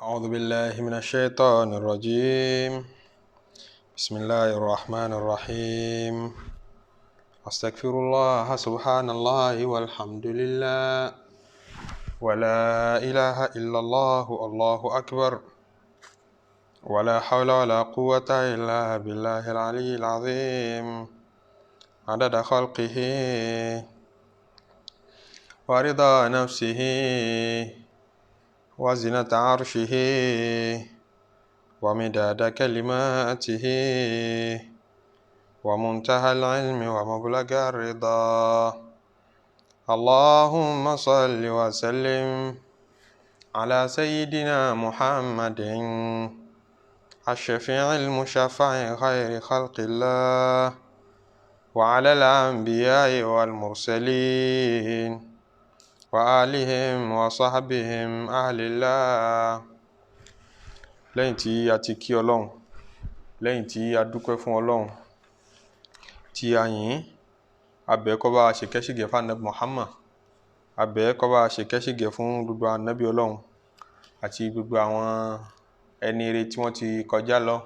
أعوذ بالله من الشيطان الرجيم. بسم الله الرحمن الرحيم. أستغفر الله سبحان الله والحمد لله ولا إله إلا الله الله أكبر ولا حول ولا قوة إلا بالله العلي العظيم عدد خلقه ورضا نفسه وزنة عرشه ومداد كلماته ومنتهى العلم ومبلغ الرضا. اللهم صل وسلم على سيدنا محمد الشفيع المشفع خير خلق الله وعلى الأنبياء والمرسلين وآلهم وصحبهم أهل الله. lẹ́yìn tí a ti kí Ọlọ́run, lẹ́yìn tí a dúpẹ́ fún Ọlọ́run, tí a yìn, a bẹ̀ kó bá ṣe kẹ́ṣìgẹ̀ fún Ànábì Muhammad, a bẹ̀ kó bá ṣe kẹ́ṣìgẹ̀ fún gbogbo ànábì Ọlọ́run àti gbogbo àwọn ẹni ire tí wọ́n ti kọjá lọ.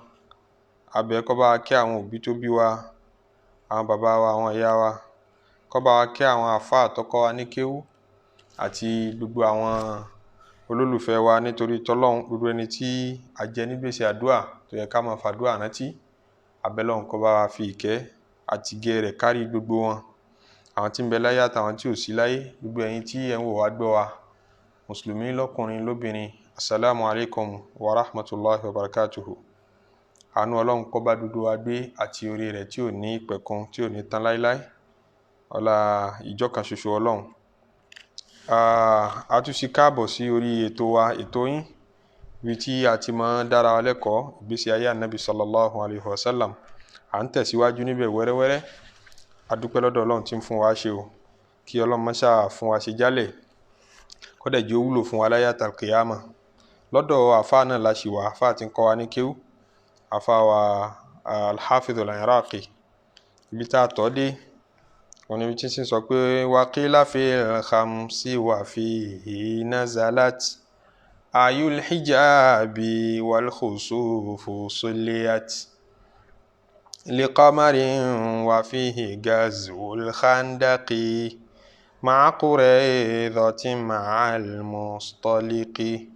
A bẹ̀ kó bá kí àwọn òbí tó bí wa, àwọn bàbá wa, àwọn ìyá wa, kó bá kí àwọn àfáà tó kọ́ wa ní kéwú àti gbogbo àwọn olólùfẹ́ wa nítorí tọ́lọ́run, gbogbo ẹni tí a jẹ ní gbèsè àdúà tó yẹ ká máa fàdúà rántí. Abẹ́lọ́run kó bá wa fi ìkẹ́ àti ìgẹ́ rẹ̀ kárí gbogbo wọn, àwọn tí ń bẹ láyé àtàwọn tí ò sí láyé. Gbogbo ẹ̀yin tí ẹ ń wò wá gbọ́ wa, mùsùlùmí lọ́kùnrin lóbìnrin, assalamu alaikum wa rahmatullahi wa barakatuhu. Àánú Ọlọ́run kó bá dúdú wa gbé àti orí rẹ̀ tí ò ní ìpẹ̀kun, tí ò ní tán láíláí, ọlá ìjọ kan ṣoṣo Ọlọ́run. A tún sí káàbọ̀ sí orí ètò wa, ètò yín, ibi tí a ti máa ń dára wa lẹ́kọ̀ọ́ ìgbésí ayé ànábì sallallahu alaihi wasallam. À ń tẹ̀síwájú níbẹ̀ wẹ́rẹ́wẹ́rẹ́. A dúpẹ́ lọ́dọ̀ Ọlọ́run tí ń fún wa ṣe o, kí Ọlọ́run má ṣáà fún wa ṣe jálẹ̀, kó dẹ̀ jẹ́ ó wúlò fún wa láyé àtàlùkìyámà. Lọ́dọ̀ àfáà náà la ṣì wà, àfáà tí ń kọ́ wa ní kéwú, àfáà wa al-Hafidh al-Iraqi. Ibi tá a tọ́ dé wọ́n níbi tí ń sọ pé waqila fil khamsi wa fihi nazalat ayul hijabi wal khusufu sulliyat liqamarin wa fihi gazwul khandaqi ma'a quraydatin ma'al mustaliqi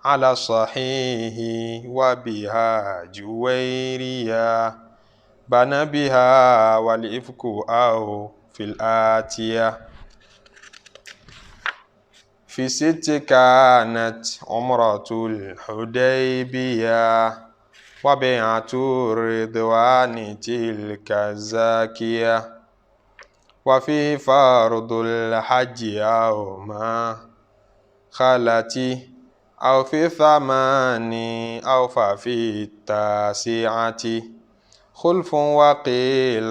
ala sahihi wa biha juwayriya bana biha wal ifku aw fil atiya fi sitti kanat umratul hudaybiya wa bay'atu ridwani tilka zakiya wa fi fardul hajji aw ma khalati aw fi thamani aw fa fi tasi'ati خلف وقيل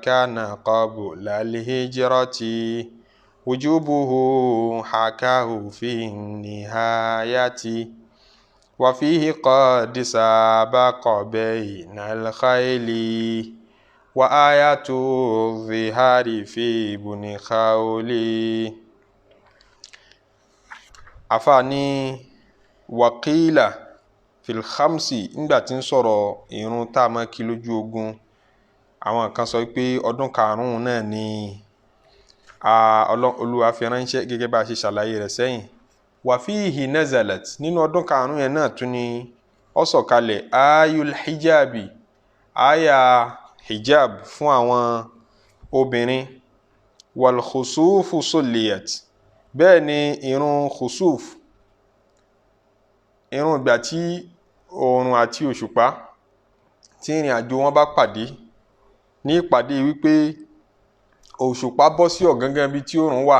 كان قبل الهجرة وجوبه حكاه في النهاية وفيه قد سبق بين الخيل وآية الظهار في بن خولي. أفاني وقيل fil khamsi, nígbà tí ń sọ̀rọ̀ ìrun tá a máa kí lójú ogun, àwọn kan sọ pé ọdún karùn-ún náà ni Olúwa fi ránṣẹ́ gẹ́gẹ́ bá a ṣe ṣàlàyé rẹ̀ sẹ́yìn. Wa fihi nazalat, nínú ọdún karùn-ún yẹn náà tún ni ó sọ̀kalẹ̀ ayul hijabi, aya hijab fún àwọn obìnrin, wal khusufu sulliyat, bẹ́ẹ̀ ni ìrun khusuf, ìrun ìgbà tí oòrùn àti òṣùpá tí ìrìn àjò wọn bá pàdé, ní ìpàdé wípé òṣùpá bọ́ sí ọ̀gángan bí tí oòrùn wà,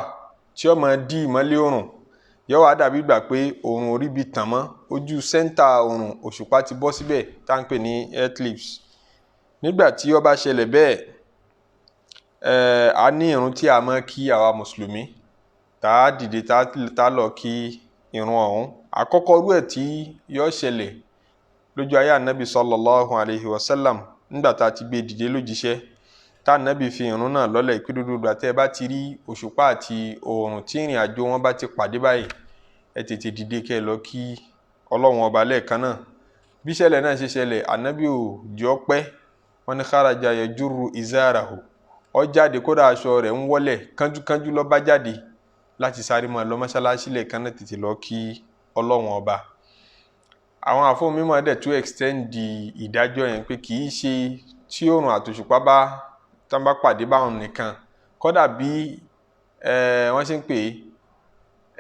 tí ó máa dí ìmọ́lẹ̀ oòrùn, yóò wá dàbí ìgbà pé oòrùn orí bí tàn mọ́, ojú sẹ́ńtà oòrùn òṣùpá ti bọ́ síbẹ̀, tá ń pè ní eclipse. Nígbà tí ó bá ṣẹlẹ̀ bẹ́ẹ̀, a ní ìrun tí a máa kí àwa mùsùlùmí, tá a dìde tá lọ kí ìrun ọ̀hún. Àkọ́kọ́ rú ẹ̀ tí yóò ṣẹlẹ̀ lójú ayé ànábì sallallahu alaihi wasallam, nígbà tá a ti gbé dìde lójíṣẹ́, tá ànábì fi ìrun náà lọ́lẹ̀ pé dúdú ìgbà tẹ́ ẹ bá ti rí òṣùpá àti oòrùn tí ìrìn àjò wọn bá ti pàdé báyìí, ẹ tètè dìde kẹ́ ẹ lọ kí Ọlọ́run ọba lẹ́ẹ̀kan náà bí ìṣẹ̀lẹ̀ náà ṣe ṣẹlẹ̀ ànábì ò jọ pẹ́ wọ́n ní kharaja yajurru izarahu ó jáde kódà aṣọ rẹ̀ ń wọ́lẹ̀ kánjúkánjú ló bá jáde láti sáré máa lọ mọ́ṣáláṣí lẹ́ẹ̀kan náà tètè lọ kí Ọlọ́run ọba. Àwọn àfọwọ́ mímọ́ dẹ̀ tún extend di ìdájọ́ yẹn pé kì í ṣe tí oòrùn àtòṣùpá tán bá pàdé báwọn nìkan kódà bí wọ́n ṣe ń pè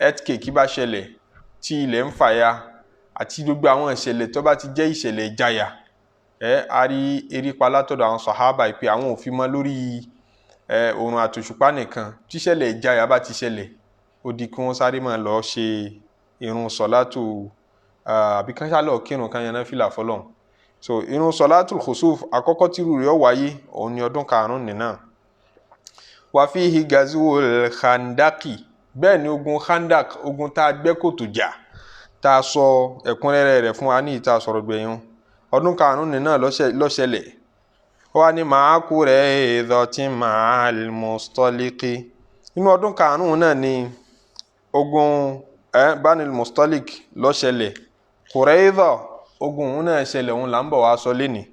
earthquake bá ṣẹlẹ̀ tí ilẹ̀ ń fàya àti gbogbo àwọn ìṣẹ̀lẹ̀ tó bá ti jẹ́ ìṣẹ̀lẹ̀ ìjayà a rí erípa látọ̀dọ̀ àwọn sàhábà pé àwọn ò fi mọ́ lórí oòrùn àtòṣùpá nìkan tí ìṣẹ̀lẹ̀ ìjayà bá ti ṣẹlẹ̀ ó di kí wọ́n sáré máa lọ ṣe irun sọ̀látù àbí kan ṣálọ̀ kírun kan yan náfìlà fọlọ́n. So irun sọ̀látù khusuf àkọ́kọ́ tírú rẹ̀ wáyé òun ni ọdún karùn-ún nìna. Wa fihi gazwul khandaki bẹ́ẹ̀ ni ogun khandak ogun tá a gbẹ́ kòtò jà tá a sọ ẹ̀kúnrẹ́rẹ́ rẹ̀ fún wa ní ìta sọ̀rọ̀ gbẹ̀yìn ọdún karùn-ún nìna ló ṣẹlẹ̀. Ó wá ní ma'aku rẹ̀ ìdọ̀tí ma'al mustaliqi inú ọdún karùn-ún náà ni ogun Banil Mustalik ló ṣẹlẹ̀. Qurayza ogun òun náà ṣẹlẹ̀ òun là ń bọ̀ wá sọ lénìí.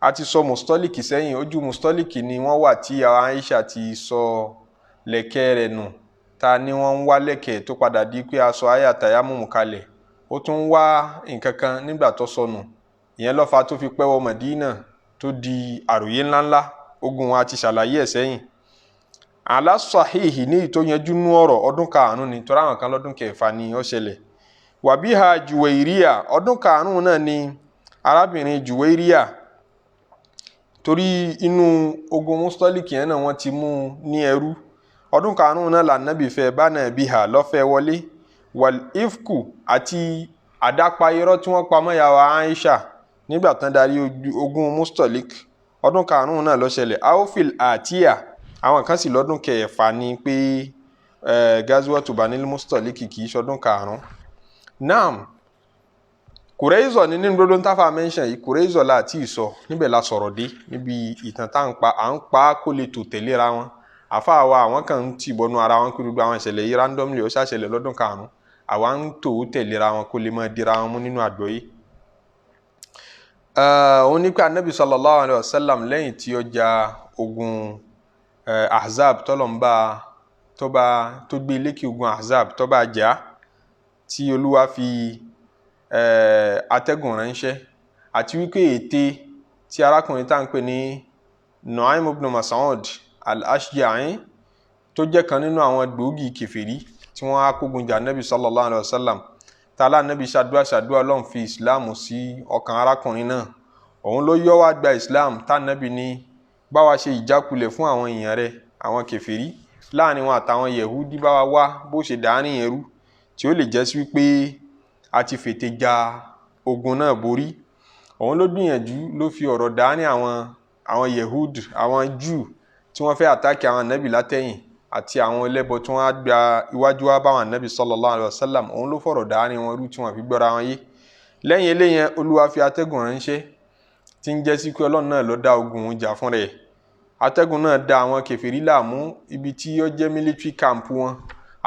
A ti sọ Mustalik sẹ́yìn ojú Mustalik ni wọ́n wà tí Aisha ti sọ lẹ̀kẹ̀ rẹ̀ nù ta ni wọ́n ń wá lẹ̀kẹ̀ tó padà di pé aṣọ àyà tayammum kalẹ̀ ó tún wá nǹkan kan nígbà tó sọnù ìyẹn ló fà tó fi pẹ́ wọ Madina tó di àròyé ńláńlá ogun wa ti ṣàlàyé ẹ̀ sẹ́yìn. Ala sahihi ní ìtò yanjú nú ọ̀rọ̀ ọdún karùn-ún ni tó ráwọn kan lọ́dún kẹfà ni ó ṣẹlẹ̀. Wa biha Juwairiya ọdún karùn-ún náà ni arábìnrin Juwairiya torí inú ogun Mustalik yẹn náà wọ́n ti mú ní ẹrú ọdún karùn-ún náà lànàbì fẹ́ bana biha lọ́fẹ́ wọlé wal ifku àti àdápa irọ́ tí wọ́n pa mọ́ ìyàwó Aisha nígbà tán darí ogun Mustalik ọdún karùn-ún náà ló ṣẹlẹ̀. Awfil àtíyà àwọn kan sì lọ́dún kẹfà ni pé Gazwatu Banil Mustalik kì í ṣọdún karùn-ún. Naam Qurayza ní nínú gbogbo táfà mention yìí Qurayza láti ìsọ níbẹ̀ la sọ̀rọ̀ dé níbi ìtàn tá à ń pa kó lè tò tẹ̀léra wọn àfa wa àwọn kan ń tì bọnú ara wọn kí gbogbo àwọn ìṣẹ̀lẹ̀ yìí randomly ó ṣàṣẹlẹ̀ lọ́dún karùn-ún àwa ń tò tẹ̀léra wọn kó lè máa dira wọn mú nínú àgbọ́yé. Òun ní pé Ànábì sallallahu alaihi wasallam lẹ́yìn tí ó jà ogun Ahzab tọ́lọ̀mbá tó gbé lékè ogun Ahzab tó bá jà tí Olúwa fi atẹ́gùn ránṣẹ́ àti wípé ète tí arákùnrin tá ń pè ní Nu'aym ibn Mas'ud al-Ashja'i tó jẹ́ kan nínú àwọn gbòógì kèfèrí tí wọ́n á kógun jà Nabi sallallahu alaihi wasallam tààlà Nabi ṣàdúrà Ọlọ́run fi Islam sí ọkàn arákùnrin náà òun ló yọ́ wá gba Islam tá Nabi ní báwa ṣe ìjákulẹ̀ fún àwọn èèyàn rẹ̀ àwọn kèfèrí láàrin wọn àtàwọn Yehudi báwa wá bó ṣe dáárín ẹrú tí ó lè jẹ́ sí wípé a ti fètè ja ogun náà borí òun ló gbìyànjú ló fi ọ̀rọ̀ dáárín àwọn Yehudi àwọn Júù tí wọ́n fẹ́ àtàkì àwọn Ànábì látẹ̀yìn àti àwọn ẹlẹ́bọ tí wọ́n á gba iwájú wá báwọn Ànábì sallallahu alaihi wasallam òun ló fọ̀rọ̀ dáárín wọn rú tí wọ́n fi gbọ́ra wọn yé. Lẹ́yìn eléyẹn Olúwa fi atẹ́gùn ránṣẹ́ tí ń jẹ́ sí pé Ọlọ́run náà ló dá ogun jà fún rẹ̀ atẹ́gùn náà dá àwọn kèfèrí láàmú ibi tí ó jẹ́ military camp wọn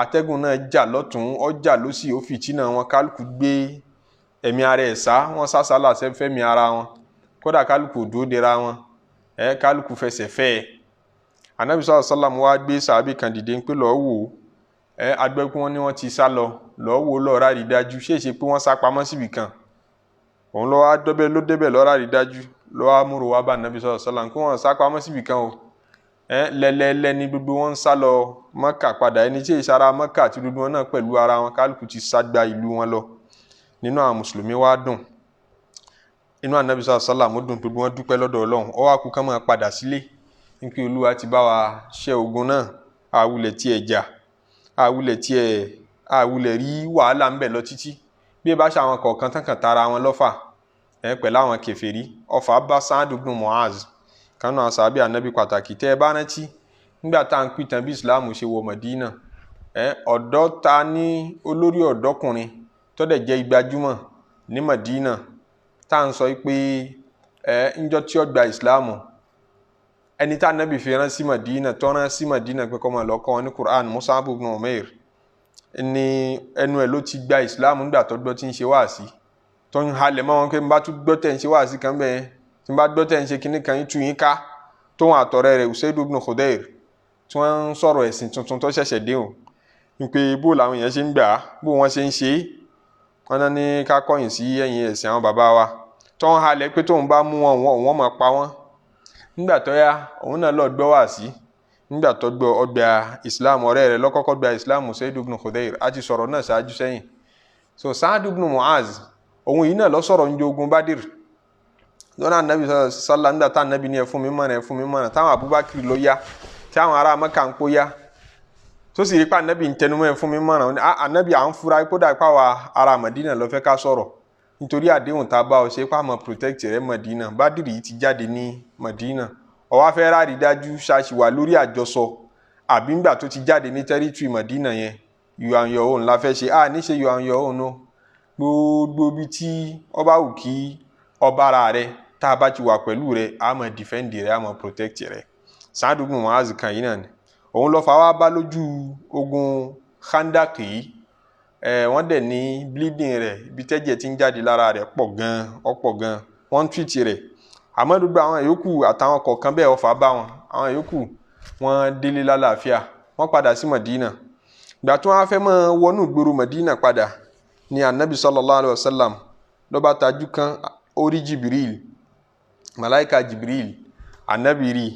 atẹ́gùn náà jà lọ́tún ó jà lósì ó fìtínà wọn kálukú gbé ẹ̀mí ara ẹ̀ sá wọn sásálà sẹ́fẹ́mi ara wọn kódà kálukú òdó dera wọn kálukú fẹsẹ̀ fẹ́ Ànábì sallallahu alaihi wasallam wá gbé sàábì kan dìde ń pé lọ́ọ́ wò agbẹ́kún wọn ni wọ́n ti sá lọ lọ́ọ́ wò lọ́ọ́ rárí dájú ṣèṣe pé wọ́n sá pamọ́ síbì kan òun lọ́wọ́ débẹ̀ lọ́ọ́ rárí dájú lọ́wọ́ amúrò wá bá Ànábì sallallahu alaihi wasallam kí wọ́n sá pamọ́ síbì kan o lẹ́lẹ́lẹ́ ní gbogbo wọn ń sá lọ Mọ́kà padà ẹni tí ìṣara Mọ́kà àti gbogbo wọn náà pẹ̀lú ara wọn kálukú ti ságbá ìlú wọn lọ nínú àwọn mùsùlùmí wá dùn inú Ànábì sallallahu alaihi wasallam dùn gbogbo wọn dúpẹ́ lọ́dọ̀ Ọlọ́run ó wá kú kán máa padà sílé nípé Olúwa ti bá wa ṣẹ́ ogun náà àwulẹ̀ tí ẹ̀ jà àwulẹ̀ rí wàhálà ń bẹ̀ lọ títí bí ẹ bá ṣe àwọn kọ̀ọ̀kan tán kàn tara wọn lọ́fà pẹ̀lú àwọn kèfèrí ọfà bá Sa'd ibn Mu'az kánú àwọn sàábì Ànábì pàtàkì tẹ́ ẹ bá rántí nígbà tá à ń pìtàn bí Islam ṣe wọ Mádínà ọ̀dọ́ ta ní olórí ọ̀dọ́kùnrin tó dẹ̀ jẹ́ gbajúmọ̀ ní Mádínà tá à ń sọ pé ńjọ́ tí ó gba Islam ẹni tá Ànábì fi rán sí Mádínà tó rán sí Mádínà pé kó máa lọ kọ́ wọn ní Qur'an Mus'ab ibn Umair ní ẹnu ẹ̀ ló ti gba Islam nígbà tó gbọ́ tí ń ṣe wáàsí tó ń halẹ̀ mọ́ wọn pé n bá tún gbọ́ tẹ̀ ń ṣe wáàsí kan bẹ́ẹ̀ tí n bá gbọ́ tẹ̀ ń ṣe kinní kan tú yín ká tóun àtọ̀rẹ́ rẹ̀ Usaid ibn Khudair tí wọ́n ń sọ̀rọ̀ ẹ̀sìn tuntun tó ṣẹ̀ṣẹ̀ dé o ní pé bó làwọn èèyàn ṣe ń gbà á bó wọ́n ṣe ń ṣe é wọ́n náà ní ká kọ̀yìn sí ẹ̀yìn ẹ̀sìn àwọn bàbá wa tó ń halẹ̀ pé tóun bá mú wọn máa pa wọ́n nígbà tó yá òun náà lọ gbọ́ wáàsí nígbà tó gbọ́ ọgbà Islam ọ̀rẹ́ rẹ̀ lọ́kọ́kọ́ gba Islam Usaid ibn Khudair á ti sọ̀rọ̀ náà ṣáájú sẹ́yìn so Sa'd ibn Mu'az òun yìí náà lọ sọ̀rọ̀ ní ogun Badr lọ́nà Ànábì sallá nígbà tá Ànábì ní ẹ fún mi mọ̀nà táwọn Abubakar ló yá tí àwọn ará Mẹ́kà ń kó yá tó sì rí pa Ànábì ń tẹnumọ́ ẹ fún mi mọ̀nà Ànábì à ń fura kó dà pa wa ará Madina ló fẹ́ ká sọ̀rọ̀ nítorí àdéhùn tá a bá ọ ṣe pa mọ́ protect rẹ Madina Badr yìí ti jáde ní Madina ó wá fẹ́ rárí dájú ṣáṣìwà lórí àjọsọ àbí ńgbà tó ti jáde ní territory Madina yẹn you and your own la fẹ́ ṣe ní ṣe you and your own no gbogbo bí tí ọba wù kí ọba ara rẹ tá a bá ti wà pẹ̀lú rẹ a máa defend rẹ a máa protect rẹ Sa'd ibn Mu'az kan yìí náà ni òun lọ fà wá bá lójú ogun Khandak yìí wọ́n dẹ̀ ní bleeding rẹ̀ ibi tẹ́jẹ̀ ti ń jáde lára rẹ̀ pọ̀ gan wọ́n ń treat rẹ̀ àmọ́ gbogbo àwọn yòókù àtàwọn kọ̀ọ̀kan bẹ́ẹ̀ ọ̀fà bá wọn àwọn yòókù wọ́n délé lálàáfíà wọ́n padà sí Madina ìgbà tí wọ́n fẹ́ máa wọnú ìgboro Madina padà ní Ànábì sallallahu alaihi wasallam ló bá tajú kan orí Jibril malaika Jibril Ànábì rí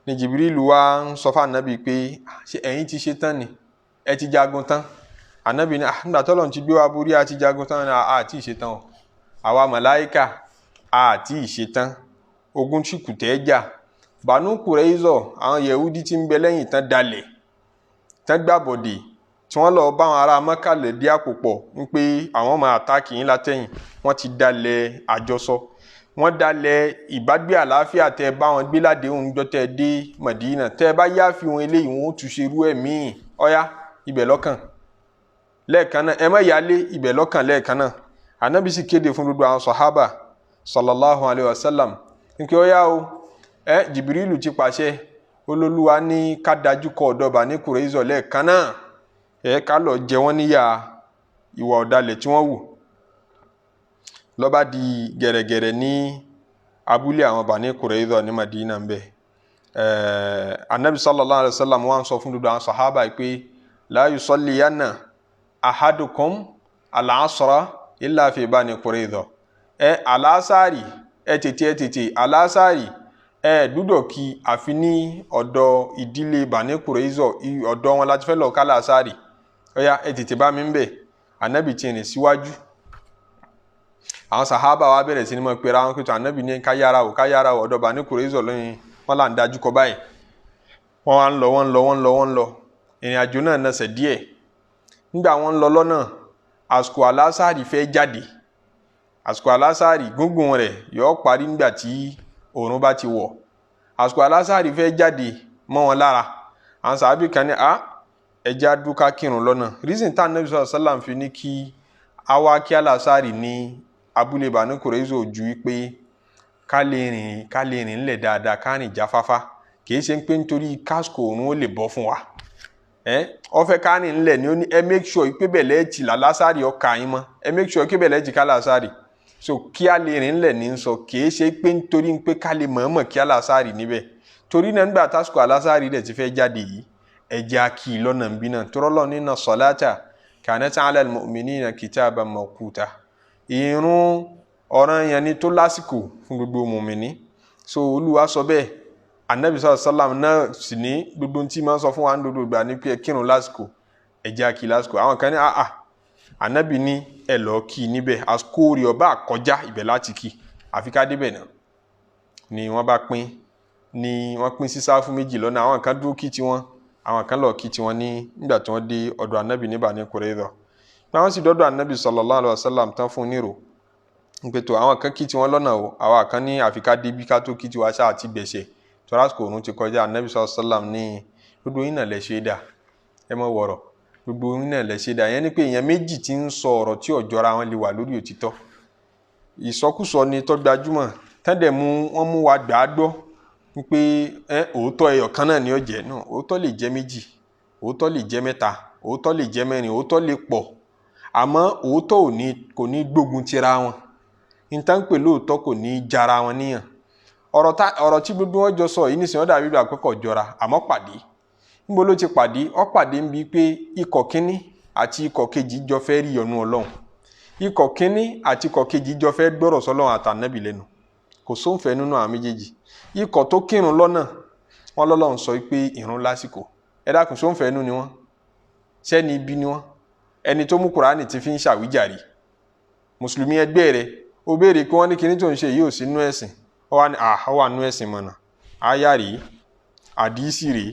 ni Jibril wá ń sọ fún Ànábì pé ṣé ẹ̀yin ti ṣe tán ni ẹ ti jagun tán Ànábì ní nígbà t'Ọlọ́run ti gbé wa borí a ti jagun tán àti ìṣe tán o àwa malaika àti ìṣe tán ogun tí kù tẹ́ jà Banu Qurayza àwọn Yehudi tí ń bẹ lẹ́yìn tán dalẹ̀ tán gbàbọ̀dè tí wọ́n lọ bá àwọn ará Mẹ́kà lè dí àpòpọ̀ ń pé àwọn máa àtàkì yín látẹ̀yìn wọ́n ti dalẹ̀ àjọsọ wọ́n dalẹ̀ ìbágbé àlàáfíà tẹ́ bá wọn gbé ládéhùn jọ tẹ́ dé Madina tẹ́ bá yá fi wọn eléyìí wọn ó tún ṣe irú ẹ̀ míì ọ̀yá ibẹ̀ lọ́kàn lẹ́ẹ̀kan náà ẹ má yálé ibẹ̀ lọ́kàn lẹ́ẹ̀kan náà Ànábì sì kéde fún gbogbo àwọn sàhábà sallallahu alayhi wa sallam nkí ọ̀yá o Jibrilu ti pàṣẹ Olólùwà ní ká dájú kọ ọ̀dọ̀ Bani Qurayza lẹ́ẹ̀kan náà ká lọ jẹ wọ́n níyà ìwà ọ̀dàlẹ̀ tí wọ́n wù ló bá di gẹ̀rẹ̀gẹ̀rẹ̀ ní abúlé àwọn Bani Qurayza ní Madina ń bẹ Ànábì sallallahu alayhi wa sallam wọ́n sọ fún gbogbo àwọn sàhábà pé la yusalliyanna ahadukum al-asra illa fi Bani Qurayza alásàrì tètè alásàrì dúdọ̀ kí àfi ní ọ̀dọ̀ ìdílé Bani Qurayza ọ̀dọ̀ wọn láti fẹ́ lọ ká lásàrì ọ̀yá tètè bá mi ń bẹ̀ Ànábì ti rìn síwájú àwọn sàhábà wa bẹ̀rẹ̀ sí ní mọ̀ pé ra wọn pé tó Ànábì ní ká yára o ọ̀dọ̀ Bani Qurayza lóyìn wọn là ń dájú kọ báyìí wọn wá ń lọ ìrìn àjò náà nẹsẹ̀ díẹ̀ nígbà wọn ń lọ lọ́nà àsìkò alásàrì fẹ́ jáde àsìkò alásàrì gúngùn rẹ̀ yóò parí nígbà tí òòrùn bá ti wọ̀ àsìkò alásàrì fẹ́ jáde mọ́ wọn lára àwọn sàábì kan ní ẹja dúkà kírun lọ́nà reason tá Ànábì sallallahu alaihi wasallam fi ní kí awa kí alásàrì ní abúlé Bani Qurayza ojú pé ká lè rìn ńlẹ̀ dáadáa ká rìn jáfáfá kì í ṣe pé nítorí kásìkò òòrùn ó lè bọ́ fún wa ó fẹ́ ká rìn ńlẹ̀ ni ó ní make sure pé bẹ̀lẹ́ ti lálásàrì ọkà yín mọ́ make sure pé bẹ̀lẹ́ ti ká lásàrì so kí a lè rìn ńlẹ̀ ní sọ kìí ṣe pé nítorí pé ká lè mọ̀ọ́mọ̀ kí alásàrì níbẹ̀ torí náà nígbà tásìkò alásàrì rẹ̀ ti fẹ́ jáde yìí ẹja kì í lọ́nà ń bí náà torọ́lọ́ nínú salata kanat ala al-mu'minina kitaban mawquta ìrun ọ̀ranyàn ni tó lásìkò fún gbogbo mùmìnì so Olúwa sọ bẹ́ẹ̀ Ànábì sallallahu alaihi wasallam náà sì ní gbogbo tí máa ń sọ fún wa ń dodo ìgbà ní pé kírun lásìkò ẹja kì í lásìkò àwọn kan ní Ànábì ní ẹ lọ kí níbẹ̀ àsìkò rí ọba àkọjá ibẹ̀ láti kí àfi ká débẹ̀ náà ni wọ́n pín sí sáfù méjì lọ́nà àwọn kan dúró kí tiwọn àwọn kan lọ kí tiwọn ní nígbà tí wọ́n dé ọ̀dọ̀ Ànábì ní Bani Qurayza pé wọ́n sì dọ́dọ̀ Ànábì sallallahu alaihi wasallam tán fún nírò pé tó àwọn kan kí tiwọn lọ́nà o àwọn kan ní àfi ká débí ká tó kí tiwa ṣáà ti bẹ̀ṣẹ̀ tó lásìkò òun ti kọjá Ànábì sallallahu alaihi wasallam ní gbogbo yín náà lẹ ṣe dà ẹ mọ̀ wọ̀rọ̀ gbogbo yín náà lẹ ṣe dà yẹn ni pé èèyàn méjì tí ń sọ ọ̀rọ̀ tí ọ̀jọ́ra wọn lè wà lórí òtítọ́ ìsọkúsọ ni tó gbajúmọ̀ tẹ́ndẹ̀ wọ́n mú wa gbà á gbọ́ pé òótọ́ ẹyọ kan náà ni ó jẹ́ náà òótọ́ lè jẹ́ méjì òótọ́ lè jẹ́ mẹ́ta òótọ́ lè jẹ́ mẹ́rin òótọ́ lè pọ̀ àmọ́ òótọ́ kò ní gbógun tira wọn nǹkan pè lóòótọ́ kò ní jara wọn níyàn ọ̀rọ̀ tí gbogbo wọn jọ sọ yìí nísìnyí ó dàbí ìgbà pẹ́kọ̀ jọra àmọ́ pàdé níbo ló ti pàdé ó pàdé ń bi pé ikọ̀ kínní àti ikọ̀ kejì jọ fẹ́ rí ìyọ́nú Ọlọ́run ikọ̀ kínní àti ikọ̀ kejì jọ fẹ́ gbọ́rọ̀ sọ́lọ́run àtànábì lẹ́nu kò sóǹfẹ́ nínú àwọn méjèèjì ikọ̀ tó kírun lọ́nà wọn lọ́lọ́run sọ pé ìrun lásìkò ẹ dákun sóǹfẹ́ nínú ni wọ́n sẹ́ni ibi ni wọ́n ẹni tó mú Kùránì ti fi ń ṣàwíjàre mùsùlùmí ẹgbẹ́ rẹ̀ ó béèrè pé wọ́n ní kinní tó ń ṣe yìí ò sí nú ẹ̀sìn ó wà nú ẹ̀sìn mọ̀nà àyà rèé àdìsí rèé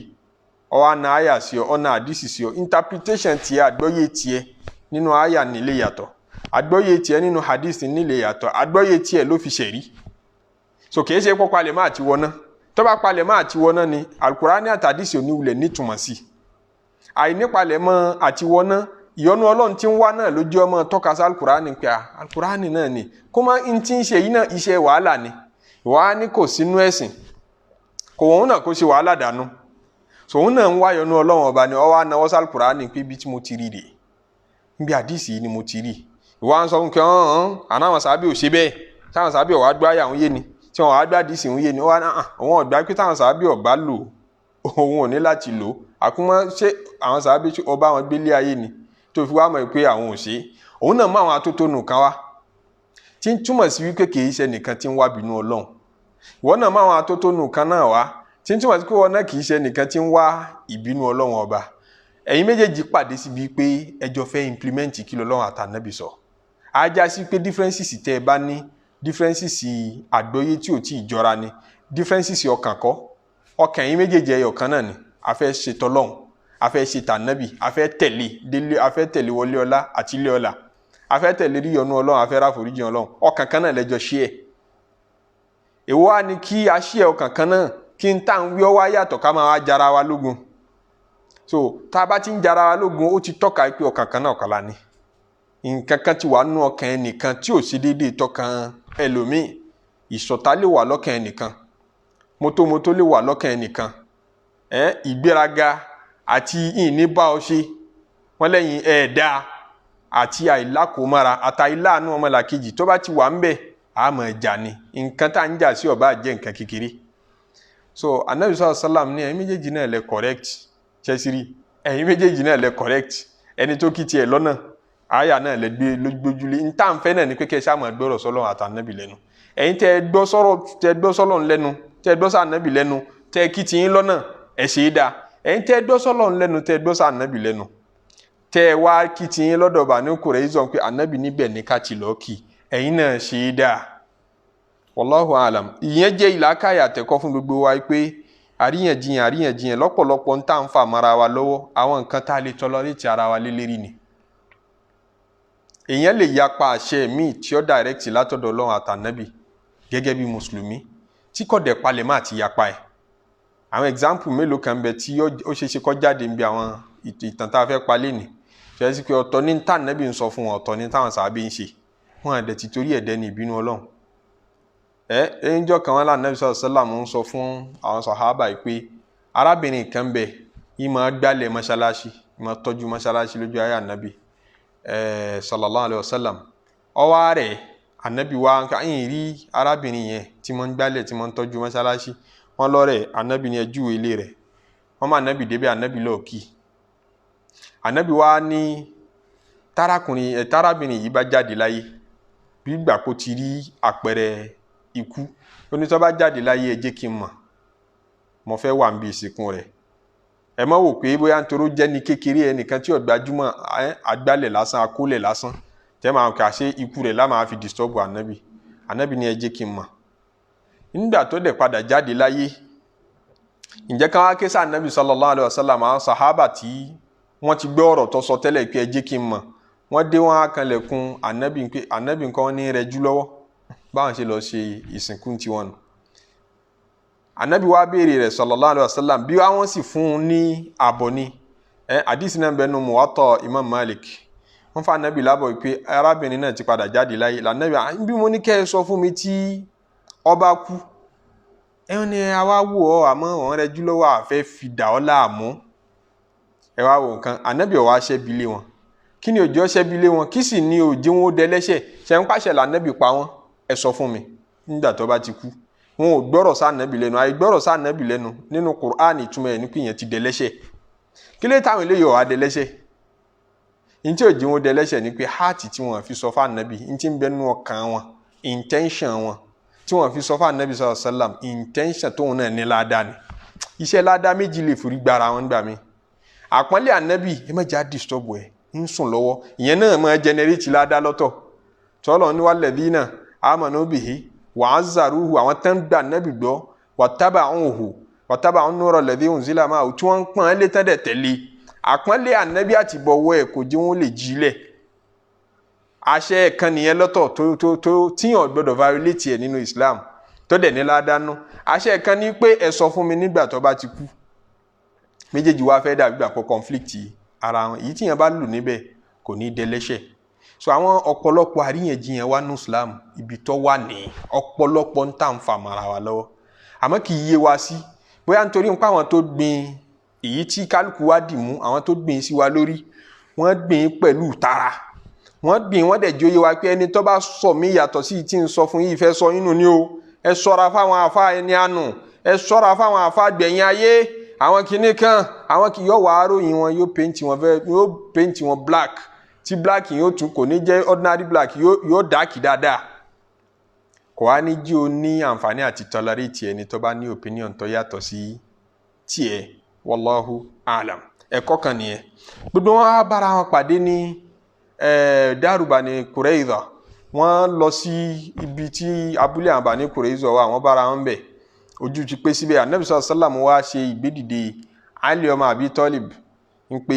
ó wá na àyà sí ọ ọ̀nà àdìsí sí ọ interpretation tiẹ̀ àgbọ́yé tiẹ̀ nínú àyà nílé yàtọ̀ àgbọ́yé tiẹ̀ nínú hadith nílé yàtọ̀ àgbọ́yé tiẹ̀ ló fi ṣẹ̀rí so kìí ṣe pọ́ palẹ̀ máa ti wọná tó bá palẹ̀ máa ti wọná ni Al-Qur'ani àtàdìsí oníwulẹ̀ nítumọ̀ sí àìnípalẹ̀ mọ́ àti wọná ìyọ́nú Ọlọ́run tí ń wá náà lójú ọmọ tọ́ka sí Al-Qur'ani pé Al-Qur'ani náà ni kó má ń tí ń ṣe yìí náà iṣẹ́ wàhálà ni wàá ní kò sínú ẹ̀sìn kò wọ́n náà kó ṣe wàhálà dànù so òun náà ń wá ìyọ́nú Ọlọ́run ọba ni ọwọ́ anáwọ́ sí Al-Qur'ani pé bí tí mo ti rí rèé níbi àdìsí yìí ni mo ti rí ìwà ń sọ fún kí àná àwọn sábẹ́ ò ṣe bẹ́ẹ̀ táwọn sábẹ́ ọ̀wá gbá àyà òun yé ni tí wọn wá gbá àdìsí òun yé ni òun ọ̀gbá pé táwọn sábẹ́ ọ̀bá lò òun ò ní láti lò àkúmọ́ ṣé àwọn sábẹ́ ọba wọn gbélé ayé ni tó fi wá mọ̀ pé àwọn ò ṣe òun náà mú àwọn atótónu kan wá tí ń túmọ̀ sí wípé kì í ṣe nìkan tí ń wá bínú Ọlọ́run ìwọ náà mú àwọn atótónu kan náà wá tí ń túmọ̀ sí pé wọn náà kì í ṣe nìkan tí ń wá ìbínú Ọlọ́run ọba ẹ̀yin méjèèjì pàdé síbi pé ẹjọ́ fẹ́ implement kí l'Ọlọ́run àtànábì sọ ajá sí pé differences tẹ́ ẹ bá ní differences àgbọ́yé tí ò tí ì jọra ni differences ọkàn kọ́ ọkàn ẹ̀yin méjèèjì ẹyọ kan náà ni a fẹ́ ṣe t'Ọlọ́run a fẹ́ ṣe tànábì a fẹ́ tẹ̀lé wọlé ọlá àti ilé ọlá a fẹ́ tẹ̀lé ríyọnú Ọlọ́run a fẹ́ ráforíjì Ọlọ́run ọkàn kan náà lẹ́jọ́ ṣí ẹ̀ èwo wá ní kí a ṣí ẹ̀ ọkàn kan náà kí n tá ń wí ọwá yàtọ̀ ká máa wá jara wa lógun so tá a bá ti ń jara wa lógun ó ti tọ́ka pé ọkàn kan náà kọ́la ni nǹkan kan ti wà nínú ọkàn ẹnìkan tí ò sí déédéé tọkàn ẹlòmíì ìṣọ̀tá lè wà lọ́kàn ẹnìkan mótómótó lè wà lọ́kàn ẹnìkan ìgbéraga àti ìní bá ọ ṣe wọ́n lẹ́yìn ẹ̀ẹ́dá àti àìlákòómára àtàìláàánú ọmọlàkejì tó bá ti wà ń bẹ̀ àmọ́ ẹ̀jà ni nǹkan tá ń jà sí ọba jẹ́ nǹkan kékeré so Ànábì sallam ní ẹ̀yin méjèèjì náà lẹ correct ṣẹ́sírí ẹ̀yin méjèèjì náà lẹ correct ẹni tó kí tiẹ̀ lọ́nà àyà náà lẹ gbé lójúlé ń tà ń fẹ́ náà ní pé kẹ́ ẹ sáà gbọ́rọ̀ sọ́lọ́ àtànábì lẹ́nu ẹ̀yin tẹ́ gbọ́ sọ́lọ́ lẹ́nu tẹ́ gbọ́ sànábì lẹ́nu tẹ́ kí tiyín lọ́nà ẹ̀ ṣe é dáa ẹ̀yin tẹ́ gbọ́ sọ́lọ́ lẹ́nu tẹ́ gbọ́ sànábì lẹ́nu tẹ́ wá kí tiyín lọ́dọ̀ bá ní kòrè ìzọ̀ pé ànábì níbẹ̀ ní ká ti lọ́ọ́ kì ẹ̀yin náà ṣe é dáa wallahu alam ìyẹn jẹ́ ìlàkàyà tẹ́kọ́ fún gbogbo wa pé àríyànjiyàn lọ́pọ̀lọpọ̀ ń tà ń fà mara wa lọ́wọ́ àwọn nǹkan tá a lè tolerate ara wa lélẹ́rìí ni èèyàn lè yapa àṣẹ míì tí ó direct látọ̀dọ̀ Ọlọ́run àtànábì gẹ́gẹ́ bí mùsùlùmí tí kò dẹ̀ palẹ̀ máa ti yapa ẹ̀ àwọn example mélòó kan bẹ tí ó ṣeé ṣe kó jáde níbi àwọn ìtàn tá a fẹ́ palẹ̀ ni ṣe sí pé ọ̀tọ̀ ní tànábì ń sọ fún wọn ọ̀tọ̀ ní táwọn sàábé ń ṣe wọn àdẹ̀ ti torí ẹ̀dẹ́ ní ìbínú Ọlọ́run ẹ̀yìnjọ́ kan wọn lànà Ànábì sallam ń sọ fún àwọn sàhábà pé arábìnrin kan bẹ yìí máa gbálẹ̀ mọ́ṣáláṣí máa tọ́jú mọ́ṣáláṣí lójú ayé ànábì sallallahu alayhi wa sallam ọwọ́ rẹ̀ ànábì wa ń rí arábìnrin yẹn tí wọ́n ń gbálẹ̀ tí wọ́n ń tọ́jú mọ́ṣáláṣí wọ́n lọ́rẹ̀ ànábì ní ẹjú ilé rẹ̀ wọ́n máa ànábì débẹ̀ ànábì lọ́ọ̀ kì ànábì wa ní tárábìnrin yìí bá jáde láyé bí gbà kó ti rí àpẹẹrẹ ikú onítọ́ bá jáde láyé ẹ jẹ́ kí n mọ̀ mo fẹ́ wà níbi ìsìnkú rẹ̀ ẹ má wò pé bóyá nítorí jẹ́ ní kékeré ẹnìkan tí ó gbajúmọ̀ àgbálẹ̀ lásán akólẹ̀ lásán tẹ́ máa kà ṣe ikú rẹ̀ lá máa fi disturb ànábì ní ẹ jẹ́ kí n mọ̀ nígbà tó dẹ̀ padà jáde láyé ǹjẹ́ ká wá ké sí ànábì sallallahu alaihi wasallam àwọn sàhábà tí wọ́n ti gbọ́ ọ̀rọ̀ tó sọ tẹ́lẹ̀ pé ẹ jẹ́ kí n mọ̀ wọ́n dé wọn kanlẹ̀kùn ànábì pé ànábì nǹkan ní rẹ̀ jú lọ́wọ́ báwọn ṣe lọ ṣe ìsìnkú tiwọn nù ànábì wá béèrè rẹ̀ sallallahu alaihi wasallam bí wọ́n sì fún un ní àbọ̀ ni àdìsí náà bẹnu Muwatta Imam Malik wọ́n fa ànábì lábọ̀ pé arábìnrin náà ti padà jáde láyé lànàbì bí mo ní kẹ́ ẹ sọ fún mi tí ọba kú ẹ̀hún ni àwa wò ọ́ àmọ́ wọ́n rẹ̀ jú lọ́wọ́ àfẹ́ fi dà ọ́ láàmú ẹ wá wo nǹkan ànábì ó wá ṣẹ́bi lé wọn kí ni òjò ṣẹ́bi lé wọn kí sì ni òjì wọn ó dẹlẹ́ṣẹ̀ ṣe ń pàṣẹ lànábì pa wọn ẹ sọ fún mi nígbà tó bá ti kú wọn ò gbọ́rọ̀ sí ànábì lẹ́nu àìgbọ́rọ̀ sí ànábì lẹ́nu nínú Qur'an ìtumọ̀ ẹ̀ ní pé yẹn ti dẹlẹ́ṣẹ̀ kí lè táwọn eléyìí ó wá dẹlẹ́ṣẹ̀ ní tí òjì wọn ó dẹlẹ́ṣẹ̀ ni pé háàtì tí wọn fi sọ fún ànábì ní tí ń bẹ nínú ọkàn wọn intention wọn tí wọn fi sọ fún ànábì sallallahu alaihi wasallam intention tóun náà ní ládàá ni iṣẹ́ ládàá méjì lè forí gbára wọn gbà mí àpọ́nlé ànábì ẹ má jà disturb ẹ̀ ń sùn lọ́wọ́ ìyẹn náà máa generate ládàá lọ́tọ̀ tọ́lọ̀ ní walladhina amanu bihi wa'azzaruhu àwọn tán gbà ànábì gbọ́ wattaba'uhu an-nura alladhi unzila ma'ahu tí wọ́n ń pọ́n lé tán dẹ̀ tẹ̀lé àpọ́nlé ànábì àti bọ̀wọ́ ẹ̀ kò jẹ́ wọn lè jílẹ̀ àṣẹ kan nìyẹn lọ́tọ̀ tó tíyàn gbọ́dọ̀ violate ẹ̀ nínú Islam tó dẹ̀ ní ládánú àṣẹ kan ní pé ẹ sọ fún mi nígbà tó bá ti kú méjèèjì wá fẹ́ dàbí àpò conflict ara wọn èyí tíyàn bá lù níbẹ̀ kò ní dẹlẹ́ṣẹ̀ so àwọn ọ̀pọ̀lọpọ̀ àríyànjiyàn wà ní Islam ibi tó wà ní ọ̀pọ̀lọpọ̀ ń tà ń fa mara wa lọ́wọ́ àmọ́ kì í yé wa sí bóyá nítorí nípa àwọn tó gbìn èyí tí kálukú wá dì mú àwọn tó gbìn sí wa lórí wọ́n gbìn pẹ̀lú tara wọ́n gbìn wọ́n dẹ̀ jóye wa pé ẹni tó bá sọ mí yàtọ̀ sí tí ń sọ fún yìí fẹ́ sọ inú ni o ẹ ṣọ́ra fáwọn àfa ẹni àánú ẹ ṣọ́ra fáwọn àfa gbẹ̀yìn ayé àwọn kìíní kan àwọn kì yóò wá ròyìn wọn yóò paint wọn black tí black yóò tún kò ní jẹ́ ordinary black yóò dark dáadáa kò wá ní jí o ní àǹfààní àti tolerate ẹni tó bá ní opinion tó yàtọ̀ sí tiẹ̀ wallahu alam ẹ̀kọ́ kan nìyẹn gbogbo wọn á bára wọn pàdé ní Daru Bani Qurayza wọ́n lọ sí ibi tí abúlé àwọn Bani Qurayza wà wọ́n bára wọn bẹ̀ ojú ti pé síbẹ̀ Ànábì sallallahu alaihi wasallam wá ṣe ìgbédìde Al-Imam Abd ń pé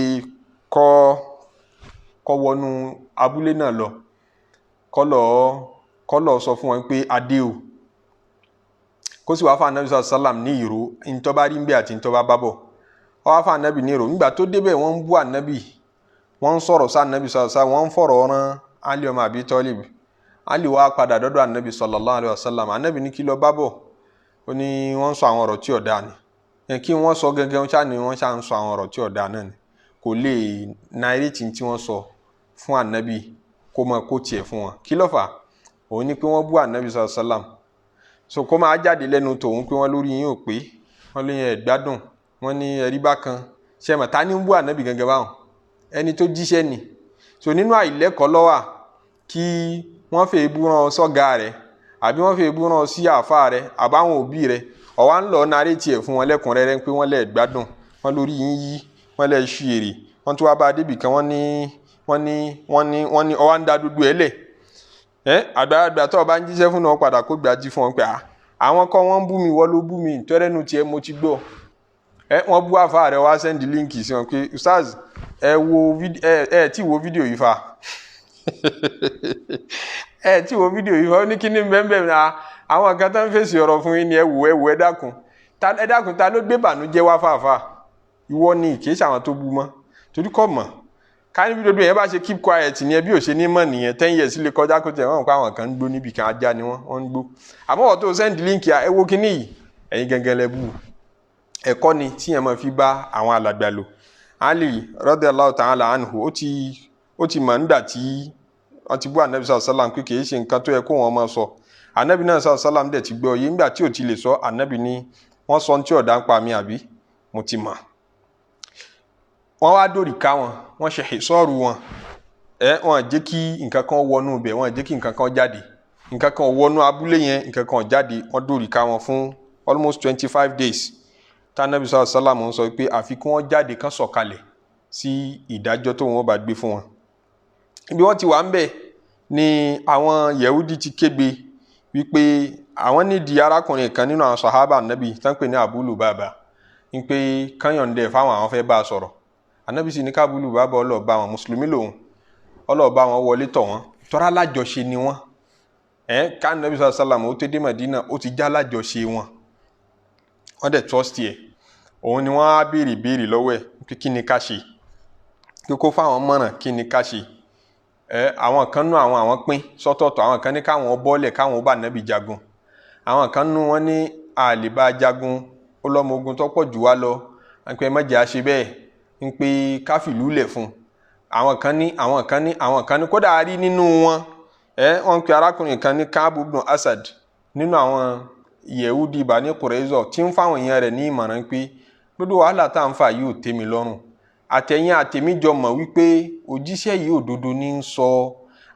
kó wọnú abúlé náà lọ kó lọ sọ fún wọn pé adé o kó sì wá fún Ànábì sallallahu alaihi wasallam ní ìró ìntọ́ bá rí ń bẹ́ àti ìntọ́ bá bá bọ̀ ó wá fún Ànábì ní ìró nígbà tó débẹ̀ wọ́n ń bú Ànábì wọ́n sọ̀rọ̀ sí Ànábì sallallahu alaihi wasallam wọ́n fọ̀rọ̀ ran Al-Imam Abd Ali wá padà dọ́dọ̀ Ànábì sallallahu alaihi wasallam Ànábì ní kí ló bá bọ̀ ó ní wọ́n sọ àwọn ọ̀rọ̀ tí ó dáa ni kí wọ́n sọ gẹ́gẹ́ wọ́n ṣáà ní wọ́n ṣáà ń sọ àwọn ọ̀rọ̀ tí ó dáa náà ni kò lè narrate tí wọ́n sọ fún Ànábì kó mọ kó tiẹ̀ fún wọn kí ló fà òun ní pé wọ́n bú Ànábì sallallahu alaihi wasallam so kó máa jáde lẹ́nu tòun pé wọ́n lórí yín ò pé wọ́n lè yẹn gbádùn wọ́n ní ẹ̀rí bákan ṣe mọ̀ ta ní ń bú Ànábì gẹ́gẹ́ báwọn ẹni tó jíṣẹ́ ni so nínú àìlẹ́kọ̀ọ́ lọ́wà kí wọ́n fẹ́ ebú rán sọ́gà rẹ̀ àbí wọ́n fẹ́ ebú rán sí àfá rẹ̀ àbáwọn òbí rẹ̀ ọ̀wá ń lọ narrate ẹ̀ fún wọn lẹ́kùnrẹ́rẹ́ pé wọ́n lè gbádùn wọ́n lórí yín yí wọ́n lè ṣú èrè wọ́n tún wá bá débì kan wọ́n ní ọwá ń da dúdú ẹ̀ lẹ̀ àgbàlagbà tó bá ń jíṣẹ́ fún wọn padà kó gbàjí fún wọn pé àwọn kọ́ wọ́n bú mi wọ́n ló bú mi tọ́rẹ́nu tiẹ̀ mo ti gbọ́ wọ́n bú àfá rẹ̀ wá send líǹkì sí wọn pé ustaz tí wo fídíò yìí fa tí wo fídíò yìí fa ó ní kí ní bẹ́ẹ̀ náà àwọn kan tó ń fèsì ọ̀rọ̀ fún yín ni ẹ dákun ta ló gbé bànújẹ́ wá fàáfà ìwọ ni kì í ṣàwọn tó bú mọ́ torí kọ́ mọ̀ ká ní fídíò yẹn bá ṣe keep quiet ni ẹ bí ò ṣe ní mọ̀ nìyẹn 10 years lè kọjá kó tẹ̀ wọ́n pa àwọn kan ń gbó níbi kan ajá ni wọ́n ń gbó àmọ́ wọ́n tó send link ẹ wo kíní yìí ẹ̀yin gẹ́gẹ́ lẹ bú ẹ̀kọ́ ni tí yẹn máa fi bá àwọn alàgbà lò Ali radiyallahu ta'ala anhu ó ti mọ̀ nígbà tí wọ́n ti bú Ànábì sallallahu alaihi wasallam pé kìí ṣe nǹkan tó yẹ kó wọn máa sọ Ànábì náà sallallahu alaihi wasallam dẹ̀ ti gbọ́ yìí nígbà tí ò ti lè sọ Ànábì ní wọ́n sọ tí ọ̀dà ń pa mi àbí mo ti mọ̀ wọ́n wá dórí ká wọ́n ṣe ìsọ́ọ̀rù wọn wọ́n jẹ́ kí nǹkan kan wọnú ibẹ̀ wọ́n jẹ́ kí nǹkan kan jáde nǹkan kan wọnú abúlé yẹn nǹkan kan jáde wọ́n dórí ká wọn fún almost 25 days tánàbí sallallahu alaihi wasallam ń sọ pé àfi kí wọ́n jáde kán sọ̀kalẹ̀ sí ìdájọ́ tó wọ́n bá gbé fún wọn ibi wọ́n ti wà ń bẹ̀ ni àwọn Yẹhudi ti kégbe wípé àwọn nídìí arákùnrin kan nínú àwọn sàhábà Ànábì tán pè ní Abu Lubaba ń pé kányọ̀ǹdẹ̀ fáwọn àwọn fẹ́ bá sọ̀rọ̀ Ànábì sì ní ká Abu Lubaba ọlọ́ọ̀bá wọn mùsùlùmí lòun ọlọ́ọ̀bá wọn wọlé tọ̀ wọ́n tọ́ra lájọṣe ni wọ́n ká Ànábì sallallahu alaihi wasallam ó tó dé Mádínà ó ti já lájọṣe wọn wọ́n dẹ̀ trust ẹ̀ òun ni wọ́n á béèrè lọ́wọ́ ẹ̀ pé kí ni ká ṣe pé kó fáwọn mọ̀ràn kí ni ká ṣe àwọn kan nú àwọn pín sọ́tọ̀ọ̀tọ̀ àwọn kan ní káwọn bọ́ọ̀lẹ̀ káwọn bá Ànábì jagun àwọn kan nú wọn ní àlèbá jagun ó lọ́mọ ogun tó pọ̀ jù wá lọ pé mẹ́jẹ̀ á ṣe bẹ́ẹ̀ ń pé káfìlú lẹ̀ fún àwọn kan ní kódà rí nínú wọn wọ́n pe arákùnrin kan ní Ka'b ibn Asad nínú àwọn Yehudi Bani Qurayza tí ń fáwọn èèyàn rẹ̀ ní ìmọ̀ràn pé gbogbo wàhálà tá à ń fà yìí ò tẹ́ mi lọ́rùn àtẹ̀yìn àtẹ̀mí jọ mọ̀ wípé òjíṣẹ́ yìí òdodo ní ń sọ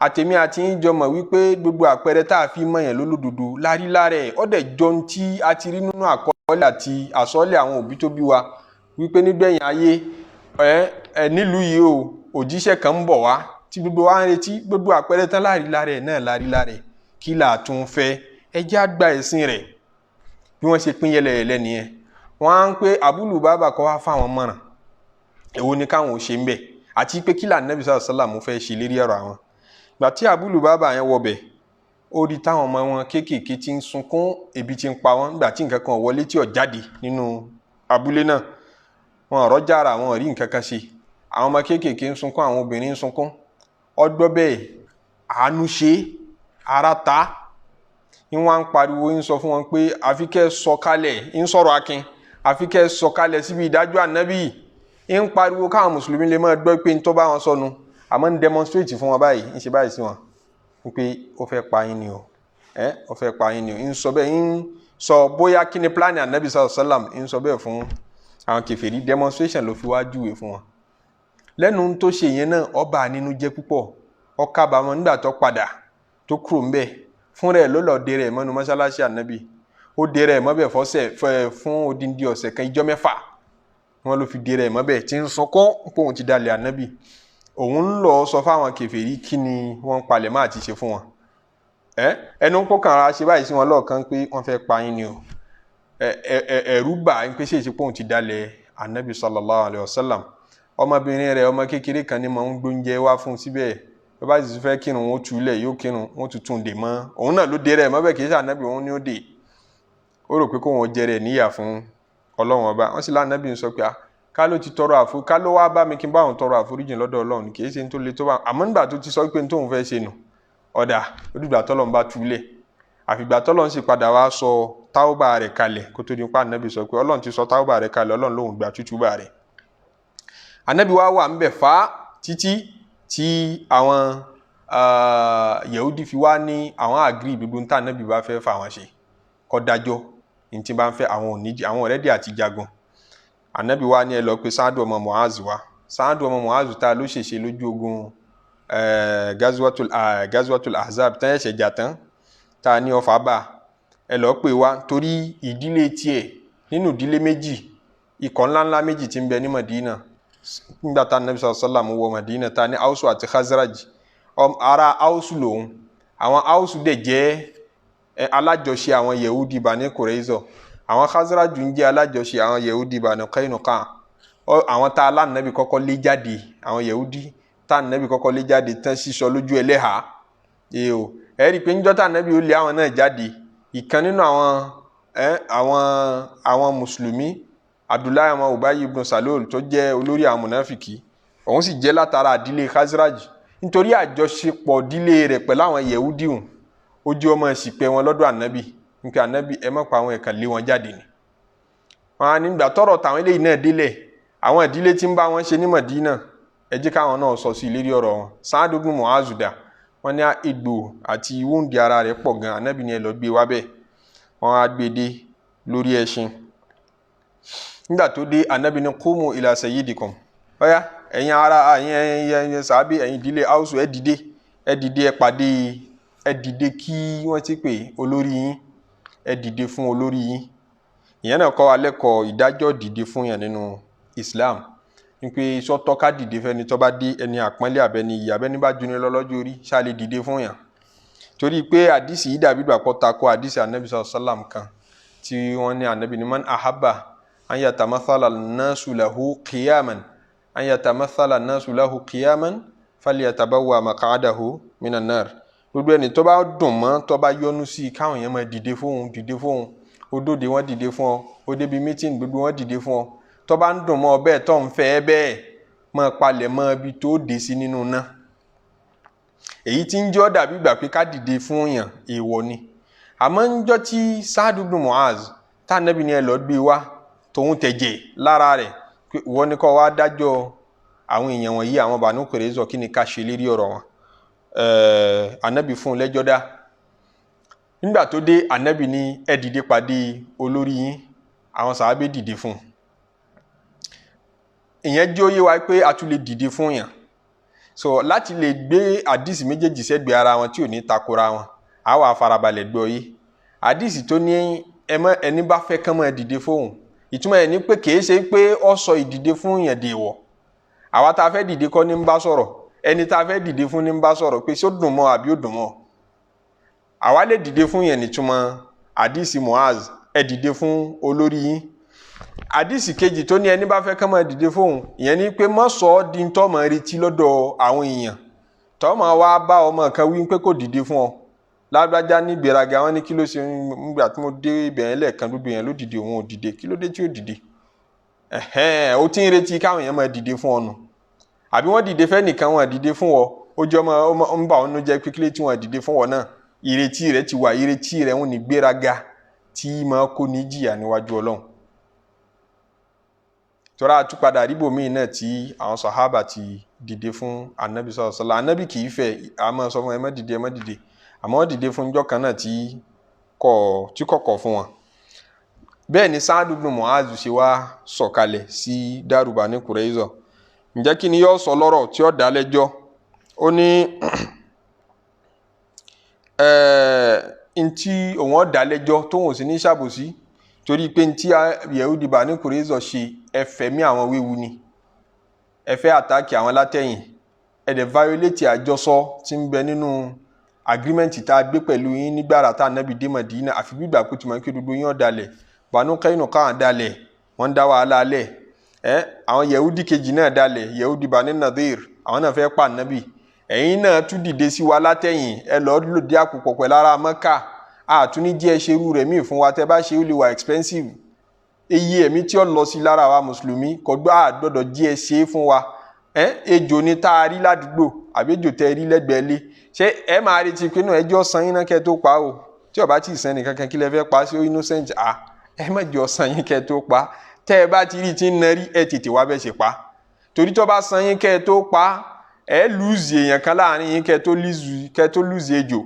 àtẹ̀mí àti yín jọ mọ̀ wípé gbogbo àpẹẹrẹ tá a fi mọ̀yàn lólódodo láríláre ọ̀dẹ̀ jọ ń tí a ti rí nínú àkọọ́lẹ̀ àti àsọ́ọ́lẹ̀ àwọn òbí tó bí wa wípé nígbẹ̀yìn ayé nílùú yìí o òjíṣẹ́ kan ń bọ̀ wá tí gbogbo wa ń retí gbogbo àpẹẹrẹ tán láríláre náà láríláre kí là tún fẹ́ ẹ jẹ́ àgbà ẹ̀sìn rẹ̀ bí wọ́n ṣe pín yẹlẹyẹlẹ nìyẹn wọ́n á ń pé Abu Baba kọ́ wá fáwọn mọ̀ràn èwo ni káwọn ò ṣe ń bẹ̀ àti pé kí là Nabi sallallahu alaihi wasallam fẹ́ ṣe lérí ọ̀rọ̀ àwọn gbà tí Abu Baba yẹn wọbẹ̀ ó rí táwọn ọmọ wọn kéékèèké tí ń sunkún ebi tí ń pa wọn gbà tí nǹkan kan wọlé tí ò jáde nínú abúlé náà wọn ọ̀rọ̀ jára wọn rí nǹkan kan ṣe àwọn ọmọ kéékèèké ń sunkún àwọn obìnrin ń sunkún ọgbọ́ bẹ́ẹ̀ àánú ṣe ara ta ń wá ń pariwo ń sọ fún wọn pé àfi kẹ́ sọ̀kalẹ̀ ń sọ̀rọ̀ akin àfi kẹ́ sọ̀kalẹ̀ síbi ìdájọ́ ànábì ń pariwo káwọn mùsùlùmí lè máa gbọ́ pé ń tó bá wọn sọnù àmọ́ ń demonstrate fún wọn báyìí ń ṣe báyìí sí wọn pé ó fẹ́ pa yín ni o ó fẹ́ pa yín ni o ń sọ bẹ́ẹ̀ ń sọ bóyá kí ni plan ànábì sallallahu alaihi wasallam ń sọ bẹ́ẹ̀ fún àwọn kèfèrí demonstration ló fi wá júwe fún wọn lẹ́nu tó ṣe yẹn náà ọba nínú jẹ́ púpọ̀ ó kábàámọ̀ nígbà tó padà tó kúrò ńbẹ̀ fún rẹ̀ ló lọ dé rẹ̀ mọ́nú mọ́ṣáláṣí ànábì ó dé rẹ̀ mọ́bẹ̀ fún odindi ọ̀sẹ̀ kan ijọ́ 6 wọn ló fi dé rẹ̀ mọ́bẹ̀ tí ń sunkún pé òun ti dalẹ̀ ànábì òun ń lọ sọ fáwọn kèfèrí kí ni wọ́n palẹ̀ máa ti ṣe fún wọn ẹnu kó kàn ra ṣe báyìí sí wọn lọ́ọ̀kan pé wọ́n fẹ́ pa yín ni o ẹ̀rù bà ń pé ṣèṣe pé òun ti dalẹ̀ ànábì sallallahu alaihi wasallam ọmọbìnrin rẹ̀ ọmọ kékeré kan ní mọ̀ ń gbóúnjẹ wá fún síbẹ̀ bí bá sì fẹ́ kírun wọn túlẹ̀ yóò kírun wọn tuntun dè mọ́ òun náà ló dé rẹ̀ mọ́bẹ̀ kì í ṣànábì òun ni ó dè ó rò pé kó wọn jẹ rẹ̀ níyà fún ọlọ́run ọba wọ́n sì lánàbì ń sọ pé ká ló ti tọrọ àforíjì ká ló wá bá mi kí n bá òun tọrọ àforíjì lọ́dọ̀ ọlọ́run kì í ṣe tó le tó bá àmọ́ nígbà tó ti sọ pé tóun fẹ́ ṣe nù ọ̀dà odùgbà tọ́lọ́run bá túlẹ̀ àfìgbà tọ́lọ́run sì padà wá sọ táwọ́bà rẹ̀ kalẹ̀ kó tó di pa ànábì sọ pé ọlọ́run ti sọ táwọ́bà rẹ̀ kalẹ̀ ọlọ́run lòun gbà tútúbà rẹ̀ ànábì wá wà ńbẹ̀ fà títí tí àwọn Yahudi fi wá ní àwọn àgírí gbogbo níta ànábì bá fẹ́ fà wọ́n ṣe kọ́ dájọ́ ní tí bá ń fẹ́ àwọn ọ̀rẹ́dì àti jagun ànábì wá ní ẹ lọ pé Sa'du ọmọ Mu'az wá Sa'du ọmọ Mu'az ta ló ṣèṣe lójú ogun Gazwatul Ahzab tán ẹ̀ṣẹ̀ jà tán ta ní ọfà bá ẹ lọ pé wá torí ìdílé tiẹ̀ nínú ìdílé méjì ikọ̀ ńláńlá méjì tí ń bẹ ní Madina nígbà tá ànábì sallallahu alaihi wasallam wọ Madina ta ní Ausu àti Khazraj ara Ausu lòun àwọn Ausu dẹ̀ jẹ́ alájọṣe àwọn Yehudi Bani Qurayza àwọn Khazraj ń jẹ́ alájọṣe àwọn Yehudi Bani Qainuqa àwọn tá alánàbì kọ́kọ́ lé jáde àwọn Yehudi tá ànábì kọ́kọ́ lé jáde tán sísọ lójú ẹlẹ́hà ẹ̀rí pé níjọ́ tá ànábì ó lé àwọn náà jáde ìkan nínú àwọn mùsùlùmí Abdullahi ọmọ Ubayy ibn Salul tó jẹ́ olórí àwọn mùnáfìkì òun sì jẹ́ látara ìdílé Khazraj nítorí àjọṣepọ̀ ìdílé rẹ̀ pẹ̀lú àwọn Yehudi hùn ó jẹ́ ọmọ ìsìpẹ̀ wọn lọ́dọ̀ ànábì nípa ànábì ẹ má pa àwọn ẹ̀kan lé wọn jáde ni wọn á nígbà tọ́rọ̀ tàwọn eléyìí náà délẹ̀ àwọn ìdílé tí ń bá wọn ṣe ní Madina ẹ jẹ́ káwọn náà sọ sí ìlérí ọ̀rọ̀ wọn Sa'du ibn Mu'az wọn ní egbò àti wúndì ara rẹ̀ pọ̀ gan ànábì ni ẹ lọ gbé wá bẹ́ẹ̀ wọn á gbé dé lórí ẹṣin nígbà tó dé ànábì ní qumu ila sayyidikum ọ̀yá ẹ̀yin ara ẹ̀yin sàábé ẹ̀yin ìdílé Ausu ẹ dìde ẹ pàdé ẹ dìde kí wọ́n ti pè olórí yín ẹ dìde fún olórí yín ìyẹn náà kọ́ wa lẹ́kọ̀ọ́ ìdájọ́ dìde fún yàn nínú Islam ní pé sọ́tọ́ ká dìde fẹ́ni tó bá dé ẹni àpọ́nlé àbẹ́ni ìyá abẹ́ni bá juni lọ́lọ́jọ́ orí ṣáà lè dìde fún yàn torí pé àdìsí yìí dàbí ìgbàpọ̀ tako àdìsí ànábì sallam kan tí wọ́n ní ànábì ní man ahabba an yatamathala an-nasu lahu qiyaman falyatabawwa maq'adahu minan nar gbogbo ẹni tó bá dùn mọ́ tó bá yọ́nú sí káwọn èèyàn máa dìde fóun odòdè wọn dìde fún ọ ó débi mítìn gbogbo wọn dìde fún ọ tó bá ń dùn mọ́ ọ bẹ́ẹ̀ tó ń fẹ́ bẹ́ẹ̀ máa palẹ̀ mọ́ ibi tó dé sí nínú náà èyí tí ń jọ́ dàbí ìgbà pé ká dìde fún yàn èèwọ̀ ni àmọ́ ń jọ́ tí Sa'du ibn Mu'az tá ànábì ni ẹ lọ gbé wá tòun tẹ̀jẹ̀ lára rẹ̀ wọ́n ní kó wá dájọ́ àwọn èèyàn wọ̀nyí àwọn Banu Qurayza kí ni ká ṣe lérí ọ̀rọ̀ wọn. Ànábì fún lẹ́jọ́ dá. Nígbà tó dé Ànábì ní ẹ dìde pàdé olórí yín, àwọn sàhábé dìde fún. Ìyẹn jẹ́ ó yé wa pé a tún lè dìde fún yàn. So láti lè gbé àdìsí méjèèjì sẹ́gbẹ̀ẹ́ ara wọn tí ò ní takora wọn, a wá farabalẹ̀ gbọ́ yé. Àdìsí tó ní ẹni bá fẹ́ kán máa dìde fóun, ìtumọ̀ ẹ̀ ní pé kìí ṣe pé ó sọ ìdìde fún yàn dèèwọ̀. Àwa tá a fẹ́ dìde kọ́ ní ń bá sọ̀rọ̀, ẹni tá a fẹ́ dìde fún ní ń bá sọ̀rọ̀ pé ṣó dùn mọ́ àbí ó dùn mọ́. Àwa lè dìde fún yàn nítumọ̀ àdìsí Muaz, ẹ dìde fún olórí yín. Àdìsí kejì tó ní ẹni bá fẹ́ kán máa dìde fóun, ìyẹn ní pé má sọ ọ́ di tó máa retí lọ́dọ̀ àwọn èèyàn tó máa wá bá ọmọ kan wí pé kó dìde fún ọ. Lágbájá ní ìgbéraga, wọn ní kí ló ṣe nígbà tí mo dé ibẹ̀ yẹn lẹ́ẹ̀kan gbogbo yẹn ló dìde, òun ò dìde, kí ló dé tí ó dìde. Ó ti ń retí káwọn èèyàn máa dìde fún ọ nù. Àbí wọ́n dìde fẹ́ nìkan wọn dìde fún ọ, ó jẹ́ ọmọ ń bà ọ́n nú jẹ́ pé kílé tí wọ́n dìde fún ọ náà. Ìrètí rẹ̀ ti wà, ìrètí rẹ̀ wọn ní gbéraga tí máa kó ní jìyà níwájú Ọlọ́run. Tọ́ra àtúpadà àríbò míì náà tí àwọn sàhábà ti dìde fún Ànábì sallallahu alaihi wasallam. Ànábì kì í fẹ́ àmọ́ sọ fún ẹ má dìde, ẹ má dìde. Àmọ́ wọ́n dìde fún ọjọ́ kan náà tí kọ̀kọ̀ fún wọn. Bẹ́ẹ̀ ni Sa'd ibn Mu'adh ṣe wá sọ̀kalẹ̀ sí Daru Bani Qurayza. Ǹjẹ́ kí ni yóò sọ lọ́rọ̀ tí ó dá lẹ́jọ́? Ó ní ntí òun ó dá lẹ́jọ́ tóun ò sì ní ṣàbòsí torí pé ntí Yahudi Bani Qurayza ṣe ẹ̀fẹ̀mí àwọn wéwu ni. Ẹ fẹ́ àtàkì àwọn látẹ̀yìn. Ẹ dẹ̀ violate àjọsọ tí ń bẹ nínú agreement tá a gbé pẹ̀lú yín nígbàrà tá Ànábì dé Mádínà, àfi gbígbà kó ti mọ̀ kí gbogbo yín ó dalẹ̀. Banu Qaynuqa dalẹ̀, wọ́n dá wàhálà alẹ̀. Àwọn Yahudi kejì náà dalẹ̀, Yahudi Bani Nadir, àwọn náà fẹ́ pa Ànábì. Ẹ̀yin náà tún dìde sí wa látẹ̀yìn, ẹ lọ́ọ́ lòdì àpòpọ̀ pẹ̀lú ará Mẹ́kà. Àtúní jẹ́ ṣerú rẹ̀ míì fún wa, tẹ́ bá ṣe ó lè wà expensive. Iye ẹ̀mí tí ó lọ sí lára wa Mùsùlùmí kọgbà àgbọ̀dọ̀ jẹ́ ṣe fún wa. Ejò ni tá a rí ládùúgbò àbí ejò tẹ́ rí lẹ́gbẹ̀ẹ́ lé. Ṣé ẹ máa retí pé náà ẹjọ́ san yín náà kẹ́ tó pa o? Tí ó bá ti sẹ́ni kankan kí lẹ fẹ́ pa sí innocent. Ẹ má jọ san yín kẹ́ tó pa. Tẹ́ ẹ bá ti rí tí ń narí ẹ tètè wá bẹ́ẹ̀ ṣe pa. Torí tó bá san yín kẹ́ tó pa, ẹ lose èèyàn kan láàrin yín kẹ́ tó lose ejò.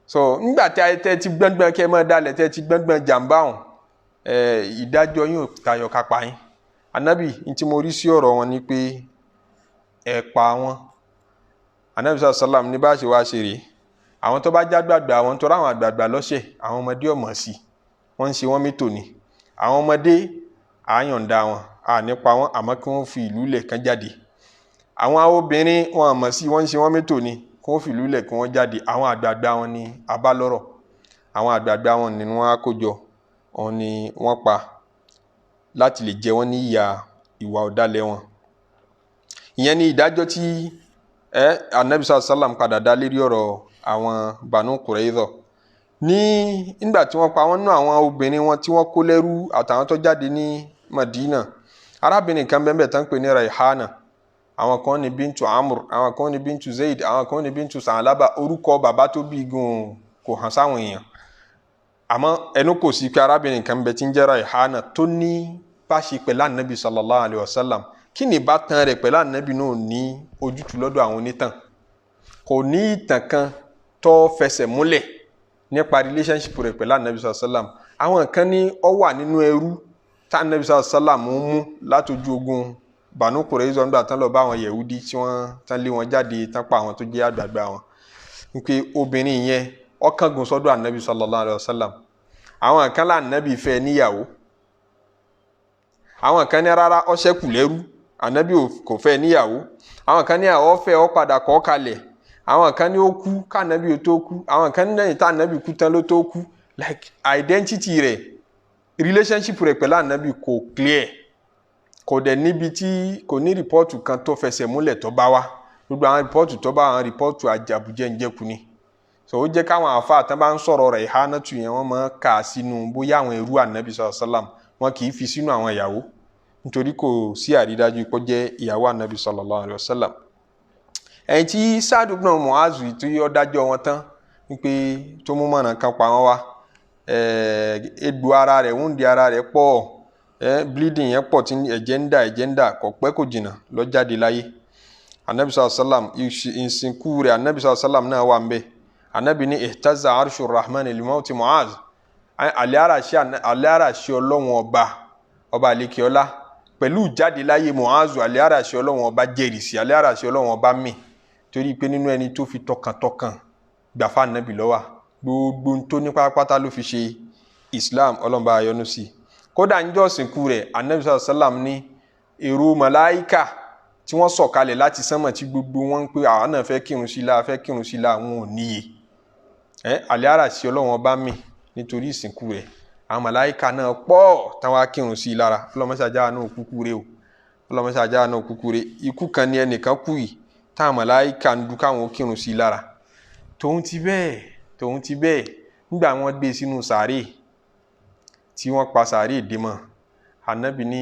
So nígbà tí ẹ ti gbọ́ngbọ́n kẹ́ mọ́ dalẹ̀ tẹ́ ti gbọ́ngbọ́n jàǹbá hàn, ìdájọ́ yín ò tayọ kápá yín. Ànábì ntí mo rí sí ọ̀rọ̀ wọn ni pé ẹ pa wọn. Ànábì sallam ní bá ṣe wá ṣe rèé. Àwọn tó bá jágbàgbà, àwọn tó ráwọn àgbàgbà lọ́ṣẹ̀, àwọn ọmọdé ọmọ sí wọ́n ń ṣe wọ́n mẹ́tò ni. Àwọn ọmọdé àyànda wọn nípa wọn àmọ́ kí wọ́n fi ìlú lẹ̀ kán jáde. Àwọn obìnrin wọn àmọ́ sí wọ́n ń ṣe wọ́n mẹ́tò ni, kí wọ́n fi ìlú lẹ̀ kí wọ́n jáde. Àwọn àgbàgbà wọn ni abálọ́rọ̀, àwọn àgbàgbà wọn ni wọ́n á kójọ, wọn ni wọ́n pa láti lè jẹ wọ́n ní ìyà ìwà ọ̀dàlẹ̀ wọn. Ìyẹn ni ìdájọ́ tí Ànábì sallam padà dá lérí ọ̀rọ̀ àwọn Banu Qurayza. Nígbà tí wọ́n pa wọ́n nú àwọn obìnrin wọn tí wọ́n kó lẹ́rú àtàwọn tó jáde ní Madina, arábìnrin kan bẹ́ẹ̀ tán pè ní Raihana. Àwọn kan ní Bintu Amr, àwọn kan ní Bintu Zaid, àwọn kan ní Bintu Sa'laba. Orúkọ bàbá tó bí gan kò hàn sáwọn èèyàn. Àmọ́ ẹnu kò sí pé arábìnrin kan bẹ́ẹ̀ tí ń jẹ́ Raihana tó ní bá ṣe pẹ̀lú Ànábì sallallahu alaihi wasallam. Kí ni ìbátan rẹ̀ pẹ̀lú Ànábì náà ní ojútùú lọ́dọ̀ àwọn onítàn? Kò ní ìtàn kan tó fẹsẹ̀ múlẹ̀ nípa relationship rẹ̀ pẹ̀lú Ànábì sallallahu alaihi wasallam. Àwọn kan ní ó wà nínú ẹrú tá Ànábì sallallahu alaihi wasallam mú látojú ogun Banu Qurayza nígbà tán lọ bá àwọn Yahudi tí wọ́n tán lé wọn jáde tán pa àwọn tó jẹ́ àgbààgbà wọn. Wípé obìnrin yẹn ó kángun sọ́dọ̀ Ànábì sallallahu alaihi wasallam. Àwọn kan lá Ànábì fẹ́ níyàwó. Àwọn kan ní rárá ó ṣẹ́kù lẹ́rú, Ànábì kò fẹ́ níyàwó. Àwọn kan ní ó fẹ́ ó padà kọ̀ kalẹ̀. Àwọn kan ní ó kú ká Ànábì ó tó kú. Àwọn kan ní lẹ́yìn tá Ànábì kú tán ló tó kú. Like identity rẹ̀, relationship rẹ̀ pẹ̀lú Ànábì kò clear. Kò dẹ̀ níbi tí kò ní rìpọ́ọ̀tù kan tó fẹsẹ̀ múlẹ̀ tó bá wá. Gbogbo àwọn rìpọ́ọ̀tù tó bá àwọn rìpọ́ọ̀tù àjàbùjẹ́ ń jẹ́kù ni. So ó jẹ́ káwọn àfáà tán bá ń sọ̀rọ̀ rẹ̀ ìhánátù yẹn wọ́n máa kà sínú bóyá àwọn ẹrú Ànábì sallallahu alaihi wasallam, wọn kì í fi sínú àwọn ìyàwó. Nítorí kò sí àrídájú pé jẹ́ ìyàwó Ànábì sallallahu alaihi wasallam. Ẹ̀yìn tí Sa'd ibn Mu'adh tí ó dájọ́ wọn tán wípé tó mú mọ̀nà kan pa wọ́n wá, egbò ara rẹ̀, wúndì ara rẹ̀ pọ̀, bleeding yẹn pọ̀ tí ẹ̀jẹ̀ ń dà kò pẹ́ kò jìnnà ló jáde láyé. Anabi sallam ìsìnkú rẹ̀ anabi sallam náà wà ńbẹ̀. Anabi ní ihtaza arshur rahman limauti Mu'az. Àlẹ́-àràṣì Ọlọ́run ọba àlekèọlá pẹ̀lú jáde láyé Mu'az, àlẹ́-àràṣì Ọlọ́run ọba jẹ́rìsí, àlẹ́-àràṣì Ọlọ́run ọba mì torí pé nínú ẹni tó fi tọkàntọkàn gbàfà anabi ló wà. Gbogbo tó ní pátápátá ló fi ṣe Islam, Ọlọ́run bá yọ́nú sí. Kódà níjọ́ ìsìnkú rẹ̀ anabi sallam ní èrò màláíkà tí wọ́n sọ̀kalẹ̀ láti sánmọ̀ tí gbogbo wọn ń pè àwọn náà fẹ́ kírun sí la wọn ò níye. Àlẹ́-àràṣì Ọlọ́run ọba mì nítorí ìsìnkú rẹ̀. Àwọn màláíkà náà pọ̀ táwọn á kírun sí lára. Ọlọ́mọṣáájá náà kúkú rẹ̀ o, ọlọ́mọṣáájá náà kúkú rẹ̀. Ikú kan ni ẹnìkan kú yìí táwọn màláíkà ń dún káwọn kírun sí lára. Tòun ti bẹ́ẹ̀ nígbà wọ́n gbé sínú sàárè tí wọ́n pa sàárè dé mọ́, Ànábì ní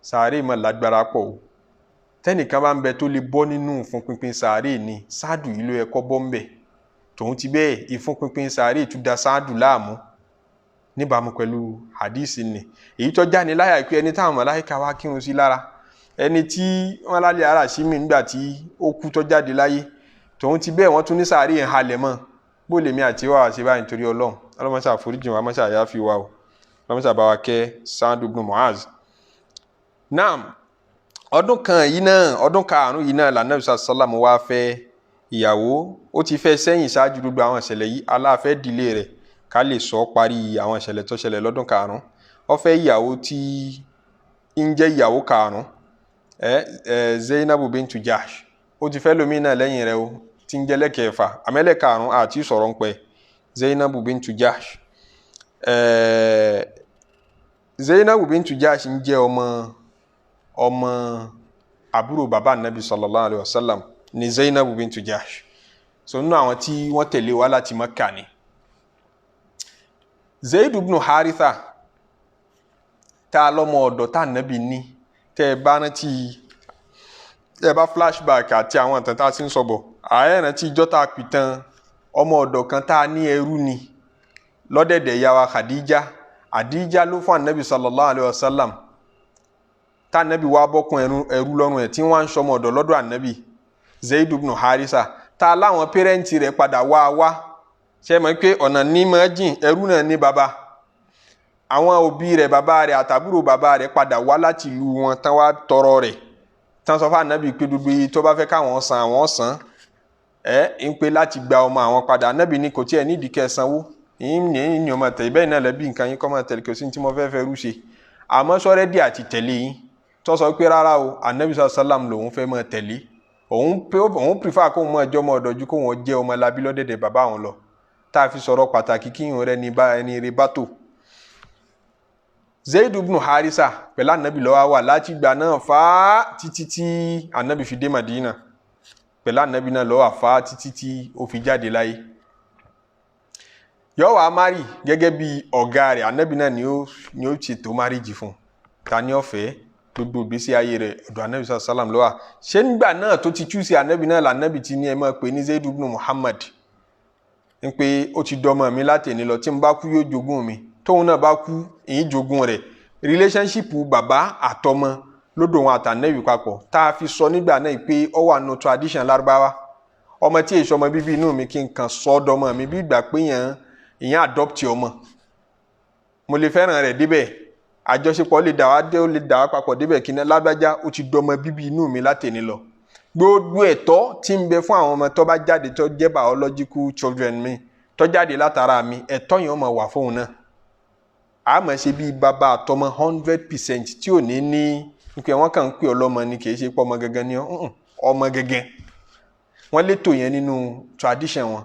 sàárè mọ́ lágbára pọ̀ o. Tẹ́nìkan bá ń bẹ tó lè bọ́ nínú ìfúnpinpin sàárè ni Sáàdù yìí ló yẹ kó bọ́ ń bẹ̀. Tòun ti bẹ́ẹ̀ ìfúnpinpin sàárè tún da Sáàdù láàmú níbàámu pẹ̀lú hadisi ni. Èyí tó jáde láyà pé ẹni táwọn màláíkà wá kírun sí lára, ẹni tí wọ́n lálẹ́ ara sí mi nígbà tí ó kú tó jáde láyé, tòun ti bẹ́ẹ̀ wọ́n tún ní sàárè ń halẹ̀ mọ́. Bó lèmi àti wà ṣe báyìí nítorí Ọlọ́run. Ọlọ́mọṣà foríjìn wa, mọ́ṣà yá fi wa o. Ọlọ́mọṣà bá wa kẹ́ Sa'd ibn Mu'az. Naam, ọdún karùn-ún yìí náà l'Ànábì sallam wá fẹ́ ìyàwó. Ó ti fẹ́ sẹ́yìn ṣáájú gbogbo àwọn ìṣẹ̀lẹ̀ yìí, aláfẹ́ dìlé rẹ̀ ká lè sọ parí àwọn ìṣẹ̀lẹ̀ tó ṣẹlẹ̀ lọ́dún karùn-ún. Ó fẹ́ ìyàwó tí ń jẹ́ ìyàwó karùn-ún, Zainabu bintu Jahsh. Ó ti fẹ́ lómi náà lẹ́yìn rẹ̀ o tí ń jẹ́ lẹ́kẹ̀ẹ́fà, àmẹ́lẹ̀ karùn-ún àti sọ̀rọ̀ ń pẹ́ Zainabu bintu Jahsh. Zainabu bintu Jahsh ń jẹ́ ọmọ àbúrò bàbá Nabi sallallahu alaihi wasallam ni Zainabu bintu Jahsh. So nínú àwọn tí wọ́n tẹ̀lé wá láti Makkah ni. Zaid ibn Haritha tá lọ́mọ ọ̀dọ̀ tá Nabi ní tẹ́ bá rántí ẹ bá flashback àti àwọn ìtàn tá ti ń sọ̀bọ̀. Ààrẹ rántí ìjọ́ tá pìtàn ọmọ ọ̀dọ̀ kan tá ní ẹrú ni lọ́dẹ̀dẹ̀ ìyá wa Khadija ló fún Nabi sallallahu alaihi wasallam. Tá Nabi wá bọ́kùn ẹrú lọ́rùn ẹ̀ tí wọ́n ń sọmọ ọ̀dọ̀ lọ́dọ̀ Nabi. Zaid ibn Haritha tá láwọn pẹ́rẹ́ǹtì rẹ̀ padà wá ṣe mọ̀ pé ọ̀nà ní mọ́ jìn, ẹrú náà ní bàbá. Àwọn òbí rẹ̀, bàbá rẹ̀ àtàbúrò bàbá rẹ̀ padà wá láti ìlú wọn tán wá tọrọ rẹ̀. Tán sọ fún Ànábì pé gbogbo tó bá fẹ́ káwọn san àwọn san. ń pé láti gba ọmọ àwọn padà. Ànábì ní kò tiẹ̀ nídìí kẹ́ sanwó. Yín ọmọ tẹ̀lé bẹ́ẹ̀ náà lẹ́bí nǹkan yín kọ́ máa tẹ̀lé kò sí tí mo fẹ́ rú ṣe. Àmọ́ sọ́rẹ́dì àti tẹ̀lé yín. Tó sọ pé rárá o, Ànábì sallam lòun fẹ́ máa tẹ̀lé. Òun prefer kó mọ ẹjọ́ mọ́ ọ̀dọ́jú kó wọn jẹ́ ọmọ labí lọ́dẹ̀dẹ̀ bàbá òun lọ. Tá a fi sọ̀rọ̀ pàtàkì kí ìhun rẹ̀ ní bá ẹni rẹ̀ bá tò. Zaid ibn Haritha pẹ̀lú Ànábì ló wà láti ìgbà náà fà títí tí Ànábì fi dé Madina. Pẹ̀lú Ànábì náà ló wà fà títí tí ó fi jáde láyé. Yó wá marry gẹ́gẹ́ bí ọ̀gá rẹ̀. Ànábì náà ni ó ṣètò marriage fún. Ta ni ó fẹ́ gbogbo ìgbésí ayé rẹ̀ ọ̀dọ̀ Ànábì sallam ló wà. Ṣé nígbà náà tó ti choose Ànábì náà l'Ànábì ti ní ẹ máa pè ní Zaid ibn Muhammad. Ń pé ó ti dọmọ mi láti ní lọ tí n bá kú yóò jogún mi. Tóun náà bá kú ìyín jogún rẹ̀. Relationship bàbá àtọmọ lọ́dọ̀ wọn àtànẹ́bì papọ̀. Tá a fi sọ nígbà náà pé ó wà nínú tradition Lárúbáwá. Ọmọ tí èso ọmọ bíbí inú mi kí n kàn sọ dọmọ mi bí ìgbà pé ìyẹn adopt ọmọ. Mo lè fẹ́ràn rẹ̀ débẹ̀. Àjọṣepọ̀ lè dà wá papọ̀ débẹ̀ kí n lágbájá ó ti dọmọ bíbí inú mi láti ní lọ. Gbogbo ẹ̀tọ́ tí ń bẹ fún àwọn ọmọ tó bá jáde tó jẹ́ biological children mi tó jáde látara mi, ẹ̀tọ́ yẹn ó máa wà fóun náà. A máa ṣe bí bàbá àtọmọ 100% tí ò ní pé wọ́n kàn ń pè ọlọ́mọ ni kì í ṣe pé ọmọ gẹ́gẹ́ ni ọmọ gẹ́gẹ́. Wọ́n létò yẹn nínú tradition wọn.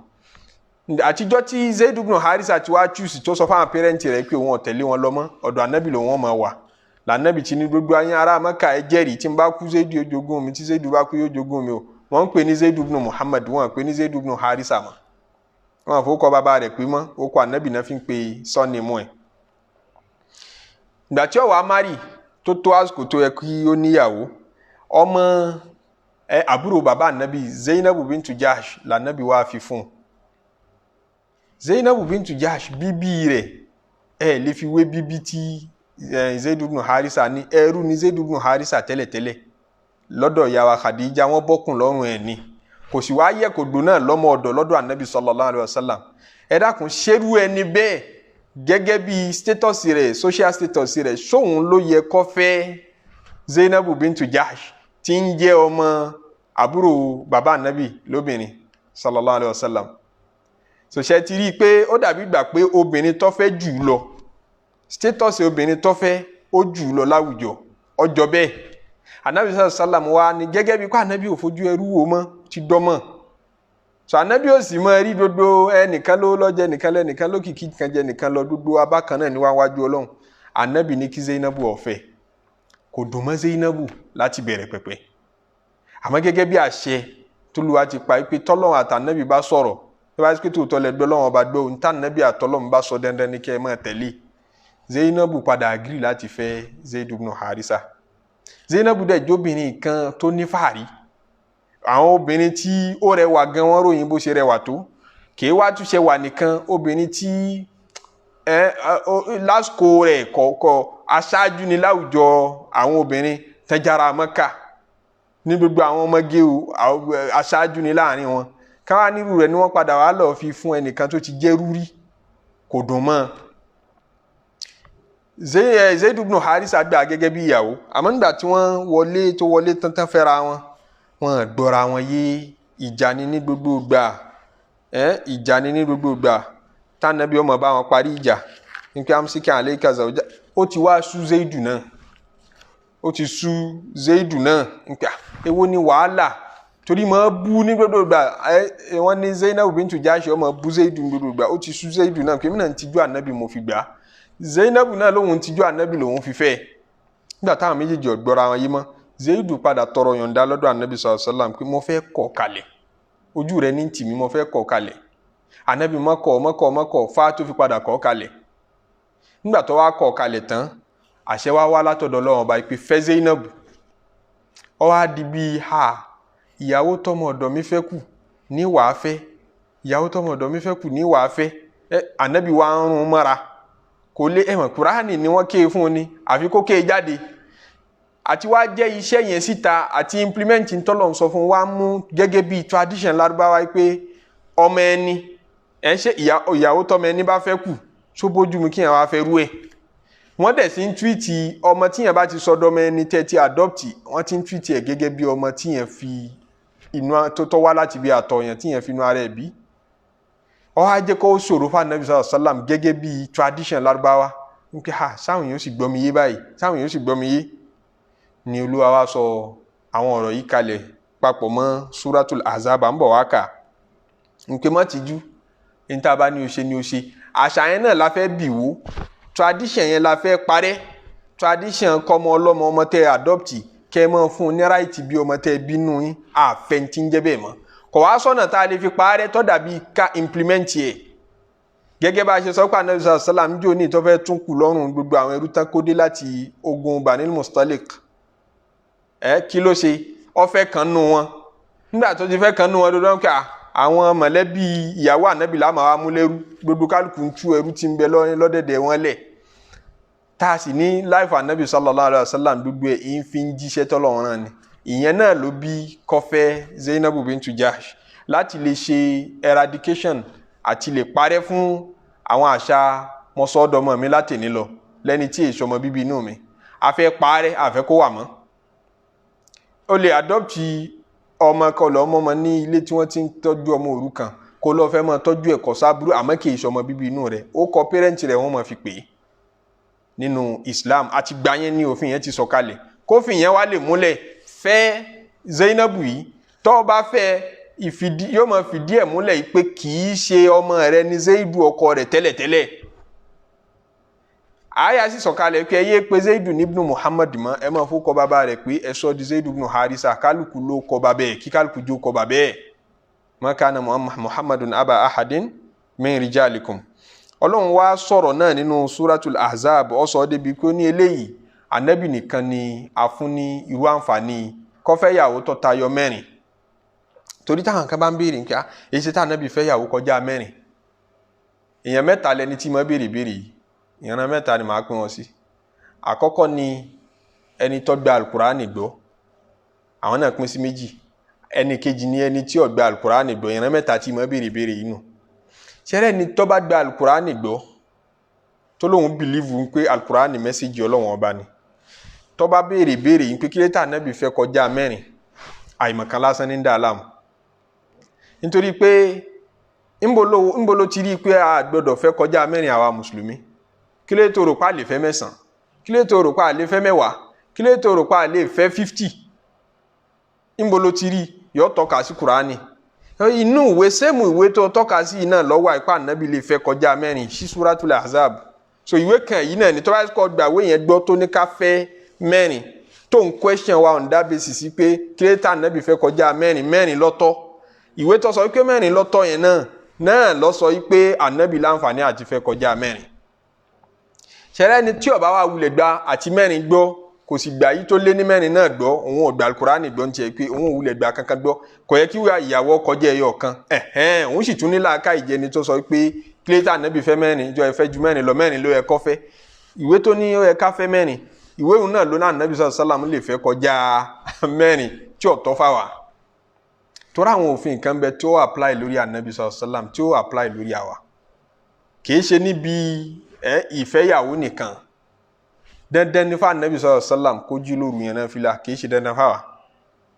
Àtijọ́ tí Zaid ibn Haritha ti wá choose tó sọ fáwọn parents rẹ̀ pé òun ò tẹ̀lé wọn lọ́mọ ọ̀dọ̀ Ànábì lòun ó máa wà. L'Ànábì ti ní gbogbo ayé ará Mákà ẹ jẹ́rìí tí n bá kú Zaid yóò jogún mi, tí Zaid bá kú yóò jogún mi o. Wọ́n ń pè ní Zaid ibn Muhammad, wọ́n ń pè ní Zaid ibn Haritha mọ́. Wọ́n àfọwọ́kọ bàbá rẹ̀ pé mọ́ ó kọ Ànábì náà fi ń pe sọ́ọ̀nì mọ́ ẹ̀. Ìgbà tí ó wá marry tó àsìkò tó yẹ kí ó níyàwó, ọmọ àbúrò bàbá Ànábì Zainabu bintu Jahsh l'Ànábì wá fi fún. Zainabu bintu Jahsh bíbí rẹ̀ lè fi wé bíbí tí Zaid ibn Harisa ní ẹrú ní Zaid ibn Harisa tẹ́lẹ̀tẹ́lẹ̀ lọ́dọ̀ ìyá wa Khadija wọ́n bọ́kùn lọ́rùn ẹ̀ ni kò sì wá yẹ kó gbóná lọ́mọ ọ̀dọ̀ lọ́dọ̀ anabi sallallahu alayhi wa sallam ẹ dákun ṣerú ẹni bẹ́ẹ̀ gẹ́gẹ́ bí status rẹ̀ social status rẹ̀ sóhun ló yẹ kó fẹ́ Zainabu bintu Jahsh tí ń jẹ́ ọmọ àbúrò bàbá anabi lóbìnrin sallallahu alayhi wa sallam so ṣe ti rí i pé ó dàbí gbà pé obìnrin tó fẹ́ jù lọ status obìnrin tó fẹ́ ó jù lọ láwùjọ ọjọ́ bẹ́ẹ̀ anabi sallam wa ni gẹ́gẹ́ bí kó anabi ò fojú ẹrú wo mọ́ ti dọ́mọ̀ so anabi ò sì mọ rí gbogbo ẹnìkan ló lọ́jẹ́ nìkan lẹ́nìkan lókìkí kan jẹ́ nìkan lọ gbogbo abákan náà níwájú ọlọ́run anabi ní kí Zainabu ọ̀fẹ́ kò dùn mọ́ Zainabu láti bẹ̀rẹ̀ pẹ̀pẹ̀ àmọ́ gẹ́gẹ́ bí àṣẹ t'Olúwa ti pa pé tọ́lọ́run àtànábì bá sọ̀rọ̀ bí wọ́n bá pé tòótọ́ lẹ gbọ́ lọ́wọ́ bá gbọ́ ohun tànábì àtọ́lọ́run bá sọ dandan ní kẹ́ ẹ máa tẹ̀lé Zainabu padà agree láti fẹ́ Zaid ibn Harisa Zainabu dẹ̀ jóbìnrin kan tó ní fàárí àwọn obìnrin tí ó rẹwà gan wọ́n ròyìn bó ṣe rẹwà tó kì í wá túnṣe wà nìkan obìnrin tí lásìkò rẹ̀ kọ̀ọ̀kọ̀ aṣáájú ni láwùjọ àwọn obìnrin tẹjára Mẹ́kà ní gbogbo àwọn ọmọge aṣáájú ni láàrin wọn káwá nírú rẹ̀ ni wọ́n padà wá lọ fi fún ẹnìkan tó ti jẹ́ rúrí kò dùn mọ́ Zaid ibn Harisa gbà gẹ́gẹ́ bí ìyàwó àmọ́ nígbà tí wọ́n wọlé tán fẹ́ra wọn gbọ́ra wọn yé ìjà ni ní gbogbo ìgbà tánàbí ọmọ bá wọn parí ìjà nípa amsika alayka zawja ó ti wá sú Zaidu náà nípa èwo ni wàhálà torí mọ́ bú ní gbogbo ìgbà wọ́n ní Zainabu bintu Jahsh ọmọ bú Zaidu ní gbogbo ìgbà ó ti sú Zaidu náà kí mìíràn tijú ànábì mo fi gbà Zainabu náà lóhun tijú ànábì lòun fi fẹ́ nígbà táwọn méjèèjì ọ̀gbọ́ra wọn yí mọ́ Zaidu padà tọrọ yọ̀ǹda lọ́dọ̀ ànábì sallallahu alaihi wasallam pé mo fẹ́ kọ̀ kalẹ̀ ojú rẹ̀ ní tìmí mo fẹ́ kọ̀ kalẹ̀ ànábì mọ́kọ̀ fá tó fi padà kọ̀ kalẹ̀ nígbà tó wá kọ̀ kalẹ̀ tán àṣẹ wá látọ̀dọ̀ Ọlọ́run ọba pé fẹ́ Zainabu ó wá di bí ìyàwó tọmọ ọ̀dọ̀ mi fẹ́ kù ní wàá fẹ́ ìyàwó tọmọ ọ̀dọ̀ mi fẹ́ kù ní wàá fẹ́ ànábì wa ń rún mọ́ra kò lé ẹ̀mọ̀ Kùránì ni wọ́n ké fún ni àfi kó ké jáde àti wá jẹ́ iṣẹ́ yẹn síta àti implementing tọ́lọ̀ ń sọ fún wa mú gẹ́gẹ́ bí tradition lárúbáwá pé ọmọ ẹni ṣe ìyàwó tọmọ ẹni bá fẹ́ kù tó bójú mu kí yẹn wá fẹ́ rú ẹ̀ wọ́n dẹ̀ sí ń túwìtì ọmọ tí yẹn bá ti sọdọ̀ ọmọ ẹni tẹ́tí adopt wọ́n ti ń túwìtì ẹ̀ gẹ́gẹ́ bí ọmọ tí yẹn fi inú tó tọ́ wá láti bí àtọ̀ yẹn tí yẹn fi inú ara ẹ̀ bí ó wá jẹ́ kó ṣòro fún Ànábì sallallahu alaihi wasallam gẹ́gẹ́ bí tradition lárúbáwá ń pẹ́ sáwọn yóò sì gbọ́ mi yé báyìí sáwọn yóò sì gbọ́ mi yé ni Olúwa wá sọ àwọn ọ̀rọ̀ yìí kalẹ̀ papọ̀ mọ́ Suratul Ahzab ń bọ̀ wá kà ń pẹ́ mọ́ tìjú ní tá a bá ní o ṣe ní o ṣe àṣà yẹn náà la fẹ́ bì wó tradition yẹn la fẹ́ parẹ́ tradition kọ́mọ ọlọ́mọ ọmọ tẹ́ adopt kẹ́ ẹ mọ́ fún un ní right bí ọmọ tẹ́ bínú yín àfẹ́ntì ń jẹ́ bẹ́ẹ̀ mọ́ kò wá sọ́nà tá a lè fi parẹ́ tó dàbí ká implement yẹ gẹ́gẹ́ bá a ṣe sọ pé Ànábì sallallahu alaihi wasallam jò ní ìtọ́fẹ́ tún kù lọ́rùn gbogbo àwọn ẹrú tán kó dé láti ogun Banil Mustalik kí ló ṣe ó fẹ́ kan nù wọn nígbà tó ti fẹ́ kan nù wọn dandan pé àwọn mọ̀lẹ́bí ìyàwó ànábì láàmà wa mú lẹ́rú gbogbo kálukú ń tú ẹrú tí ń bẹ lọ́dẹ̀dẹ̀ wọn lẹ̀ tá a sì ní láìfà ànábì sallallahu alaihi wasallam gbogbo ẹ̀ ń fi ń jíṣẹ́ tọ́lọ́run rán ni ìyẹn náà ló bí kọfẹ́ Zainabu bintu Jahsh láti lè ṣe eradication àti lè parẹ́ fún àwọn àṣà mọ́sọ́dọ̀mọ́ mi látẹ̀ní lọ lẹ́ni tí èso ọmọ bíbí inú mi a fẹ́ parẹ́ a fẹ́ kó wà mọ́ o lè adopt ọmọ kan lọ ọmọ ní ilé tí wọ́n ti ń tọ́jú ọmọ òrukàn kó lọ fẹ́ máa tọ́jú ẹ̀kọ́ sábúrú àmọ́ kì í ṣe ọmọ bíbí inú rẹ̀ ó kọ parent rẹ̀ wọ́n máa fi pè é nínú Islam àti gbà yẹn ní òfin yẹn ti sọ̀kalẹ̀ kófin yẹn wá lè múlẹ̀ fẹ́ Zainabu yìí tó bá fẹ́ yóò máa fìdí ẹ̀ múlẹ̀ pé kì í ṣe ọmọ rẹ̀ ní Zaidu ọkọ rẹ̀ tẹ́lẹ̀tẹ́lẹ̀ àyà sì sọ̀kalẹ̀ pé ẹyẹ pé Zaidu ibn Muhammad mọ́ ẹ máa fún kọ bàbá rẹ̀ pé ẹ sọ di Zaidu ibn Harisa kálukú ló kọ bàbá ẹ̀ kí kálukú jó kọ bàbá ẹ̀ ma kana Muhammadun aba ahadin min rijalikum Ọlọ́run wá sọ̀rọ̀ náà nínú Suratul Ahzab ó sọ débi pé ní eléyìí ànábì nìkan ni a fún ní irú àǹfààní kó fẹ́ yàwó tó tayọ mẹ́rin torí táwọn kan bá ń béèrè nǹkan èyí ṣe tá ànábì fẹ́ yàwó kọjá mẹ́rin èèyàn mẹ́ta lẹni tí mo béèrè yìí ìran mẹ́ta ni màá pín wọn sí àkọ́kọ́ ni ẹni tó gba al-Qur'ani gbọ́ àwọn náà pín sí méjì ẹni kejì ni ẹni tí ó gba al-Qur'ani gbọ́ ìran mẹ́ta tí mo béèrè inú ṣẹrẹ ni tó bá gba al-Qur'ani gbọ́ tó lóhun believe pé al-Qur'ani message Ọlọ́run ọba ni tó bá béèrè yín pé kí ló tà Nábì fẹ́ kọjá mẹ́rin àìmọ̀kan lásán ní dàlámù nítorí pé ńbolo ti rí pé a gbọ́dọ̀ fẹ́ kọjá mẹ́rin àwa mùsùlùmí kí ló tó rò pa lè fẹ́ 9 kí ló tó rò pa lè fẹ́ 10 kí ló tó rò pa lè fẹ́ 50 ńbolo ti rí yó tọ́ka sí Kùránì inú ìwé sẹ́mù ìwé tó tọ́ka sí iná lọ́wọ́ àìpá Nábì lè fẹ́ kọjá mẹ́rin sí Suratul Ahzab so ìwé kan yìí náà ni tó bá kọ́ gbàwé yẹn gbọ́ tó ní ká fẹ́ mẹ́rin tó ń question wa on that basis pé kírétà Nábì fẹ́ kọjá mẹ́rin lọ́tọ̀ ìwé tó sọ pé mẹ́rin lọ́tọ̀ yẹn náà lọ sọ pé Ànábì láǹfààní àti fẹ́ kọjá mẹ́rin ṣẹlẹ̀ ni tí ó bá wà wulẹ̀ gba àti mẹ́rin gbọ́ kò sì gbà yìí tó lé ní mẹ́rin náà gbọ́ òun ò gba al-Qur'ani gbọ́ ń tiẹ̀ pé òun ò wulẹ̀ gba kankan gbọ́ kò yẹ kí ìyàwó kọjá ẹyọ kan òun sì tún ní làákà ìjẹni tó sọ pé kírétà Nábì fẹ́ mẹ́rin ìjọ ẹ̀fẹ́ ju mẹ́rin lọ mẹ́rin ló yẹ kó fẹ́ ìwé tó ní ó yẹ ká fẹ́ mẹ́rin ìwé òun náà ló náà Nábì sallallahu alaihi wasallam lè fẹ́ kọjá mẹ́rin tí ó tọ́ fáwa torí àwọn òfin kan bẹ tí ó apply lórí Ànábì sallallahu alaihi wasallam tí ó apply lórí àwa kìí ṣe níbi ìfẹ́yàwó nìkan dandan ní fún Ànábì sallallahu alaihi wasallam kó jí lóru yẹn náà fìlà kìí ṣe dandan fáwa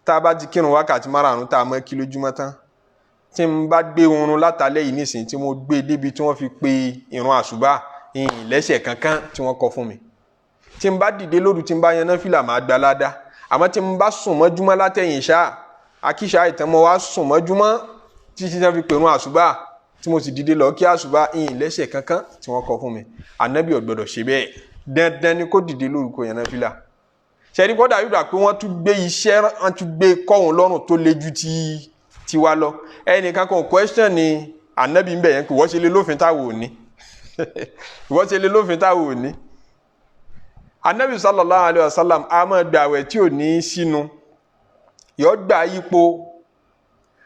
tá a bá ti kírun wákàtí márùn-ún tá a mọ́ kí lójúmọ́ tán tí n bá gbé oorun látàlẹ́ yìí nísìn tí mo gbé débi tí wọ́n fi pe ìrun àṣùbà ìyìn lẹ́sẹ̀ kankan tí wọ́n kọ fún mi tí n bá dìde lóru tí n bá yan náà fìlà máa gba ládàá àmọ́ tí n bá sùn mọ́júmọ́ látẹ̀yìn ṣáà akíṣà ìtàn mo wá sùn mọ́júmọ́ títí tí wọ́n fi pe ìrun àṣùbà tí mo sì dìde lọ kí àṣùbà ìyìn lẹ́sẹ̀ kankan tí wọ́n kọ fún mi Ànábì ò gbọdọ̀ ṣe bẹ́ẹ̀ dandan ni kó dìde lóru kó yan náà fìlà ṣẹ́ni kọ́dà yóò dà pé wọ́n tún gbé iṣẹ́ wọ́n tún gbé kọ́hún lọ́rùn tó le ju ti wa lọ ẹnìkan kan question ni Ànábì ń bẹ̀ yẹn kò wọ́n ṣe lé lófin táwọn ò ní wọ́n ṣe lé lófin táwọn ò ní Ànábì sallallahu alaihi wasallam a máa gbààwẹ̀ tí ò ní sínú yóò gbà yípo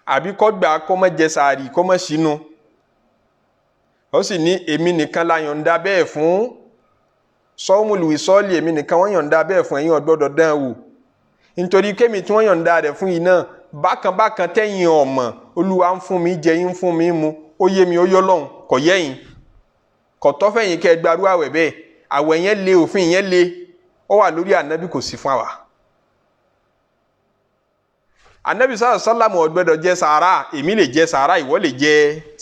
àbí kó gbà kó má jẹ sààrì kó má sínú ó sì ní èmi nìkan la yọ̀ǹda bẹ́ẹ̀ fún sọ́ọ́mùlù ìsọ́ọ̀lì èmi nìkan wọ́n yọ̀ǹda bẹ́ẹ̀ fún ẹ̀yin ò gbọdọ̀ dán wò nítorí kémi tí wọ́n yọ̀ǹda rẹ̀ fún yìí náà bákan tẹ́yìn ọmọ Olúwa ń fún mi jẹ yín fún mi mu ó yé mi ó yọ lọ́hùn kò yẹ́yìn kò tọ́ fẹ́yìn kẹ́ gbarú àwẹ̀ bẹ́ẹ̀ àwẹ̀ yẹn le òfin yẹn le ó wà lórí Ànábì kò sí fún àwa Ànábì sallallahu alaihi wasallam ò gbọdọ̀ jẹ sàárà èmi lè jẹ sàárà ìwọ lè jẹ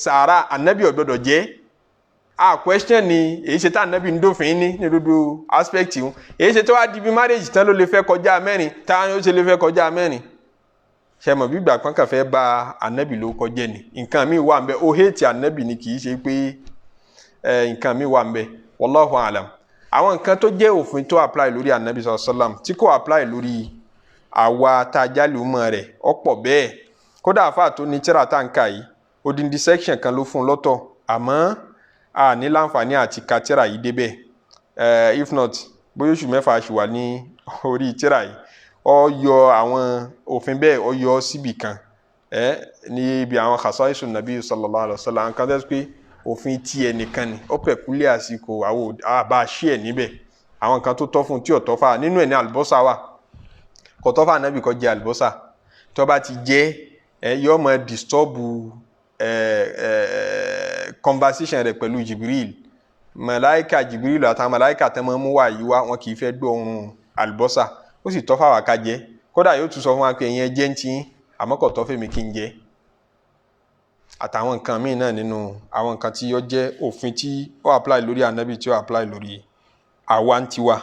sàárà Ànábì ò gbọdọ̀ jẹ question ni èyí ṣe tá Ànábì ń dófin ní dúdú aspect wọn èyí ṣe tó wá di bí marriage tán ló lè fẹ́ kọjá mẹ́rin táwọn yóò ṣe lè fẹ́ kọjá mẹ́rin ṣe mọ̀ bí ìgbà kan kàn fẹ́ bá Ànábì ló kọjẹ́ ni nǹkan mi wà ń bẹ ó hate Ànábì ni kì í ṣe pé nǹkan mi wà ń bẹ wallahu alam àwọn nǹkan tó jẹ́ òfin tó apply lórí Ànábì sallallahu alaihi wasallam tí kò apply lórí àwa tá a jálù mọ́ rẹ̀ ọ̀pọ̀ bẹ́ẹ̀ kódà àfáà tó ní tírà tá ń kà yìí odindi section kan ló fún lọ́tọ̀ àmọ́ a ní láǹfààní àti ka tírà yìí débẹ̀ if not bóyá oṣù mẹ́fà ṣì wà ní orí tírà yìí ó yọ àwọn òfin bẹ́ẹ̀ ó yọ síbì kan ní ibi àwọn khasaisu nabi sallallahu alaihi wasallam kan tẹ́ pé òfin tí ẹnìkan ni ó pẹ̀kúlẹ̀ àsìkò àwọn àbá ṣí ẹ̀ níbẹ̀ àwọn kan tó tọ́ fún tí ò tọ́ fà nínú ẹ̀ ní àlùbọ́sà wà kò tọ́ fà Ànábì kó jẹ àlùbọ́sà tó bá ti jẹ yóò máa disturb conversation rẹ̀ pẹ̀lú Jibril màláìka Jibril àtàwọn màláìka tẹ́ máa mú wá yìí wá wọn kì í fẹ́ gbọ́ ohùn àlùbọ́sà ó sì tọ́ fà wá ká jẹ kódà yóò tún sọ fún wa pé ìyẹn jẹ́ ń tí àmọ́ kò tọ́ fèmí kí n jẹ àtàwọn nǹkan míì náà nínú àwọn nǹkan tí ó jẹ́ òfin tí ó apply lórí Ànábì tí ó apply lórí àwa ń tiwa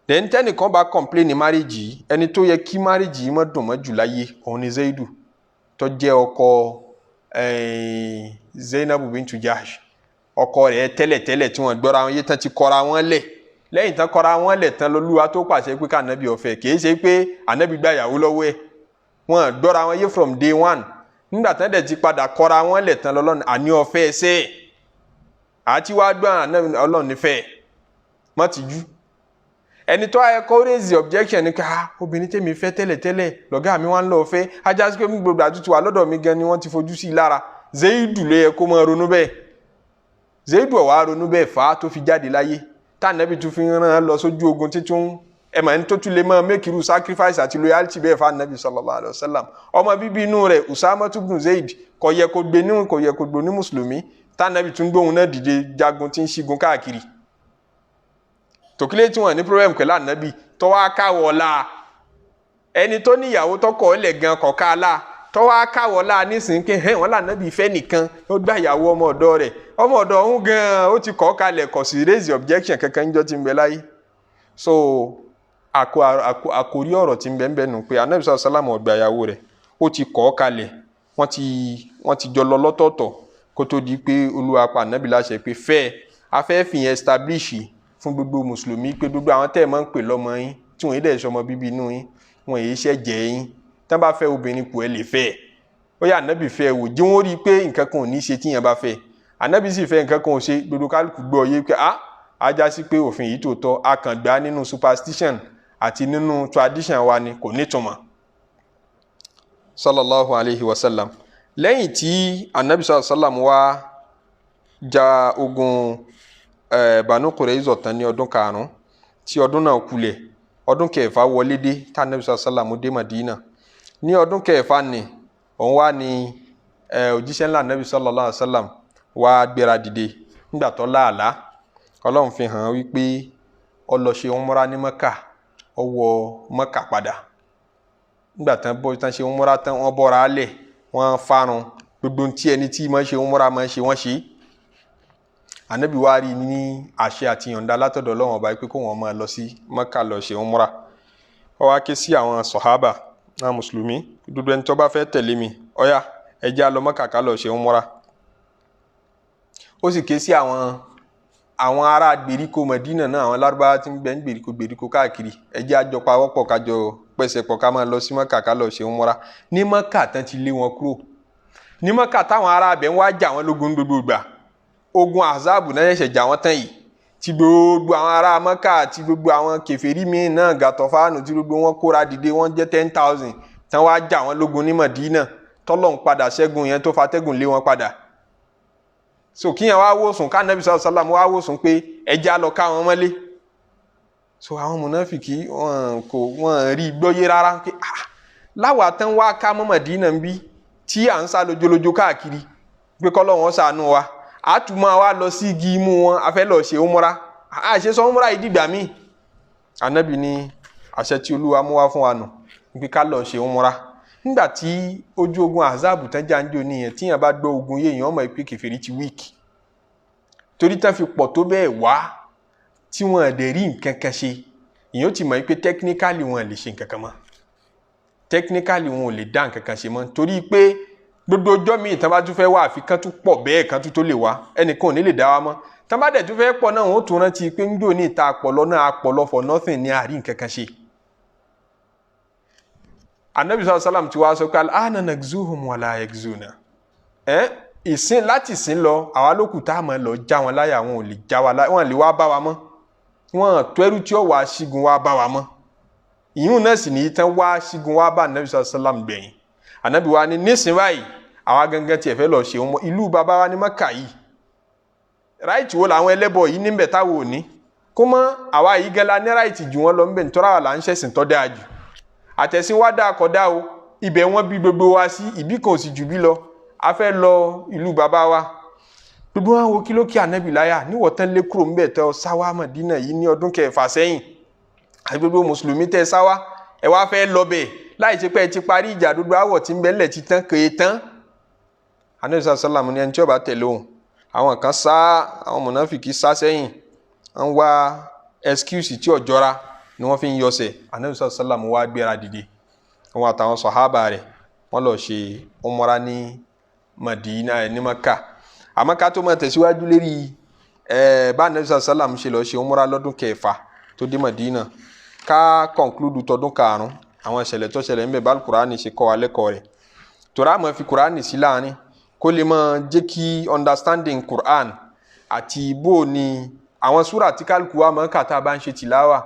then tẹ́nìkan bá complain ní marriage yìí ẹni tó yẹ kí marriage yìí má dùn mọ́ jù láyé òun ni Zaidu tó jẹ́ ọkọ Zainabu bintu Jahsh ọkọ rẹ̀ tẹ́lẹ̀tẹ́lẹ̀ tí wọ́n gbọ́ra wọn yé tán ti kọra wọn lẹ̀ lẹ́yìn tán kọra wọn lẹ̀ tán lọ́lúwa tó pàṣẹ pé ká Ànábì ó fẹ́ kìí ṣe pé Ànábì gba ìyàwó lọ́wọ́ ẹ̀ wọ́n gbọ́ra wọn yé from day one nígbà tán dẹ̀ ti padà kọra wọn lẹ̀ tán lọ́lọ́run àní ó fẹ́ ẹsẹ̀ àti wá gbọ́n Ànábì Ọlọ́run nífẹ̀ẹ́ má ti jú ẹni tó ayẹ kó raise objection ni ká obìnrin tèmi fẹ́ tẹ́lẹ̀tẹ́lẹ̀ lọ́gá mi wọ́n lọ fẹ́ ajá sí pé gbogbo àtúntò wà lọ́dọ̀ mi gan ni wọ́n ti fojú sí i lára Zaidu ló yẹ kó máa ronú bẹ́ẹ̀ Zaidu ó wá ronú bẹ́ẹ̀ fà á tó fi jáde láyé tá Nábì tún fi rán lọ sójú ogun títún ẹ mà ń tó tún lè máa make irú sacrifice àti loyalty bẹ́ẹ̀ fún Nábì sallallahu alaihi wasallam ọmọ bíbí inú rẹ̀ Usama ibn Zaid kò yẹ kó gbé ní mùsùlùmí tá Nábì tún gbóhùn náà dìde jagun tí ń ṣígun káàkiri tòkílẹ̀ tí wọ́n ní problem pẹ̀lú Nábì tó wá káwọ́lá ẹni tó níyàwó tọkọ ọ̀lẹ̀ gan kọ̀ọ̀kálá tó wá káwọ́lá nísìnyí pé wọ́n là Nábì fẹ́ nìkan ó gbá ìyàwó ọmọ ọ̀dọ́ rẹ̀ ọmọ ọ̀dọ́ ọ̀hún gan ó ti kọ́ kalẹ̀ kò sí raise objection kankan jọ ti ń bẹ láyé so àkórí ọ̀rọ̀ tí ń bẹ ń bẹ nù pé Ànábì sallallahu alaihi wasallam ọgbà ìyàwó rẹ̀ ó ti kọ́ kalẹ̀ wọ́n ti jọ lọ lọ́tọ̀ọ̀tọ̀ kó tó di pé Olúwa pa Ànábì láṣẹ pé fẹ́ afẹ́ fi yẹn establish fún gbogbo mùsùlùmí pé gbogbo àwọn tẹ́ ẹ̀ máa ń pè lọ́mọ yín tí wọ́n yé dẹ̀ sọmọ bíbí inú yín wọ́n yé iṣẹ́ jẹ́ yín tán bá fẹ́ obìnrin kù ẹ lè fẹ́ ó yá Ànábì fẹ́ wò jí wọ́n rí i pé nǹkan kan ò ní ṣe tíyẹn bá fẹ́ Ànábì sì fẹ́ nǹkan kan ò ṣe gbogbo kálukú gbọ́ yé pé ajá sí pé òfin yìí tó tọ́ a kàn gbà nínú superstition àti nínú tradition wa ni kò nítumọ̀ sallallahu alayhi wa sallam lẹ́yìn tí Ànábì sallallahu alayhi wa sallam wá ja ogun Banu Qurayza tán ní ọdún karùn-ún tí ọdún náà kulẹ̀ ọdún kẹfà wọlé dé tá Ànábì sallallahu alayhi wa sallam dé Madina ní ọdún kẹfà ni òun wá ní òjíṣẹ́ ńlá Ànábì sallallahu alayhi wa sallam wá gbéra dìde nígbà tó láàlá Ọlọ́run fi hàn wípé ó lọ ṣe umra ní Mẹ́kà ó wọ Mẹ́kà padà nígbà tán ṣe umra tán wọ́n bọ́ra alẹ̀ wọ́n farun gbogbo tí ẹni tí máa ṣe umra máa ṣe wọ́n ṣe Ànábì wá rí ní àṣẹ àti yọ̀ǹda látọ̀dọ̀ Ọlọ́run ọba pé kó wọ́n máa lọ sí Mẹ́kà lọ ṣe umra ó wá ké sí àwọn sọ̀hábà àwọn mùsùlùmí gbogbo ẹni tó bá fẹ́ tẹ̀lé mi ó yá ẹ jẹ́ á lọ Mẹ́kà ká lọ ṣe umra ó sì ké sí àwọn ará gbèríko Mẹdínà náà àwọn Lárúbáwá tí ń bẹ ní gbèríko káàkiri ẹ jẹ́ á jọ pawọ́pọ̀ kájọ pẹ̀sẹ̀pọ̀ ká máa lọ sí Mẹ́kà ká lọ ṣe umra ní Mẹ́kà tán ti lé wọn kúrò ní Mẹ́kà táwọn ará abẹ ń wá jà wọn lógun gbogbo ìgbà ogun azabu náà ṣẹ̀ṣẹ̀ jà wọ́n tán yìí tí gbogbo àwọn ará Mẹ́kà àti gbogbo àwọn kèfèrí míì náà Gàtọ̀fánù tí gbogbo wọn kóra dìde wọ́n jẹ́ 10,000 tán wá jà wọ́n lógun ní Mẹdínà tọ́lọ́run padà ṣẹ́gun yẹn tó fatẹ́gùn lé wọn padà so kíyàn wá wòsùn ká Ànábì sallallahu alaihi wasallam wá wòsùn pé ẹja lọ ká wọn mọ́lé so àwọn mùnáfìkì wọn rí gbọ́yé rárá pé láwà tán wá ká mọ́ Mẹdínà ń bí tí à ń sá lójolójo káàkiri pé kọ́lọ́run ṣàánú wa àtúmọ̀ wa lọ sí igi imú wọn a fẹ́ lọ ṣe umra àṣẹ sọ umra yìí dìgbà míì Ànábì ní àṣẹ tí Olúwa mú wá fún wa nù pé ká lọ ṣe umra nígbà tí ojú ogun azabu tán já ń jò nìyẹn tíyàn bá gbọ́ ogun yé èèyàn ọmọ ìpè kèfèrí ti wíìkì torí tán fi pọ̀ tó bẹ́ẹ̀ wá tí wọ́n dẹ̀ rí nǹkan kan ṣe èèyàn ti mọ̀ pé technically wọn lè ṣe nǹkan kan mọ́ technically wọn ò lè dá nǹkan kan ṣe mọ́ torí pé gbogbo ọjọ́ míì tán bá tún fẹ́ wá àfi kán tún pọ̀ bẹ́ẹ̀ kán tún tó lè wá ẹnìkan ò ní lè dá wa mọ́ tán bá dẹ̀ tún fẹ́ pọ̀ náà wọ́n tún rántí pé ń jò ní ìta àpọ̀lọ́ náà àpọ̀lọ́ for nothing ní àrí nǹkan kan ṣe. Ànábì sallallahu alaihi wasallam ti wá sọ pé al-ana nagzuhum wala yagzuna ìsìn láti sìn lọ àwa lókù tá a mọ̀ lọ já wọn láyà wọn ò lè já wa láyà wọn lè wá bá wa mọ́ wọn tó ẹrú tí ó wá ṣígun wá bá wa mọ́ ìyún náà sì ní tán wá ṣígun wá bá Ànábì sallallahu alaihi wasallam gbẹ̀yìn Ànábì wa ní nísìn báyìí àwa gangan tiẹ̀ fẹ́ lọ ṣe wọn ìlú bàbá wa ní Mẹ́kà yìí ráìtì wo làwọn ẹlẹ́bọ̀ yìí níbẹ̀ táwọn ò ní kó mọ́ àwa yìí gan la ní ráìtì jù wọn lọ níbẹ̀ nítorí àwa là ń ṣẹ̀sìn tọ́ dáa jù àtẹ̀sìn wá dáa kọ́ dáa o ibẹ̀ wọ́n bí gbogbo wa sí ìbí kan ò sì jù bí lọ a fẹ́ lọ ìlú bàbá wa gbogbo wọn wo kí ló kí Ànábì láyà níwọ̀ tán lé kúrò ńbẹ̀ tẹ́ ọ sáwá Mádínà yìí ní ọdún kẹfà sẹ́yìn àti gbogbo mùsùlùmí tẹ́ sáwá ẹ wá fẹ́ lọ bẹ̀ láì ṣe pé ẹ ti parí ìjà gbogbo àwọ̀ tí ń bẹ ńlẹ̀ ti tán kéé tán Ànábì sallallahu ní ẹni tí ó bá tẹ̀lé òun àwọn kan sá àwọn mùnáfìkì sá sẹ́yìn wọ́n wá excuse tí ò jọra ni wọ́n fi ń yọsẹ̀ Ànábì sallallahu wá gbéra dìde wọn àtàwọn sọ̀hábà rẹ̀ wọ́n lọ ṣe umra ní Madina ní Mẹ́kà àmọ́ ká tó máa tẹ̀síwájú lérí bá Ànábì sallallahu ṣe lọ ṣe umra lọ́dún kẹfà tó dé Madina ká conclude tọdún karùn-ún àwọn ìṣẹ̀lẹ̀ tó ṣẹlẹ̀ ńbẹ̀ bá Kùránì ṣe kọ́ wa lẹ́kọ̀ọ́ rẹ̀ torá mọ̀ fi Kùránì sí láàrin kó lè máa jẹ́ kí understanding Qur'an àti bó ni àwọn súrà tí kálukú wa máa ń kà tá a bá ń ṣe tìláwà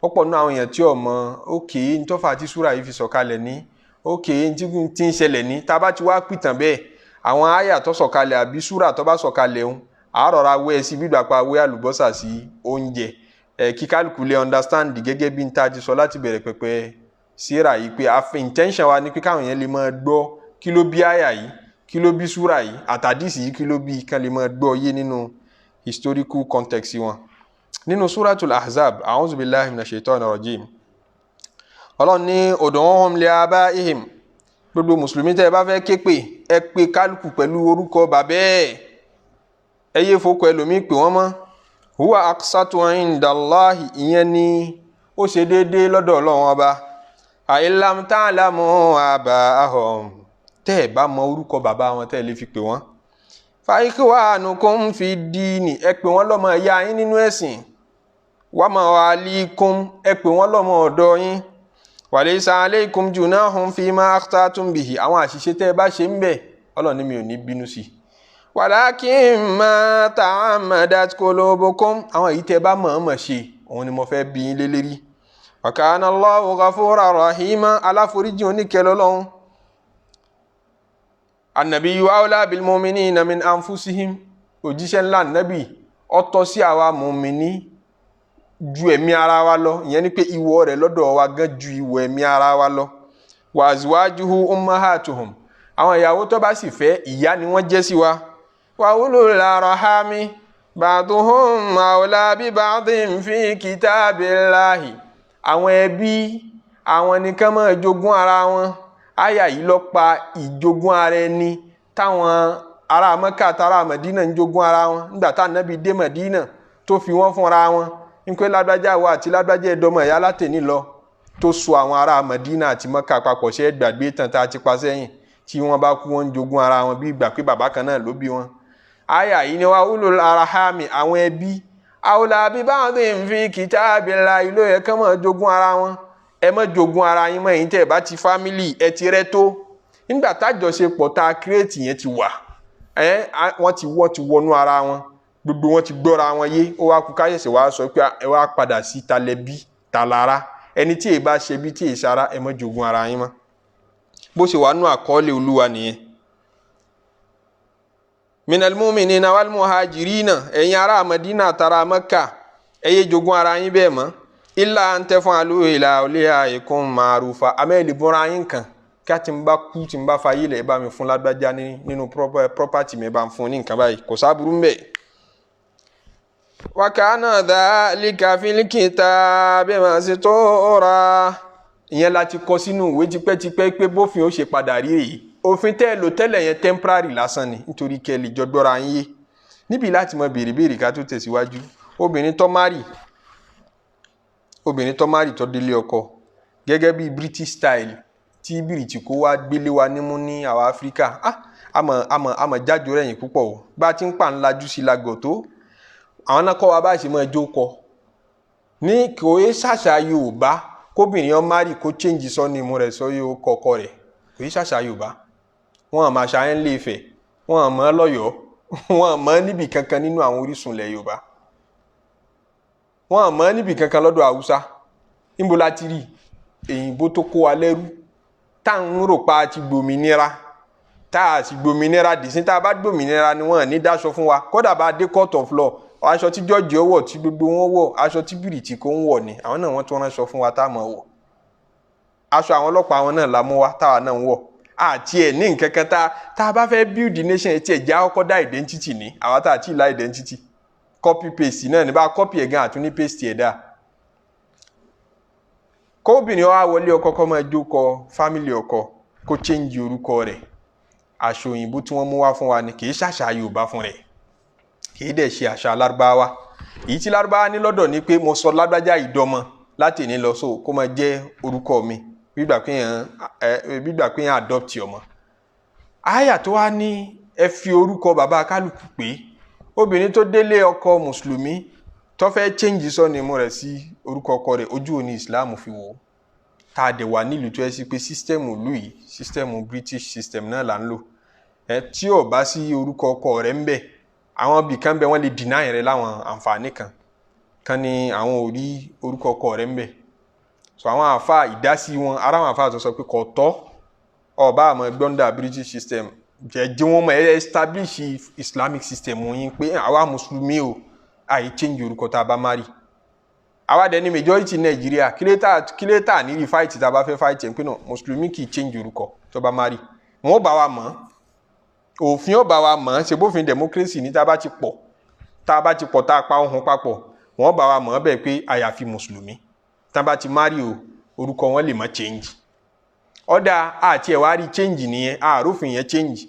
pọ̀pọ̀ nínú àwọn èèyàn tí ò mọ̀ ókè ntọ́fà àti súrà yìí fi sọ̀kalẹ̀ ní ókè tí ń ṣẹlẹ̀ ní tá a bá ti wá pìtàn bẹ́ẹ̀ àwọn àyà tó sọ̀kalẹ̀ àbí súrà tó bá sọ̀kalẹ̀ ń àárọ̀ra wẹ́ sí gbígbà pa wẹ́ àlùbọ́sà sí oúnjẹ kí kálukú lè understand gẹ́gẹ́ bí n ta ti sọ láti bẹ̀rẹ̀ pẹ̀pẹ̀ Sirah yìí pé intention wa ni pé káwọn yẹn lè máa gbọ́ kí ló bí àyà yìí kí ló bí súrà yìí àtàdísì yìí kí ló bí kan lè máa gbọ́ yé nínú historical context wọn. Nínú Suratul Ahzab, a'udhu billahi minash shaitani rajim, Ọlọ́run ní ud'uhum li abaihim, gbogbo mùsùlùmí tẹ́ ẹ bá fẹ́ ké pè ẹ pè kálukú pẹ̀lú orúkọ bàbá ẹ yé fokọ ẹlòmíì pè wọ́n mọ́. Huwa aqsatu indallahi, ìyẹn ni ó ṣe déédéé lọ́dọ̀ Ọlọ́run ọba. A'illam ta'lamu aba'ahum, tẹ́ ẹ bá mọ orúkọ bàbá wọn tẹ́ ẹ lè fi pè wọ́n. Fa ikhwanukum fi dini, ẹ pè wọ́n lọ́mọ ìyá yín nínú ẹ̀sìn. Wa mawalikum, ẹ pè wọ́n lọ́mọ ọ̀dọ̀ yín. Wa laysa alaykum junahum fima akhtatum bihi, àwọn àṣìṣe tẹ́ ẹ bá ṣe ń bẹ̀ Ọlọ́run ní mi ò ní bínú sí. Walakin ma ta'ammadat qulubukum, àwọn èyí tẹ́ ẹ bá mọ̀ọ́mọ̀ ṣe òun ni mo fẹ́ bí yín lé lérí. Wa kana Allahu ghafuran rahima, aláforíjì oníkẹ́ lọ́lọ́run. An-nabiyyu awla bil mu'minina min anfusihim, òjíṣẹ́ ńlá nàbì ó tọ́ sí àwa mùmíní ju ẹ̀mí ara wa lọ, ìyẹn ni pé ìwọ rẹ̀ lọ́dọ̀ wa gan ju ìwọ ẹ̀mí ara wa lọ. Wa azwajuhu ummahatuhum, àwọn ìyàwó tó bá sì fẹ́ ìyá ni wọ́n jẹ́ sí wa. Wa ulul arhami ba'duhum awla bi ba'din fi kitabillahi, àwọn ẹbí àwọn nìkan máa jogún ara wọn. Àyà yìí ló pa ìjogún ara ẹni táwọn ará Mẹ́kà àtàrà Mẹdínà ń jogún ara wọn nígbà tá Ànábì dé Mẹdínà tó fi wọ́n fúnra wọn nípé lágbájá wa àti lágbájá ẹ̀dọ́mọ̀ ẹ̀yà látẹ̀ní lọ, tó so àwọn ará Mẹdínà àti Mẹ́kà papọ̀ ṣe gbàgbé tán tá a ti pa sẹ́yìn, tí wọ́n bá kú wọ́n ń jogún ara wọn bí ìgbà pé bàbá kan náà ló bí wọn. Àyà yìí ni wa ulul arhami, àwọn ẹbí awla bi ba'din fi kitabillahi, ló yẹ kán máa jogún ara wọn. Ẹ má jogún ara yín mọ́, ẹ̀yin tẹ́ ẹ bá ti family ẹ ti rẹ́ tó. Nígbà tájọṣepọ̀ tá a create yẹn ti wà, wọ́n ti wọnú ara wọn, gbogbo wọn ti gbọ́ra wọn yé, ó wá kú káyẹ̀sẹ̀ wá sọ pé ẹ wá padà sí talẹ́bí talára, ẹni tí èyí bá ṣe bí tí èyí sára ẹ má jogún ara yín mọ́. Bó ṣe wà nú àkọọ́lẹ̀ Olúwa nìyẹn. Minal mu'minina wal muhajirina, ẹ̀yin ará Madina àtàrà Mẹ́kà ẹ yé jogún ara yín bẹ́ẹ̀ mọ́. Illa an taf'alu ila awliyaikum ma'rufa, amẹ́lì bọ́ra yín kan kí a ti ń bá kú tí ń bá fayé lẹ̀ bá mi fún lágbájá nínú property mi bá ń fún ní nǹkan báyìí, kò sáburú ń bẹ̀. Wa kana dhalika fil kitabi mastura, ìyẹn láti kọ sínú ìwé tipẹ́tipẹ́ pé bófin ó ṣe padà rí èyí. Òfin tẹ́ lò tẹ́lẹ̀ yẹn temporary lásán ni nítorí kẹ́ lè jọ gbọ́ra yín yé. Níbi láti mọ béèrè ká tó tẹ̀síwájú, obìnrin tó márì tó délé ọkọ gẹ́gẹ́ bí British style tí bìrìtìkó wá gbélé wa nímú ní àwọn Áfíríkà, àmọ́ jájò rẹ̀yìn púpọ̀ o. Bá ti ń pa ńlájú sí lagọ̀ tó àwọn náà kọ́ wa bá ṣe mọ́ ẹjọ́ kọ ní kò é ṣàṣà Yorùbá kóbìnrin ọ márì kó change sọ́nìmù rẹ̀ sọ́yọ́ kọ̀ọ̀kọ̀ rẹ̀, kò é ṣàṣà Yorùbá. Wọ́n àmọ́ àṣà ń lé Ifẹ̀, wọ́n àmọ́ lọ́yọ̀ọ́, wọ́n àmọ́ níbì kankan nínú àwọn orísun ilẹ̀ Yorùbá, wọ́n àmọ́ níbì kankan lọ́dọ̀ Haúsá. Níbo la ti rí èyìnbó tó kó wa lẹ́rú tá ń rò pa ti gbòmìnira, tá a sì gbòmìnira dìsín, tá a bá gbòmìnira ni wọ́n ní dáṣọ fún wa. Kódà bá dé court of law, aṣọ tí jọ́ọ̀jì ọwọ́ tí gbogbo wọn wọ̀, aṣọ tí bìrìtìkó ń wọ̀ ni àwọn náà wọ́n tó ránṣọ fún wa tá a mọ̀ wọ̀. Aṣọ àwọn ọlọ́pàá wọn náà la mú wa táwa náà ń wọ̀. Àti ẹ̀ ní nǹkan kan tá a bá fẹ́ build nation ẹ̀ tí ẹ̀ já ọkọ̀ dá identity ní àwa tá a ti la identity. Copy paste náà ní bá copy ẹ̀ gan àtún ní paste ẹ̀ dá. Kóbìnrin wa wọlé ọkọ kọ́ máa jókòó family ọkọ kó change orúkọ rẹ̀. Aṣọ òyìnbó tí wọ́n mú wá fún wa ni kì í ṣàṣà Yorùbá fún rẹ̀, kì í dẹ̀ ṣe àṣà Lárúbáwá. Èyí tí Lárúbáwá ní lọ́dọ̀ ni pé mo sọ lágbájá ìdọ́mọ láti ní lọ so kó máa jẹ́ orúkọ mi gbígbà pé yẹn adopt ọmọ. Àyà tó wá ní ẹ fi orúkọ bàbá kálukú pé obìnrin tó délé ọkọ mùsùlùmí tó fẹ́ change sọ́nìmù rẹ̀ sí orúkọ ọkọ rẹ̀, ojú òní Islam fi wò ó. Tá a dẹ̀ wà nílùú tó ẹ sí pé sísítẹ́mù ìlú yìí, sísítẹ́mù British system náà là ń lò. Tí ò bá sí orúkọ ọkọ rẹ̀ ń bẹ, àwọn ibì kan bẹ wọ́n lè deny rẹ̀ láwọn àǹfààní kan ní àwọn ò rí orúkọ ọkọ rẹ̀ ń bẹ. So àwọn àfa ìdásí wọn, ara àwọn àfa tó sọ pé kò tọ́ ọba àmọ́ gbọ́ndà British system jẹ́ wọn mọ̀ establish Islamic system yín pé àwa mùsùlùmí o àì change orúkọ tá a bá má rí. àwa dẹ̀ ní majority Nigeria kílẹ̀tà ní rí fight tá a bá fẹ́ fight ẹ̀ pé náà mùsùlùmí kì í change orúkọ tó bá marry wọn ó bá wa mọ̀ òfin ó bá wa mọ̀ ṣe bófin democracy ní tá a bá ti pọ̀ tá a pa ohun papọ̀ wọn ó bá wa mọ̀ bẹ́ẹ̀ pé àyàfi mùsùlùmí tá a bá ti marry o orúkọ wọn lè má change ọ̀dà àti ẹ̀wá rí change nìyẹn àròfin yẹn change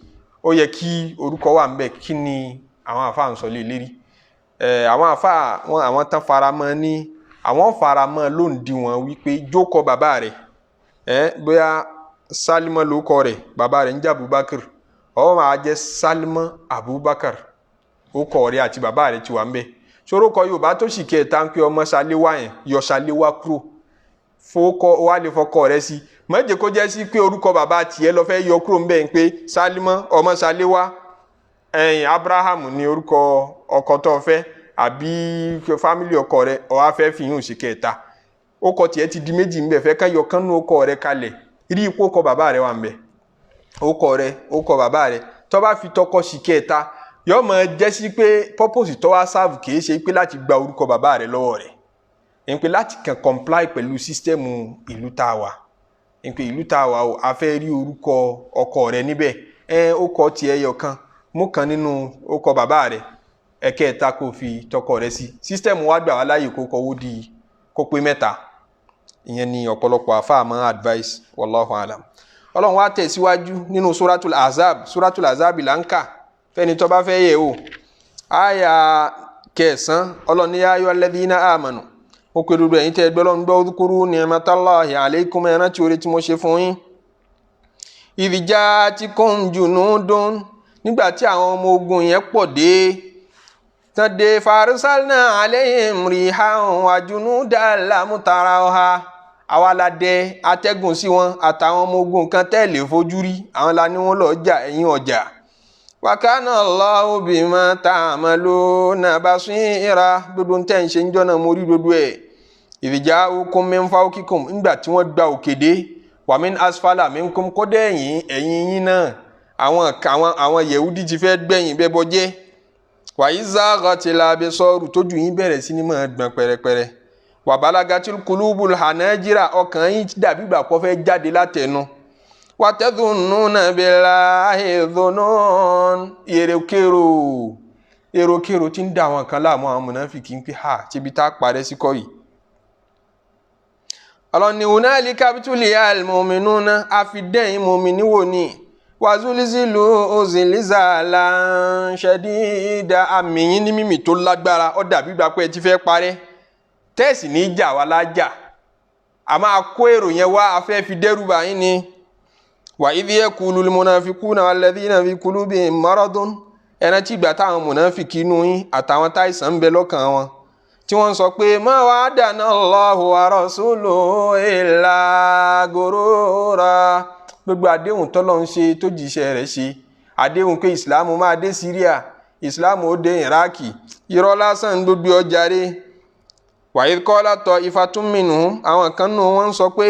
ó yẹ kí orúkọ wà ń bẹ̀ kí ni àwọn àfáà ń sọ lé lérí àwọn àfáà àwọn tán faramọ́ ní àwọn faramọ́ ló ń di wọn wípé jókòó bàbá rẹ̀ bóyá Sálímọ́ ló kọ rẹ̀ bàbá rẹ̀ ń jẹ́ Abubakar ó máa jẹ́ Sálímọ́ Abubakar ó kọ rẹ̀ àti bàbá rẹ̀ ti wà ń bẹ̀ sorúkọ Yorùbá tó sì kẹta ń pé ọmọ Ṣaléwá yẹn yọ Ṣaléwá kúrò fọkọ wà lè fọkọ rẹ̀ sí mọ̀jẹ̀ kó jẹ́ sí pé orúkọ bàbá tiẹ̀ lọ fẹ́ yọ kúrò ń bẹ̀ ń pé Sálímọ́ ọmọ Ṣaléwá Abraham ní orúkọ ọkọ tó fẹ́ àbí fámìlì ọkọ rẹ̀ ó wá fẹ́ fi hàn sí kẹta ó kọ tiẹ̀ ti di méjì ń bẹ̀ fẹ́ ká yọ kánú ọkọ rẹ̀ kalẹ̀ rí ipò kọ bàbá rẹ̀ wà ń bẹ̀ ó kọ bàbá rẹ̀ tó bá fi tọkọ sí kẹta yóò máa jẹ́ sí pé purpose tó wá serve kì í ṣe pé láti gba orúkọ bàbá rẹ̀ lọ́wọ́ rẹ̀ ń pé láti kàn comply pẹ̀lú sísítẹ́ẹ̀mù ìlú tá a wà ń pé ìlú tá a wà o a fẹ́ rí orúkọ ọkọ rẹ̀ níbẹ̀ ó kọ tiẹ̀ yọ kan mú kan nínú ó kọ bàbá rẹ̀ ẹ̀kẹta kò fi tọkọ rẹ̀ sí sísítẹ́ẹ̀mù wá gbà wá láàyè kó kọwó di kó pé mẹ́ta ìyẹn ni ọ̀pọ̀lọpọ̀ àfáà máa advice wallahu alam ọlọ́run wá tẹ̀síwájú nínú suratul azab là ń kà fẹ́ni tó bá fẹ́ yẹ̀ o àyà 9 ọlọ́run ya ayyuhal ladhina amanu ó pé dúdú ẹ̀yin tẹ́ gbọ́ lọ́n gbọ́ udhkuru ni'matallahi alaykum ẹ̀rán tí orí tí mo ṣe fún yín idh ja'atkum junudun nígbà tí àwọn ọmọ ogun yẹn pọ̀ dé tán dé farsalna alayhim rihan wa junudan lam tarawha àwa la dẹ atẹ́gùn sí wọn àtàwọn ọmọ ogun kan tẹ́lẹ̀ fojú rí àwọn la ní wọn lọ jà ẹ̀yìn ọjà wa kana Allahu bima ta'maluna basira gbogbo ń tẹ́ ń ṣe ń jọ́nà mo rí gbogbo ẹ̀ idh ja'ukum min fawqikum nígbà tí wọ́n gba òkèdè wa min asfala minkum kọ́dẹ̀ ẹ̀yìn yín náà àwọn Yẹ̀húdí ti fẹ́ gbẹ̀yìn bẹ́ bọ́ jẹ́ wa izaghatil absaru tójú yín bẹ̀rẹ̀ sí ní máa gbọ̀n pẹ̀rẹ̀pẹ̀rẹ̀ wa balagatil qulubul hanajira ọkàn yín dàbí ìgbà pọ̀ fẹ́ jáde látẹnu wa tadhunnuna billahi dhunun èròkèrò tí ń dá àwọn kan láàmú àwọn mùnáfíkì ń pè tíbi tá parẹ́ sí kọ́ yìí ọlọ́ni hunalika btuliyal mu'minuna àfidẹ́yìn mùmíní wò ní wàzúlísìlú zilzalan shadida àmìyìn ní mímì tó lágbára ó dàbí ìgbà pé ẹ ti fẹ́ parẹ́ tẹ́ẹ̀sì ní ìjà wa lájà a máa kó èrò yẹn wá afẹ́ fi dẹ́rùbà yín ni wa idh yaqulul munafiquna walladhina fi qulubihim maradun ẹran tí ìgbà táwọn mùnáfíkì inú yín àtàwọn táìsàn ń bẹ lọ́kàn wọn tí wọ́n sọ pé ma wa'adana Allahu wa rasuluhu illa gurura gbogbo àdéhùn tọ́lọ́ ń ṣe tó jíṣẹ́ rẹ̀ ṣe àdéhùn pé ìsìláàmù máa dé Syria ìsìláàmù ó dé Iraki irọ́ lásán gbogbo ọjà rẹ̀ wa idh qalat ta'ifatun minhum àwọn kan nù wọ́n sọ pé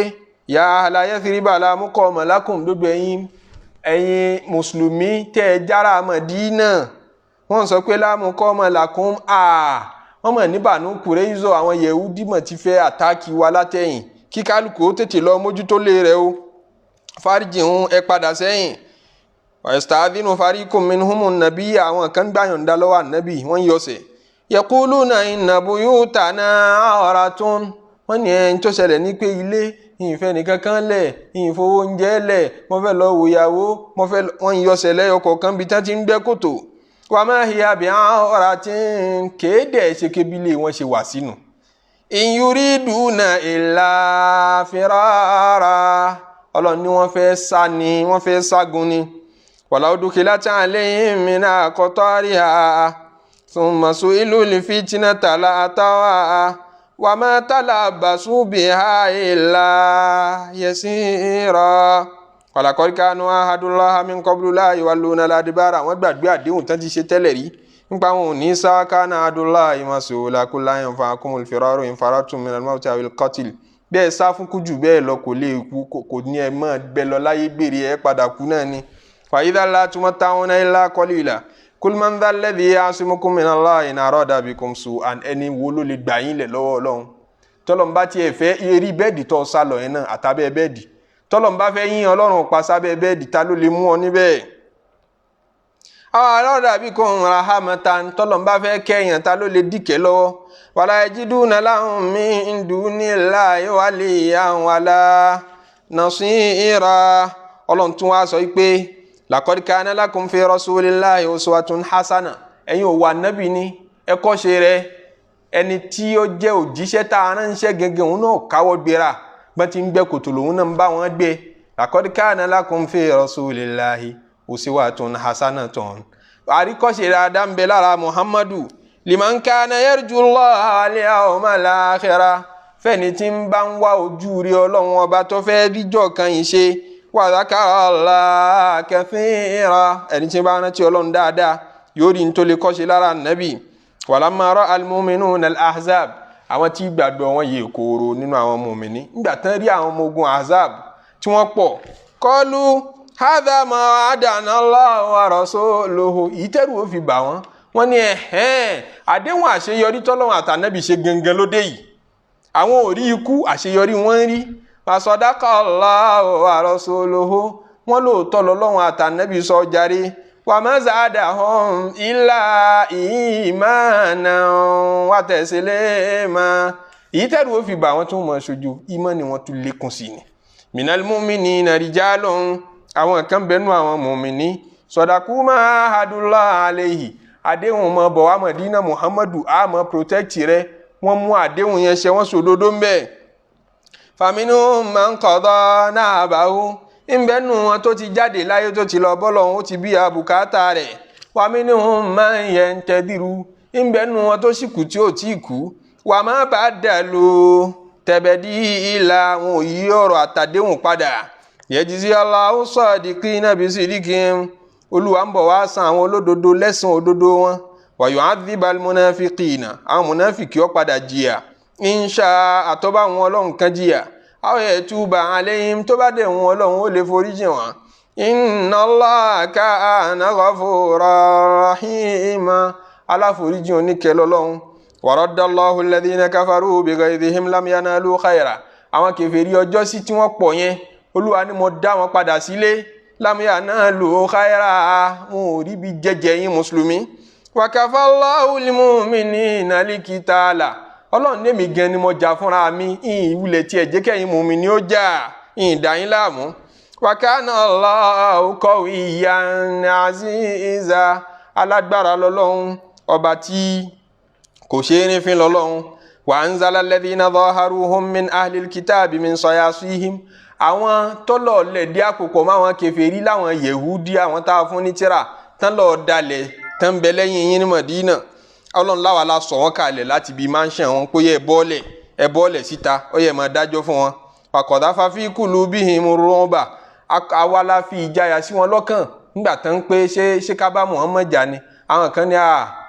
ya ahla Yathriba la muqama lakum gbogbo ẹ̀yin mùsùlùmí tẹ́ ẹ jára Mádínà wọ́n sọ pé la muqama lakum wọ́n mọ̀ ní Banu Qurayza àwọn Yẹ̀húdí mọ̀ ti fẹ́ àtáàkì wa látẹ̀yìn kí kálukú ó tètè lọ mójútó lé rẹ̀ o farjihun ẹ padà sẹ́yìn wa yasta'dhinu fariqun minhumun nabiyya àwọn kan gbàyànjá lọ́wọ́ ànábì wọ́n yọsẹ̀ yaquluna inna buyutana awratun wọ́n ní ẹni tó ṣẹlẹ̀ ní pé ilé ìfẹ́ nìkan kan lẹ̀ ìfowó oúnjẹ lẹ̀ mo fẹ́ lọ wòyàwó wọ́n yọsẹ̀ lẹ́yọ kọ̀ọ̀kan bí tán ti ń gbẹ́ kòtò wa ma hiya bi'awratin kéde ṣe kébílé wọn ṣe wà sínú in yuriduna illa firara ọlọ́run ni wọ́n fẹ́ sá ni wọ́n fẹ́ ságun ni walau dukilat alayhim min aqtariha thumma su'ilu lifitnati la'atawha wa ma talabbasu biha illa yasira walaqad kanu ahadullahi min qablu la yawalluna al-adbara wọ́n gbàgbé àdéhùn tán ti ṣe tẹ́lẹ̀ rí nípa wọn ò ní sá kana ahadullahi mas'ula kullu yanfa'akumul firaru in faratum min al-mawti awil qatl bẹ́ẹ̀ sá fún kújù bẹ́ẹ̀ lọ kò lè kú kò ní ẹ mọ́ bẹ́ẹ̀ lọ láyé gbèrè ẹ padà kú náà ni fa idha la tumatta'una illa qalila kul man dhal ladhi ya'simukum minallahi in arada bikum su'an ẹni wo ló lè gbà yín lẹ̀ lọ́wọ́ Ọlọ́run tọ́lọ́run bá tiẹ̀ fẹ́ eré bẹ́ẹ̀dì tó sá lọ yẹn náà àtàbẹ́ bẹ́ẹ̀dì tọ́lọ́run bá fẹ́ yín ọlọ́run pa sábẹ́ bẹ́ẹ̀dì ta ló lè mú ọ níbẹ̀. àwọn alọ́dà bí kò ń ra hamatan tọ́lọ́run bá fẹ́ kẹ́yìn ta ló lè dìkẹ́ lọ́wọ́. wala yajiduna lahum min dunillahi waliyyan wala nasira. ọlọ́run tún wá sọ pé laqad kana lakum fi rasulillahi uswatun hasana. ẹ̀yin ò wà nábì ní ẹ kọ́ṣe rẹ̀ ẹni tí ó jẹ́ òjíṣẹ́ tá a ránṣẹ́ gẹ́gẹ́ òun náà káwọ́ gbéra gbọ́n ti ń gbẹ́ kòtò lòun náà ń bá wọn gbé. laqad kana lakum fi rasulillahi uswatun hasanatun. àríkọ́ṣe dáadáa ń bẹ lára Muhammadu liman kana yarjullaha wal yawmal akhirah fẹ́ni tí ń bá ń wá ojú rí ọlọ́run ọba tó fẹ́ díjọ́ kan yìí ṣe wa dhakara Allaha kathira ẹni tí ń bá rántí ọlọ́run dáadáa yóò rí nítorí kọ́ṣe lára nàbì. walamma ra'a al-mu'minuna al-ahzab àwọn tí gbàgbọ́ wọn yẹ kóró nínú àwọn mùmìnì nígbà tán rí àwọn ọmọ ogun ahzab tí wọ́n pọ̀ qalu hadha ma wa'adana Allahu wa rasuluhu ìtẹ́rù ó fi bà wọ́n ní àdéhùn àṣeyọrí tọ́lọ́run àtànábì ṣe gangan lóde yìí àwọn ò rí ikú àṣeyọrí wọ́n rí wa sadaqa Allahu wa rasuluhu wọ́n lóòótọ́ lọ́lọ́run àtànábì sọ jàre. وما زادهم إلا إيمانا وتسليما ìtẹ́rù ó fi bà wọ́n tún mọ̀ ṣojú ìmánì wọn tún lékún sí ni. minal mu'minina rijalun àwọn kan bẹnu àwọn mùmìnì sadaku ma ahadullah alayhi àdéhùn mọ́ bọ̀ wá Mọ̀dínà Muhammadu àmọ́ protect rẹ̀ wọ́n mú àdéhùn yẹn ṣe wọ́n sòdodo ń bẹ̀. faminhum man qada nahbahu ìbẹ́nu wọn tó ti jáde láyé tó ti lọ bọ́lọ̀ ó ti bí abùkátà rẹ̀. wa minhum man yantadiru ìbẹ́nu wọn tó sì kù tí ò tí kú. wa ma badalu tabdila wọn ò yí ọ̀rọ̀ àtàdéhùn padà. yajzi Allahu sadiqina bisidqihim olúwa ń bọ̀ wá san àwọn olódodo lẹ́san òdodo wọn. wa yu'adhibal munafiqina àwọn munafiki ó padà jìyà insha àtọ́bá wọn ọlọ́run kan jìyà. aw yatuba alayhim tó bá dẹ̀ wọn ọlọ́run ó lè foríjì wọn. inna Allaha kana ghafuran rahima aláforíjì oníkẹ́ lọ́lọ́run. wa raddallahu alladhina kafaru bighayzihim lam yanalu khayra àwọn kèfèrí ọjọ́ sí tí wọ́n pọ̀ yẹn olúwa ni mo dá wọn padà sílé lam yanalu khayra wọn ò rí bí jẹjẹ yín mùsùlùmí. wa kafallahu al-mu'minina al-qitala ọlọ́run lèmi gan ni mo jà fúnra mi ìwúlẹ̀ tí ẹ̀jẹ̀ kẹ́yìn mùmí ni ó jà ìdáyín láàmú. wa kana Allahu qawiyyan aziza alágbára lọ́lọ́run ọba tí kò ṣe é nífin lọ́lọ́run. wa anzala alladhina dhaharuhum min ahlil kitabi min sayasihim àwọn tọ́lọ̀ lẹ̀dí àpòpọ̀ máwọn kèfèrí láwọn yehudi àwọn tá a fún ní tírà tán lọ́ọ́ dalẹ̀ tán bẹ lẹ́yìn yín ní Mọ̀dínà. ọlọ́run láwa la sọ wọ́n kalẹ̀ láti bí mansion wọn pé ẹ bọ́ọ̀lẹ̀ síta ó yẹ máa dájọ́ fún wọn. qadhafa fi qulubihim ru'ba àwa la fi ìjáyà sí wọn lọ́kàn nígbà tán pé ṣé ká bá Muhammad jà ni àwọn kan ní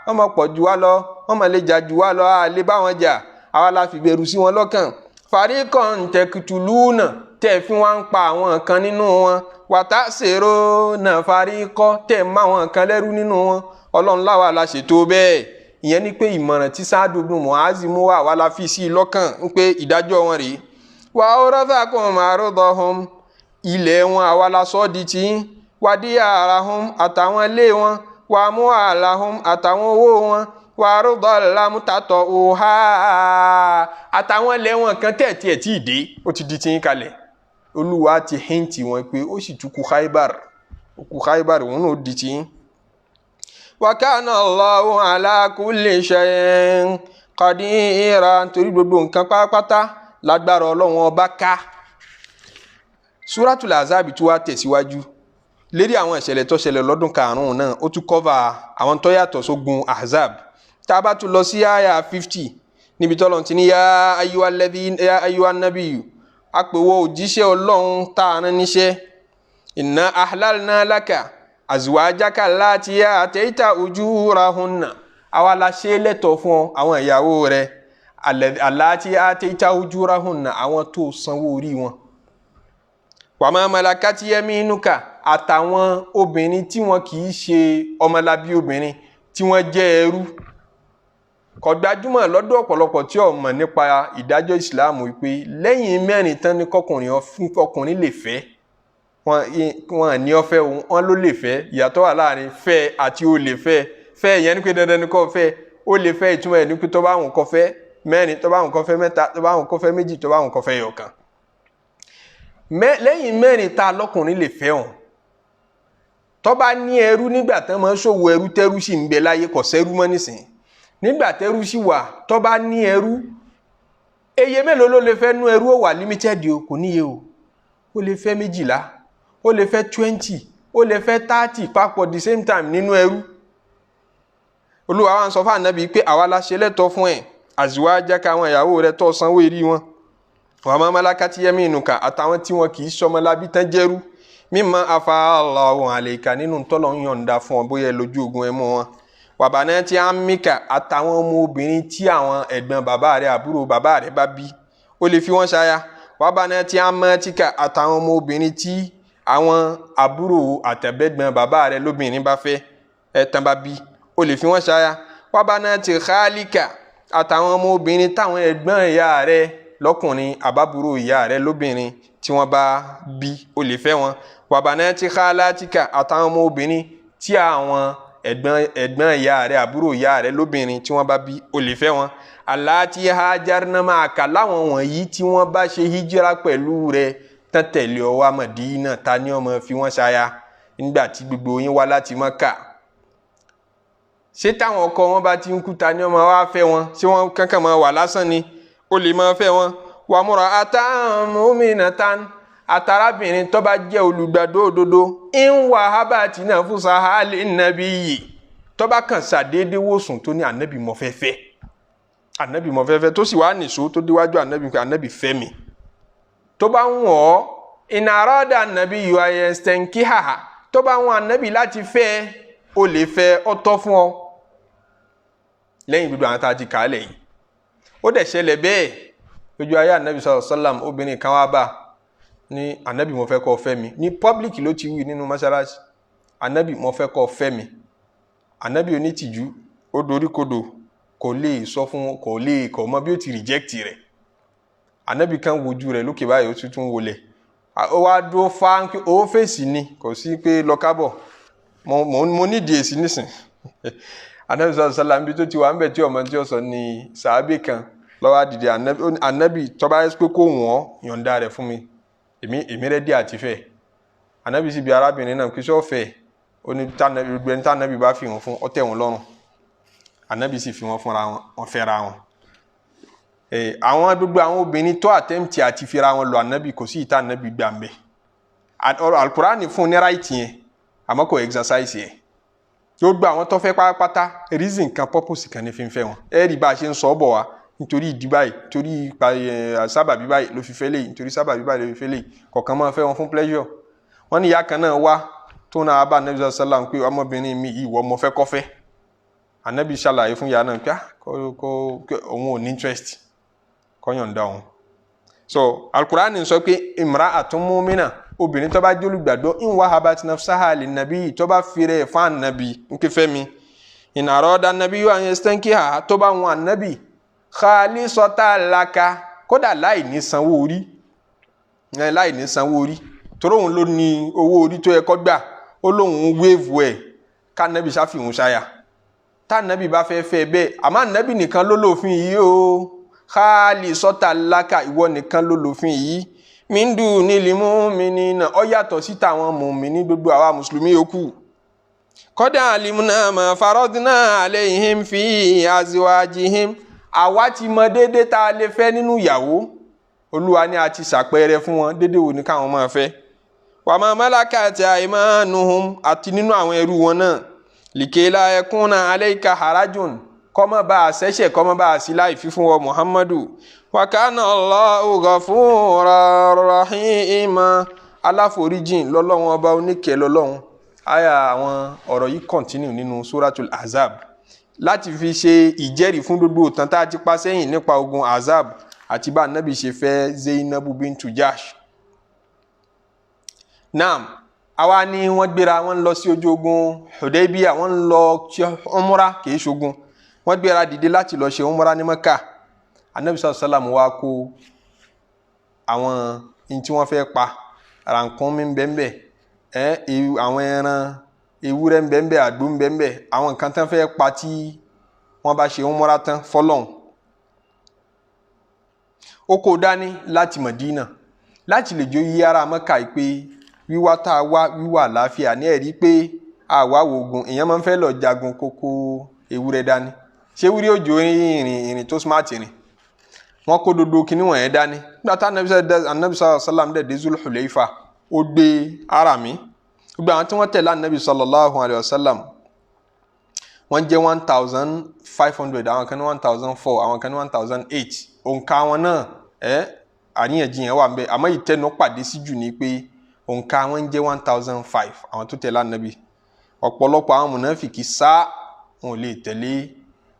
wọ́n mọ̀ pọ̀ jù wá lọ wọ́n mọ̀ lè jà jù wá lọ lè bá wọn jà àwa la fi bẹ̀rù sí wọn lọ́kàn. fariqan taqtuluna tẹ̀ fi wọ́n ń pa àwọn kan nínú wọn wa ta'siruna fariqan tẹ̀ mọ́ àwọn kan lẹ́rú nínú wọn ọlọ́run láwa la ṣètò bẹ́ẹ̀. ìyẹn ni pé ìmọ̀ràn tí Sa'd ibn Mu'adh mú wà la fi sí i lọ́kàn ń pé ìdájọ́ wọn rèé. wa awrathakum ardahum ilẹ̀ wọn àwa la sọ di tí wa diyarahum àtàwọn ilé wọn wa amwalahum àtàwọn owó wọn wa ardan lam tata'uha àtàwọn ilẹ̀ wọn kan tẹ̀tí ẹ̀ tí ì dé ó ti di tí ń kalẹ̀. olúwa ti hẹ́ǹtì wọn pé ó sì tún kù Khaybar òun náà di tí ń. wa kana Allahu ala kulli shay'in qadira torí gbogbo nǹkan pátápátá lágbára ọlọ́run ọba ká. Suratul Ahzab tí wàá tẹ̀síwájú lérí àwọn ìṣẹ̀lẹ̀ tó ṣẹlẹ̀ lọ́dún karùn-ún náà ó tún kọ́va àwọn tó yàtọ̀ sógun Ahzab. tá a bá tún lọ sí àyà 50 níbi tọ́lọ́run ti ní ya ayyuhan nabiyyu àpèwọ́ òjíṣẹ́ ọlọ́run tá a rán níṣẹ́ inna ahlalna laka azwajaka allati ataita ujurahunna àwa la ṣe lẹ́tọ̀ọ́ fún àwọn ìyàwó rẹ̀ allati ataita ujurahunna àwọn tó sanwó orí wọn. wa ma malakati yaminuka àtàwọn obìnrin tí wọn kì í ṣe ọmọlábí obìnrin tí wọ́n jẹ́ ẹrú kò gbajúmọ̀ lọ́dọ̀ ọ̀pọ̀lọpọ̀ tí ó mọ̀ nípa ìdájọ́ Islam wípé lẹ́yìn mẹ́rin tán ní ọkùnrin lè fẹ́ wọn ní ó fẹ́ wọn ló lè fẹ́. Ìyàtọ̀ wà láàrin fẹ́ àti ó lè fẹ́ yẹn ní pé dandan ni kó fẹ́. Ó lè fẹ́ ìtumọ̀ ẹ̀ ní pé tó bá wùn kó fẹ́ mẹ́rin, tó bá wùn kó fẹ́ mẹ́ta, tó bá wùn kó fẹ́ méjì, tó bá wùn kó fẹ́ ẹyọ̀kan. Lẹ́yìn mẹ́rin tá lọ́kùnrin lè fẹ́ hàn tó bá ní ẹrú nígbà tán máa ń ṣòwò ẹrú tẹ́rú sì ń bẹ láyé kò sẹ́rú mọ́ nísìnyí. Nígbà tẹ́rú sì wà tó bá ní ẹrú eye mélòó ló lè fẹ́ nú ẹrú ó wà limited o, kò níye o. Ó lè fẹ́ 12, ó lè fẹ́ 20, ó lè fẹ́ 30 papọ̀ the same time nínú ẹrú. Olúwa wa ń sọ fún Ànábì pé àwa la ṣe lẹ́tọ̀ fún ẹ azwajaka àwọn ìyàwó rẹ̀ tó sanwó èrí wọn wa ma malakati yaminuka àtàwọn tí wọn kì í ṣọmọlábí tán jẹ́rú mimma afa Allahu alayka nínú tọ́lọ̀ ń yọ̀ǹda fún ọ bóyá lójú ogun ẹmú wọn wa banati ammika àtàwọn ọmọ obìnrin tí àwọn ẹ̀gbọ́n bàbá rẹ̀ àbúrò bàbá rẹ̀ bá bí ó lè fi wọ́n ṣaya wa banati ammatika àtàwọn ọmọ obìnrin tí àwọn àbúrò àtẹ̀gbẹ́gbọ́n bàbá rẹ̀ lóbìnrin bá fẹ́ tán bá bí ó lè fi wọ́n ṣaya wa banati khalika àtàwọn ọmọ obìnrin táwọn ẹ̀gbọ́n ìyá rẹ̀ lọ́kùnrin àbábúrò ìyá rẹ̀ lóbìnrin tí wọ́n bá bí ó lè fẹ́ wọn wa banati khalatika àtàwọn ọmọ obìnrin tí àwọn ẹ̀gbọ́n ìyá rẹ̀ àbúrò ìyá rẹ̀ lóbìnrin tí wọ́n bá bí ó lè fẹ́ wọn allati hajarna ma'aka láwọn wọ̀nyí tí wọ́n bá ṣe hijira pẹ̀lú rẹ̀ tán tẹ̀lé ọ wá Mádínà ta ni ó máa fi wọ́n ṣaya nígbà tí gbogbo yín wá láti Mákà. Ṣé táwọn ọkọ wọn bá ti ń kú ta ni ó máa wá fẹ́ wọn? Ṣé wọ́n kankan máa wà lásán ni? Ó lè máa fẹ́ wọn. Wa mura'atan mu'minatan àtàrábìnrin tó bá jẹ́ olùgbàdo òdodo in wahabati nafsaha lin-nabiyyi tó bá kàn ṣàdédé wòsùn tó ní Ànábì mo fẹ́ fẹ́, Ànábì mo fẹ́ fẹ́ tó sì wá nìṣó tó déwájú Ànábì pé Ànábì fẹ́ mi. Tó bá ń wọ̀ in arada an-nabiyyu an yastankihaha tó bá wọn Ànábì láti fẹ́ ó lè fẹ́ ó tọ́ fún ọ. Lẹ́yìn gbogbo àwọn tá a ti kà á lẹ̀ yìí ó dẹ̀ ṣẹlẹ̀ bẹ́ẹ̀ lójú ayé Ànábì sallallahu alaihi wasallam obìnrin kan wá bá ní Ànábì mo fẹ́ kó fẹ́ mi ní public ló ti wí nínú mọ́sálásí Ànábì mo fẹ́ kó fẹ́ mi. Ànábì onítìjú ó dorí kodò kò lè sọ fún kò mọ bí ó ti reject rẹ̀. Ànábì kan wojú rẹ̀ lókè báyìí ó tuntun wọlé ó wá dúró fáńkì ó fèsì ni kò sí pé lọ kábọ̀ mo nídìí èsì nísìn. Ànábì sallallahu alaihi wasallam bí tó ti wà ń bẹ̀ tí ọmọ tí ó sọ ní sàábé kan lọ́wọ́ dìde Ànábì tó bá yẹ pé kó wọ́n yọ̀ǹda rẹ̀ fún mi èmi rẹ̀ dí àti fẹ́. Ànábì sì bí arábìnrin náà kí sọ fẹ́ ó ní gbẹ̀ni tánàbì bá fi wọn fún ó tẹ́ wọn lọ́rùn. Ànábì sì fi wọn fúnra wọn fẹ́ra wọn. Àwọn gbogbo àwọn obìnrin tó attempt àti fira wọn lọ Ànábì kò sí ìta Ànábì gbà ń bẹ̀. Al-Qur'ani fún ní right yẹn àmọ́ kò exercise yẹn. Yóò gba àwọn tó fẹ́ pátápátá reason kan purpose kan ní fi ń fẹ́ wọn. Rí bá a ṣe ń sọ bọ̀ wá nítorí ìdí báyìí nítorí sábàbí báyìí ló fi fẹ́ lè nítorí sábàbí báyìí ló fi fẹ́ lè kọ̀ọ̀kan máa fẹ́ wọn fún pleasure. Wọ́n ní ìyá kan náà wá tó náà bá Ànábì sallallahu alaihi wasallam pé ọmọbìnrin mi yìí wọ́n mo fẹ́ kó fẹ́. Ànábì ṣàlàyé fún ìyá náà pé òun ò ní interest kó yọ̀ǹda òun. So Al-Qur'ani sọ pé imra'atun mu'mina obìnrin tó bá jẹ́ olùgbàgbọ́ in wahabat nafsaha lin-nabi tó bá fi rẹ̀ fún Ànábì ń ké fẹ́ mi in arada an-nabiyyu an yastankiha tó bá wọn Ànábì khalisatan laka kódà láì ní sanwó orí toro òun ló ní owó orí tó yẹ kó gbà ó lóun wéèvù ẹ̀ ká Ànábì ṣàfihàn ṣáyà tá Ànábì bá fẹ́ fẹ́ bẹ́ẹ̀ àmọ́ Ànábì nìkan ló lòfin yìí o khalisatan laka ìwọ nìkan ló lòfin yìí min dunil mu'minina ó yàtọ̀ sí tàwọn mùmínì gbogbo àwa mùsùlùmí yòókù. Qad alimna ma faradna alayhim fi azwajihim àwa ti mọ déédéé tá a lè fẹ́ nínú ìyàwó Olúwa ni a ti ṣàpẹẹrẹ fún wọn déédéé wo ni káwọn máa fẹ́. Wa ma malakat aymanuhum àti nínú àwọn ẹrú wọn náà likay la yakuna alayka harajun kọ́mọ́ bá a ṣẹ̀ṣẹ̀ kọ́mọ́ bá a sí láì fi fún wa Muhammadu wa kana Allahu ghafuran rahima aláforíjìn lọ́lọ́run ọba oníkẹ́ lọ́lọ́run. Àyà àwọn ọ̀rọ̀ yìí continue nínú Suratul Ahzab láti fi ṣe ìjẹ́rìí fún gbogbo ìtàn tá a ti pa sẹ́yìn nípa ogun Ahzab àti bá Ànábì ṣe fẹ́ Zainabu bintu Jahsh. Naam àwa ni wọ́n gbéra wọ́n lọ sí ojú ogun Hudaybiyah wọ́n lọ umrah kìí ṣogun wọ́n gbéra dìde láti lọ ṣe umrah ní Mẹ́kà. Ànábì sallallahu wá kó àwọn in tí wọ́n fẹ́ pa, ràkúnmí ńbẹ́ńbẹ́, àwọn ẹran ewúrẹ́ ńbẹ́ńbẹ́, àgbò ńbẹ́ńbẹ́, àwọn nǹkan tán fẹ́ pa tí wọ́n bá ṣe umrah tán fọ́lọ́hun. Ó kó dání láti Mẹdínà láti lè jó yí ara Mẹ́kà pé wíwá tá a wá wíwá àlàáfíà ní ẹ̀rí pé àwa ogun èèyàn máa ń fẹ́ lọ jagun kókó ewúrẹ́ dání. Ṣé ewúrẹ́ òjò ìrìn tó smart rìn? Wọ́n kó dodo kíní wọ̀nyẹn dání. Nígbà tá Ànábì sallallahu alaihi wasallam dé Zul Hulaifa, ó gbé Arami. Gbogbo àwọn tí wọ́n tẹ̀lé Ànábì sallallahu alaihi wasallam wọ́n jẹ́ 1,500, àwọn kan ní 1,004, àwọn kan ní 1,008. Òǹkà wọn náà àríyànjiyàn wà ńbẹ̀, àmọ́ ìtẹnu pàdé sí jù ní pé òǹkà wọn jẹ́ 1,005 àwọn tó tẹ̀lé Ànábì. Ọ̀pọ̀lọpọ̀ àwọn mùnáfìkì sá wọn ò lè tẹ̀lé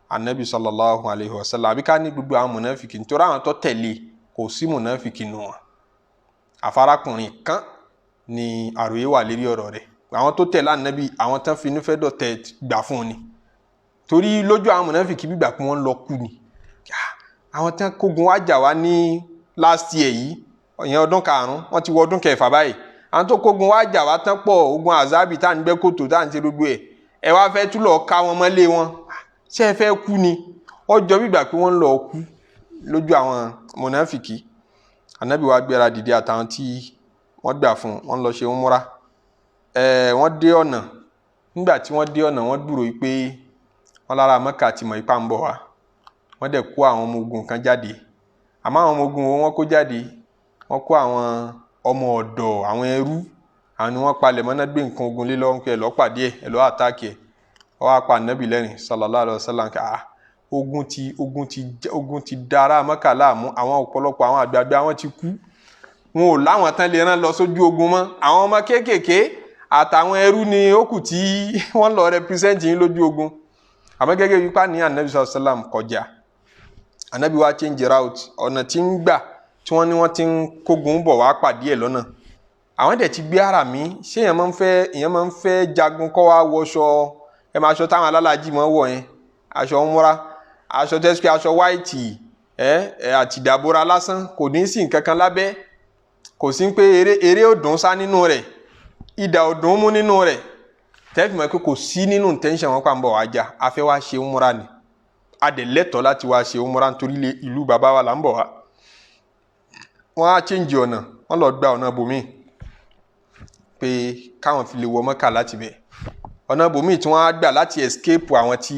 Ànábì sallallahu alaihi wasallam. Àbí ká ní gbogbo àwọn mùnáfìkì, nítorí àwọn tó tẹ̀lé kò sí mùnáfìkì nù wọn. Àfarakùnrin kan ni àròyé wà lérí ọ̀rọ̀ rẹ̀. Àwọn tó tẹ̀lé Ànábì, àwọn tán fi nífẹ̀ẹ́ dọ̀tẹ̀ gbà fún un ni. Torí lójú àwọn mùnáfìkì bí gbà pé wọ́n lọ kú ni. Àwọn tán kógun wá jà wá ní last year yìí, ìyẹn ọdún karùn-ún, wọ́n ti wọ ọdún kẹfà báyìí. Àwọn tó kógun wá jà wá tán pọ̀, ogun azabi tá à ń gbẹ́ kòtò tá à ń ṣe gbogbo ẹ̀. Ẹ wá fẹ́ tún lọ ká wọn mọ́lé wọn. Ṣé ẹ fẹ́ kú ni? Ọjọ́ bí gbà pé wọ́n lọ kú lójú àwọn mùnáfìkì. Ànábì wá gbéra dìde àtàwọn tí wọ́n gbà fún, wọ́n lọ ṣe umrah. Wọ́n dé ọ̀nà. Nígbà tí wọ́n dé ọ̀nà, wọ́n dúró pé wọ́n lára Mẹ́kà ti mọ̀ ipá ń bọ̀ wá. Wọ́n dẹ̀ kó àwọn ọmọ ogun kan jáde. Àmọ́ àwọn ọmọ ogun wọn kó jáde, wọ́n kó àwọn ọmọ ọ̀dọ̀, àwọn ẹrú, àwọn ni wọ́n palẹ̀ mọ́ náà gbé nǹkan ogun lé lọ́wọ́ pé ẹ lọ pàdé ẹ̀, ẹ lọ àtáàkì ẹ̀. Ó wá pa Ànábì lẹ́rìn sallallahu alaihi wasallam ká ogun ti dára Mẹ́kà láàmú, àwọn ọ̀pọ̀lọpọ̀ àwọn àgbààgbà wọn ti kú. Wọn ò láwọn tán lè rán lọ sójú ogun mọ́. Àwọn ọmọ kéékèèké àtàwọn ẹrú ni ó kù tí wọ́n lọ represent yín lójú ogun. Àmọ́ gẹ́gẹ́ bí pa ní Ànábì sallallahu alaihi wasallam kọjá. Ànábì wá change route, ọ̀nà tí ń gbà tí wọ́n ní wọ́n ti ń kógun bọ̀ wá pàdé ẹ̀ lọ́nà. Àwọn dẹ̀ ti gbé Arami. Ṣé èèyàn máa ń fẹ́ jagun kọ́ wá wọṣọ, ẹ máa aṣọ táwọn alálàájì máa ń wọ̀ yẹn, aṣọ umrah, aṣọ tẹ́sí aṣọ white, àti ìdàbòrà lásán, kò ní sí nǹkan kan lábẹ́, kò sí pé eré òdùn sá nínú rẹ̀, ìdà òdùn mú nínú rẹ̀. Tẹ́fì mọ̀ pé kò sí nínú intention wọn pa ń bọ̀ wá jà, a fẹ́ wá ṣe umrah ni. A dẹ̀ lẹ́tọ̀ọ́ láti wá ṣe umrah nítorí ìlú bàbá wa là ń bọ̀ wá. Wọ́n á change ọ̀nà, wọ́n lọ gba ọ̀nà bòmí pé káwọn fi lè wọ Mẹ́kà láti bẹ̀. Ọ̀nà bòmí tí wọ́n á gbà láti escape àwọn tí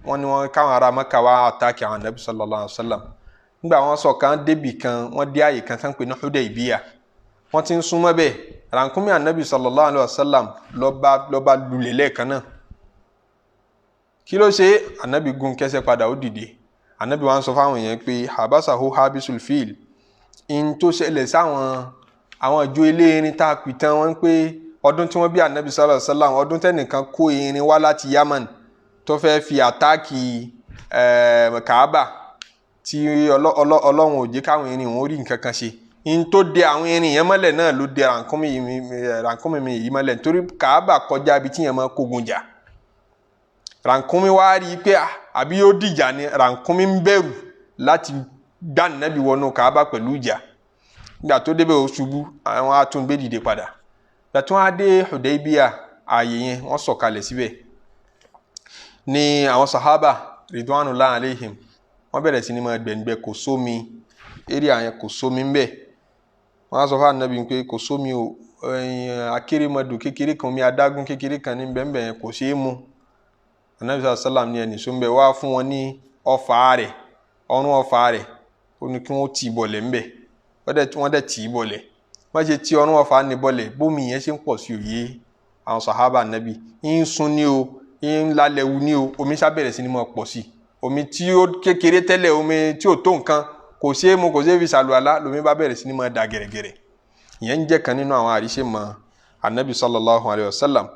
wọ́n ní wọ́n káwọn ará Mẹ́kà wá attack àwọn Ànábì sallallahu alaihi wasallam. Nígbà wọ́n sọ kan débì kan, wọ́n dé àyè kan tán pé ní Hudaybiyah. Wọ́n ti ń súnmọ́ bẹ́ẹ̀. Ràkúnmí Ànábì sallallahu alaihi wasallam ló bá lulẹ̀ lẹ́ẹ̀kan náà. Kí ló ṣe? Ànábì gun kẹ́sẹ̀ padà, ó dìde. Ànábì wá ń sọ fáwọn èèyàn pé habasahu habisul fil. In tó ṣẹlẹ̀ sáwọn ìjọ eléerin tá a pìtàn wọn pé ọdún tí wọ́n bí Ànábì sallallahu alaihi wasallam, ọdún tẹ́nìkan kó erin wá láti Yaman tó fẹ́ fi àtáàkì Kaaba tí Ọlọ́run ò jẹ́ káwọn erin wọn rí nǹkan kan ṣe. In tó de àwọn erin yẹn mọ́lẹ̀ náà ló de ràkúnmí mi yìí mọ́lẹ̀, nítorí Kaaba kọjá ibi tí yẹn máa kógun jà. Ràkúnmí wá rí i pé àbí yóò dìjà ni, ràkúnmí ń bẹ̀rù láti gbá Ànábì wọnú Kaaba pẹ̀lú ìjà. Nígbà tó débẹ̀ ó ṣubú, àwọn atúngbé dìde padà. Nígbà tí wọ́n á dé Hudaybiyah, ààyè yẹn wọ́n sọ̀kalẹ̀ síbẹ̀. Ni àwọn sahaba ridwanullahi alaihim wọ́n bẹ̀rẹ̀ sí ní máa gbẹ̀ngbẹ̀, kò sómi, area yẹn kò sómi ń bẹ̀. Wọ́n á sọ fún Ànábì pé kò sómi o, akérèmọdò kékeré kan, omi adágún kékeré kan ní bẹ́ẹ̀ yẹn kò ṣeé mu. Ànábì sallallahu alaihi wasallam ní ẹni sóńbẹ̀ wá fún wọn ní ọfà rẹ̀, ọrùn ọfà rẹ̀, ó ní kí wọ́n tì í bọ̀lẹ̀ ńbẹ̀. Wọ́n dẹ̀ tì í bọ̀lẹ̀. Wọ́n ṣe tí ọrùn ọfà ní bọ̀lẹ̀, bómi yẹn ṣe ń pọ̀ sí òye àwọn sàhábà Ànábì. ń sun ní o, ń lálẹ́wu ní o, omi ṣá bẹ̀rẹ̀ sí ní máa pọ̀ sí. Omi tí ó kékeré tẹ́lẹ̀, omi tí ò tó nǹkan, kò ṣeé mu, kò ṣeé fi ṣàlùwàlá, lómi bá bẹ̀rẹ̀ sí ní máa dà gẹ̀rẹ̀gẹ̀rẹ̀. Ìyẹn ń jẹ́ kan nínú àwọn àríṣe mọ́ Ànábì sallallahu alaihi wasallam.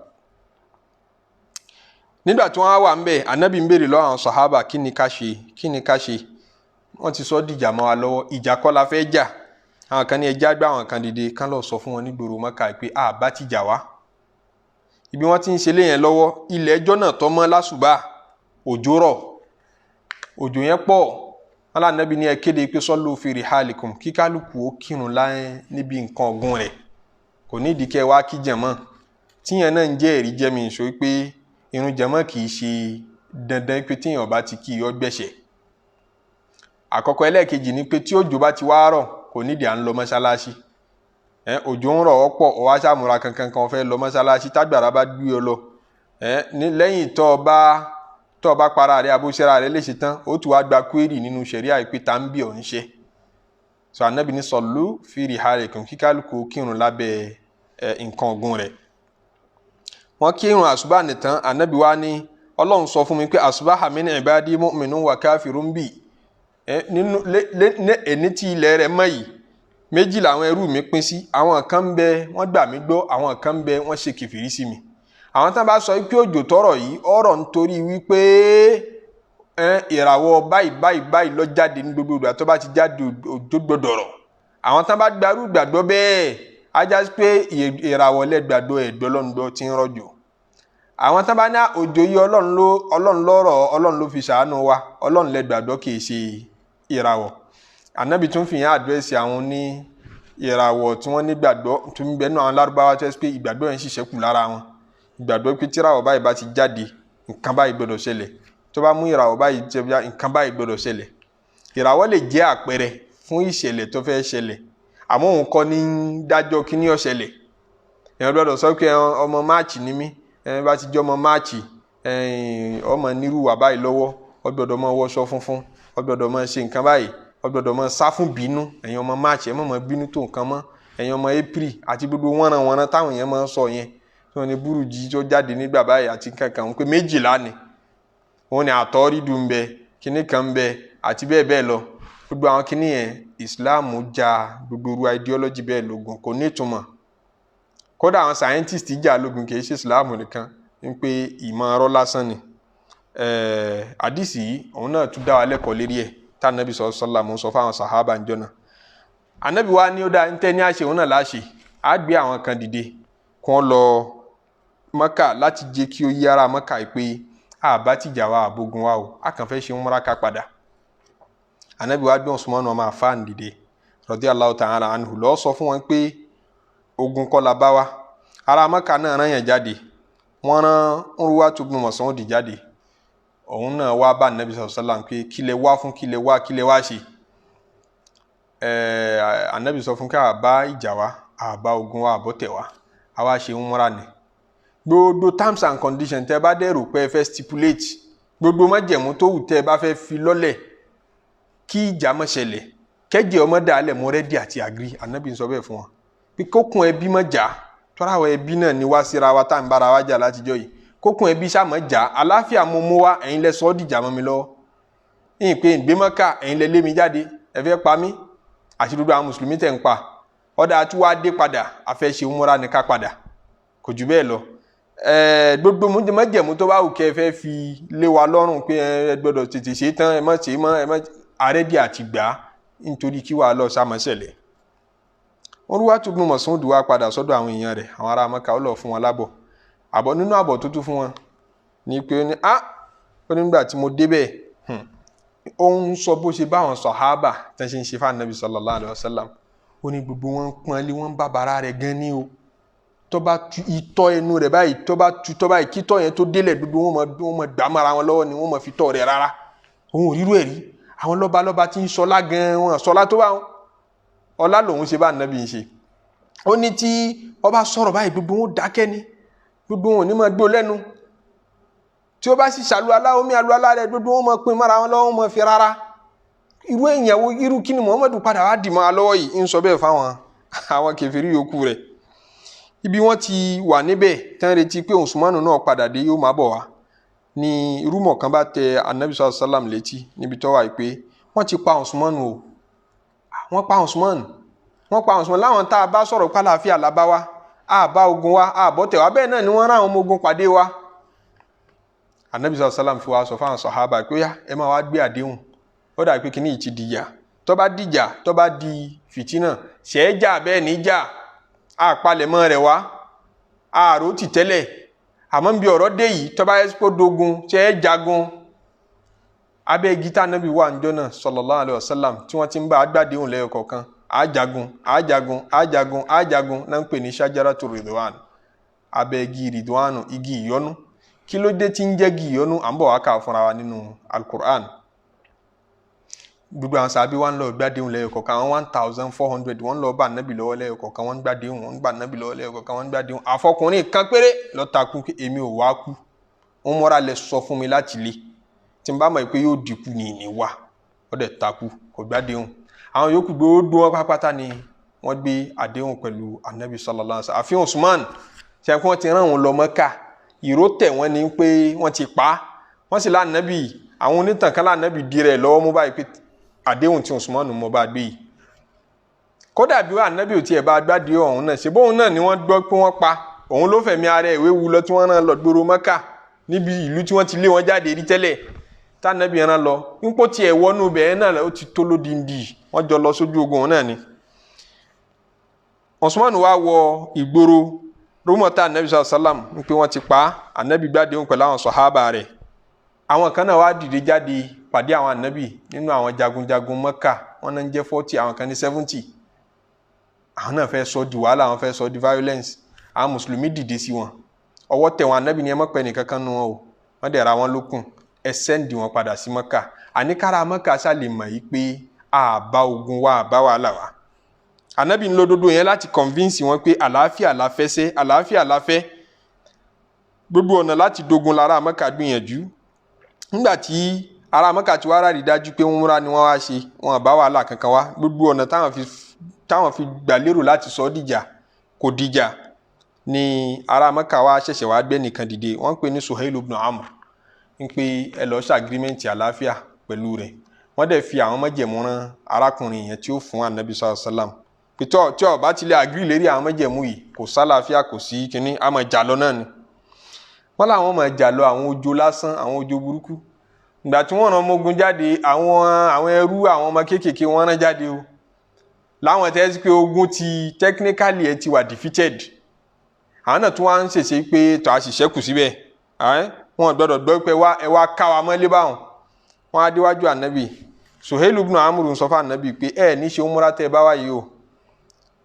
Nígbà tí wọ́n wà ń bẹ̀, Ànábì ń béèrè lọ́wọ́ àwọn sàhábà kí ni ká ṣe. Wọ́n ti sọ dìjà mọ́ wa lọ́wọ́, ìjà kọ́ la fẹ́ jà. Àwọn kan ní ẹjá gbá àwọn kan dìde kán lọ sọ fún wọn nígboro Mẹ́kà pé bá ti jà wá. Ibi wọ́n ti ń ṣe léyìn lọ́wọ́, ilẹ̀ ẹjọ́ náà tọ́ mọ́ lásùbà, òjò rọ̀. òjò yẹn pọ̀ wala Ànábì ní ẹ kéde pé sallu fi rihalikum kí kálukú ó kírun láyé níbi nǹkan ọ̀gùn rẹ̀ kò ní ìdí kẹ́ wá kí jàmá tíyẹn náà ń jẹ́ ẹ̀rí jẹ́ mi sọ pé irun jàmá kì í ṣe dandan pé tíyẹn bá ti kí ó gbẹ̀ṣẹ̀. Àkọ́kọ́ ẹlẹ́ẹ̀kejì ni pé tí òjò bá ti wá rọ̀ kò nídìí à ń lọ mọ́ṣáláṣí òjò ń rọ̀ ọ̀pọ̀ ó wá ṣàmúra kankan kan fẹ́ lọ mọ́ṣáláṣí tágbàrá bá gbé ọ lọ lẹ́yìn tó bá para rẹ̀ abóṣẹ́ra rẹ̀ léṣe tán ó tún wá gba kwérì nínú ṣẹ̀ríà ìpè tá ń bí ọ̀ ń ṣe. So Ànábì ní sallu fi rihalikum kí kálukú kírun lábẹ́ nǹkan ọ̀gùn rẹ̀. Wọ́n kírun àsùbá nìtàn Ànábì wá ní Ọlọ́run sọ fún mi pé asbaha min ibadi mu'minun wa kafirun bi ẹni tí ilẹ̀ rẹ̀ mọ́ yìí méjì làwọn ẹrú mi pín sí àwọn kan ń bẹ wọ́n gbà mí gbọ́ àwọn kan ń bẹ wọ́n ṣe kìfìrí sí mi. Àwọn tán bá sọ pé òjò tọrọ yìí ọ̀rọ̀ nítorí wípé ìràwọ̀ báyìí lọ jáde ní gbogbo ìgbà tó bá ti jáde òjò gbọdọ̀ rọ̀. Àwọn tán bá gbarú gbàgbọ́ bẹ́ẹ̀ ajá pé ìràwọ̀ lẹ́gbàgbọ́ ẹ̀dọ́ lọ́nùgbọ́ ti ń rọ̀jò. Àwọn tán bá ní òjò yìí ọlọ́run lọ́rọ̀ ọlọ́run ló fi ṣàánú wa ọlọ́run lẹ́gbàgbọ́ kì í ṣe ìràwọ̀. Ànábì tún fi hàn àdírẹ́sì àwọn ní ìràwọ̀ tí wọ́n ní gbàgbọ́ tó ń bẹ nínú àwọn lárúbáwá tó ṣe pé ìgbàgbọ́ yẹn ṣiṣẹ́ kù lára wọn. Ìgbàgbọ́ pé tíràwọ̀ báyìí bá ti jáde nǹkan báyìí gbọdọ̀ ṣẹlẹ̀ tó bá mú ìràwọ̀ báyìí jẹ́ nǹkan báyìí gbọdọ̀ ṣẹlẹ̀. Ìràwọ̀ lè jẹ́ àpẹẹrẹ fún ìṣẹ̀lẹ̀ tó fẹ́ ṣẹlẹ̀ àmọ́ òun kọ́ ní dájọ́ kí ní ó ṣẹlẹ̀. Èèyàn gbọdọ̀ sọ pé ọmọ máàcì ni mí bá ti jẹ́ ọmọ máàcì ọmọ nírú wà báyìí lọ́wọ́ ó gbọdọ̀ máa wọṣọ funfun ó gbọdọ̀ máa ṣe nǹkan báyìí ó gbọdọ̀ máa sá fún bínú ẹ̀yin ọmọ máàcì ẹ̀ mọ̀ bínú tó nǹkan mọ́ ẹ̀yin ọmọ april àti gbogbo wọ́nranwọ́nran táwọn èèyàn máa ń sọ yẹn tí wọ́n ní burújí tó jáde nígbà báyìí àti kankan wọn pé méjìlá ni wọ́n ní àtọ́rídùn ń bẹ kíní kan ń bẹ àti bẹ́ẹ̀ bẹ́ẹ̀ lọ gbogbo àwọn kíní yẹn Islam já gbogbo irú ideology bẹ́ẹ̀ lógun kò ní ìtumọ̀ kódà àwọn scientist jà lógun kì í ṣe Islam nìkan ń pé ìmọ̀ ọ̀rọ̀ lásán ni àdìsí yìí òun náà tún dá wa lẹ́kọ̀ọ́ lérí ẹ̀ tá Ànábì sallallahu sọ fáwọn sàhábà ńjọ́ náà. Ànábì wa ní ó dá ń tẹ́ ní àṣẹ òun náà láṣẹ á gbé àwọn kan dìde kí wọ́n lọ Mọ́kà láti jẹ́ kí ó yí ara Mọ́kà pé àbá tìjà wa àbógun wa o a kàn fẹ́ ṣe umra ká padà. Ànábì wa gbé Usman ọmọ Affan dìde radiyallahu ta'ala anhu lọ sọ fún wọn pé ogun kọ́ la bá wa ara Mọ́kà náà rán yẹn jáde wọ́n rán Urwatu ibn Mas'ud jáde òun náà wá bá Ànábì sallallahu alaihi wasallam pé kílẹ̀ wá fún kílẹ̀ wá ṣe. Ànábì sọ fún ká àbá ìjà wa àbá ogun wa àbọ̀tẹ̀ wa àwa ṣe umra ni gbogbo terms and conditions tẹ́ bá dẹ̀rù pé ẹ fẹ́ stipulate gbogbo májẹ̀mú tó wù tẹ́ bá fẹ́ fi lọ́lẹ̀ kí ìjà má ṣẹlẹ̀ kẹ́jẹ́ ọmọ dàálẹ̀ mọ́ rẹ́dí àti agree. Ànábì sọ bẹ́ẹ̀ fún wọn pé kókun ẹbí má jà tọ́ra àwọn ẹbí náà ni wá síra wa tá ń bára wa jà látijọ́ yìí kókun ẹbí sá má jà àláfíà mo mú wá ẹ̀yin lẹ sọ ọ́ dìjà mọ́ mi lọ́wọ́ yìí pé ìgbé Mọ́kà ẹ̀yin lẹ lé mi jáde ẹ fẹ́ pa mí àti gbogbo àwọn mùsùlùmí tẹ̀ ń pa ọ̀dà tí wàá dé padà àfẹ́ ṣe umura ní ká padà kò jù bẹ́ẹ̀ lọ. Gbogbo májẹ̀mú tó bá wù kẹ́ ẹ fẹ́ fi lé wa lọ́rùn pé ẹ gbọ́dọ̀ tètè ṣe tán ẹ má ṣe mọ́ ẹ má àrẹ́dí àti gbà nítorí kí wàá lọ sá má ṣẹlẹ̀. Urwatu ibn Mas'ud wá padà sọ́dọ̀ àwọn èèyàn rẹ̀ àwọn ará Mọ́kà ó lọ fún wọn lábọ̀ àbọ̀ nínú àbọ̀ tó tún fún wọn ni pé ó ní nígbà tí mo débẹ̀ ó ń sọ bó ṣe báwọn sàhábà tẹ́ ṣe ń ṣe fún Ànábì sallallahu alaihi wasallam ó ní gbogbo wọn pọ́n lé wọn bá bàrà rẹ̀ gan ni o tó bá tu itọ́ ẹnu rẹ̀ báyìí tó bá tu tọ́ báyìí kítọ́ yẹn tó délẹ̀ gbogbo wọn mọ̀ gbà mara wọn lọ́wọ́ ni wọ́n mọ̀ fi tọ́ rẹ̀ rárá òun ò rírú ẹ̀ rí àwọn lọ́balọ́ba tí ń sọlá gan wọn sọlá tó bá wọn ọlá lòun ṣe bá Ànábì ń ṣe ó ní tí ọba sọ̀rọ̀ báyìí gbogbo wọn dákẹ́ ni gbogbo wọn ò ní máa gbó lẹ́nu tí ó bá sì ṣàlùwàlá omi àlùwàlá rẹ̀ gbogbo wọn mọ̀ pin mara wọn lọ́wọ́ mọ̀ fi rárá irú èèyàn wo irú kí ni Muhammadu padà wá dì mọ́ alọ́wọ́ yìí ń sọ bẹ́ẹ̀ fáwọn àwọn kèfèrí yòókù rẹ̀ ibi wọ́n ti wà níbẹ̀ tán retí pé Usmanu náà padà dé yóò máa bọ̀ wá ní irúmọ̀ kan bá tẹ Ànábì sallallahu alaihi wasallam létí níbi tó wà pé wọ́n ti pa Usmanu o wọ́n pa Usmanu láwọn tá a bá sọ̀rọ̀ pálàáfíà lábá wa àbá ogun wa àbọ̀tẹ̀ wa bẹ́ẹ̀ náà ni wọ́n rán àwọn ọmọ ogun pàdé wa. Ànábì sallallahu alaihi wasallam fi wá sọ fáwọn sàhábà pé ẹ máa wá gbé àdéhùn ó dà pé kíní yìí ti dìjà tó bá dìjà tó bá di fìtínà ṣẹ́ẹ́jà bẹ́ẹ̀ níjà àpalẹ̀mọ́ rẹ̀ wá ààrò ti tẹ́lẹ̀ àmọ́ bí ọ̀rọ̀ dé yìí tó bá ẹ́sìpó dogun ṣẹ́ẹ́jagun abẹ́ gita nabi wa njọ́ náà sallallahu alaihi wasallam tí wọ́n ti ń bá agbádéhùn lẹ́yọ kọ̀ọ̀kan ajagun náà ń pè ní shajaratu ridwan abẹ́ igi ridwanu igi ìyọ́nú kí ló dé tí ń jẹ́ igi ìyọ́nú à ń bọ̀ wá kà fúnra wa nínú al-Qur'an gbogbo àwọn sàbí wọn lọ gbádéhùn lẹ́yọ kọ̀ọ̀kan àwọn 1400 wọn lọ bá nabi lọ́wọ́ lẹ́yọ kọ̀ọ̀kan wọn gbádéhùn wọn gbà nabi lọ́wọ́ lẹ́yọ kọ̀ọ̀kan wọn gbádéhùn àfọkùnrin kan péré ló takú pé èmi ò wá kú wọn mọ́ra lẹ sọ fún mi láti lé tí n bá mọ̀ pé yóò dìkú ní ìní wa ó dẹ̀ takú kò gbádéhùn àwọn yòókù gbogbo wọn pápátá ni wọ́n gbé àdéhùn pẹ̀lú anabi sallallahu alaihi wasallam àfihàn Usman ṣe kí wọ́n ti rán wọn lọ Mẹ́kà ìró tẹ̀ wọ́n ní pé wọ́n ti pa wọ́n sì lánàbì àwọn onítàn kan lánàbì di rẹ̀ lọ́wọ́ mú báyìí pé àdéhùn tí Usman mọ́ bá gbé yìí kódà bí wọ́n anabi ò tiẹ̀ bá gbádé ọ̀hún náà ṣe bóun náà ni wọ́n gbọ́ pé wọ́n pa òun ló fẹ̀mí ara ìwé wu lọ tí wọ́n rán lọ gbòòrò Mẹ́kà níbi ìlú tí wọ́n ti lé wọn jáde rí tẹ́lẹ̀ tánàbí ẹran lọ nípò tí ẹ wọnú bẹ̀ẹ́ náà ó ti tó lódìndì wọ́n jọ lọ sójú ogun náà ni Usman wá wọ ìgboro rúmọ̀tá anabi sallam ní pé wọ́n ti pa anabi gbádéhùn pẹ̀lú àwọn sọ̀hábà rẹ̀ àwọn kan náà wá dìde jáde pàdé àwọn anabi nínú àwọn jagunjagun Mẹ́kà wọ́n náà ń jẹ́ 40 àwọn kan ní 70 àwọn náà fẹ́ sọ di wàhálà àwọn fẹ́ sọ di violence àwọn mùsùlùmí dìde sí wọn ọwọ́ tẹ̀ wọn anabi ni ẹ má pẹ́ nìkan kan nù wọn o wọ́n dẹ̀ ra wọn lókun ẹ sẹ́ndì wọn padà sí Mẹ́kà àníkàrà Mẹ́kà ṣàlè mọ̀ yìí pé àbá ogun wa àbá wàhálà wa anabi ńlọdodo yẹn láti convince wọn pé àlàáfíà la fẹ́ ṣe àlàáfíà la fẹ́ gbogbo ọ̀nà láti dogun lára Mẹ́kà gbìyànjú nígbà tí ara Mẹ́kà tí wàá rárí dájú pé wọ́n múra ni wọ́n wá ṣe wọn àbá wàhálà kankan wá gbogbo ọ̀nà táwọn fi gbà lérò láti sọ dìjà kò dìjà ni ara Mẹ́kà wá ṣẹ̀ṣẹ̀ wá gbé nìkan dìde wọ́n pè ní Suhail ibn Amr ń pé ẹ lọ ṣàgírímẹ́ǹtì àlàáfíà pẹ̀lú rẹ̀ wọ́n dẹ̀ fi àwọn májẹ̀mú rán arákùnrin yẹn tí ó fún anabi sallallahu alaihi wasallam pé tí ó bá ti lè agree lérí àwọn májẹ̀mú yìí kò sálàáfíà kò sí kínní àmọ́ ìjà lọ náà ni wọ́n làwọn máa jà lọ àwọn ojo lásán àwọn ojo burúkú ìgbà tí wọ́n rán ọmọ ogun jáde àwọn ẹrú àwọn ọmọ kéékèèké wọ́n rán jáde o láwọn tẹ́ pé ogun ti technically ẹ ti wà defeated àwọn náà tún wá ń ṣèṣe pé tó a sì ṣẹ́kù síbẹ̀ wọn gbọ́dọ̀ gbọ́ pé ẹ wá ká wa mọ́lé báwọn wọn á déwájú ànábì Suhail ibn Amr ń sọ fún ànábì pé ẹ ní ṣe umura tẹ́ bá wáyé o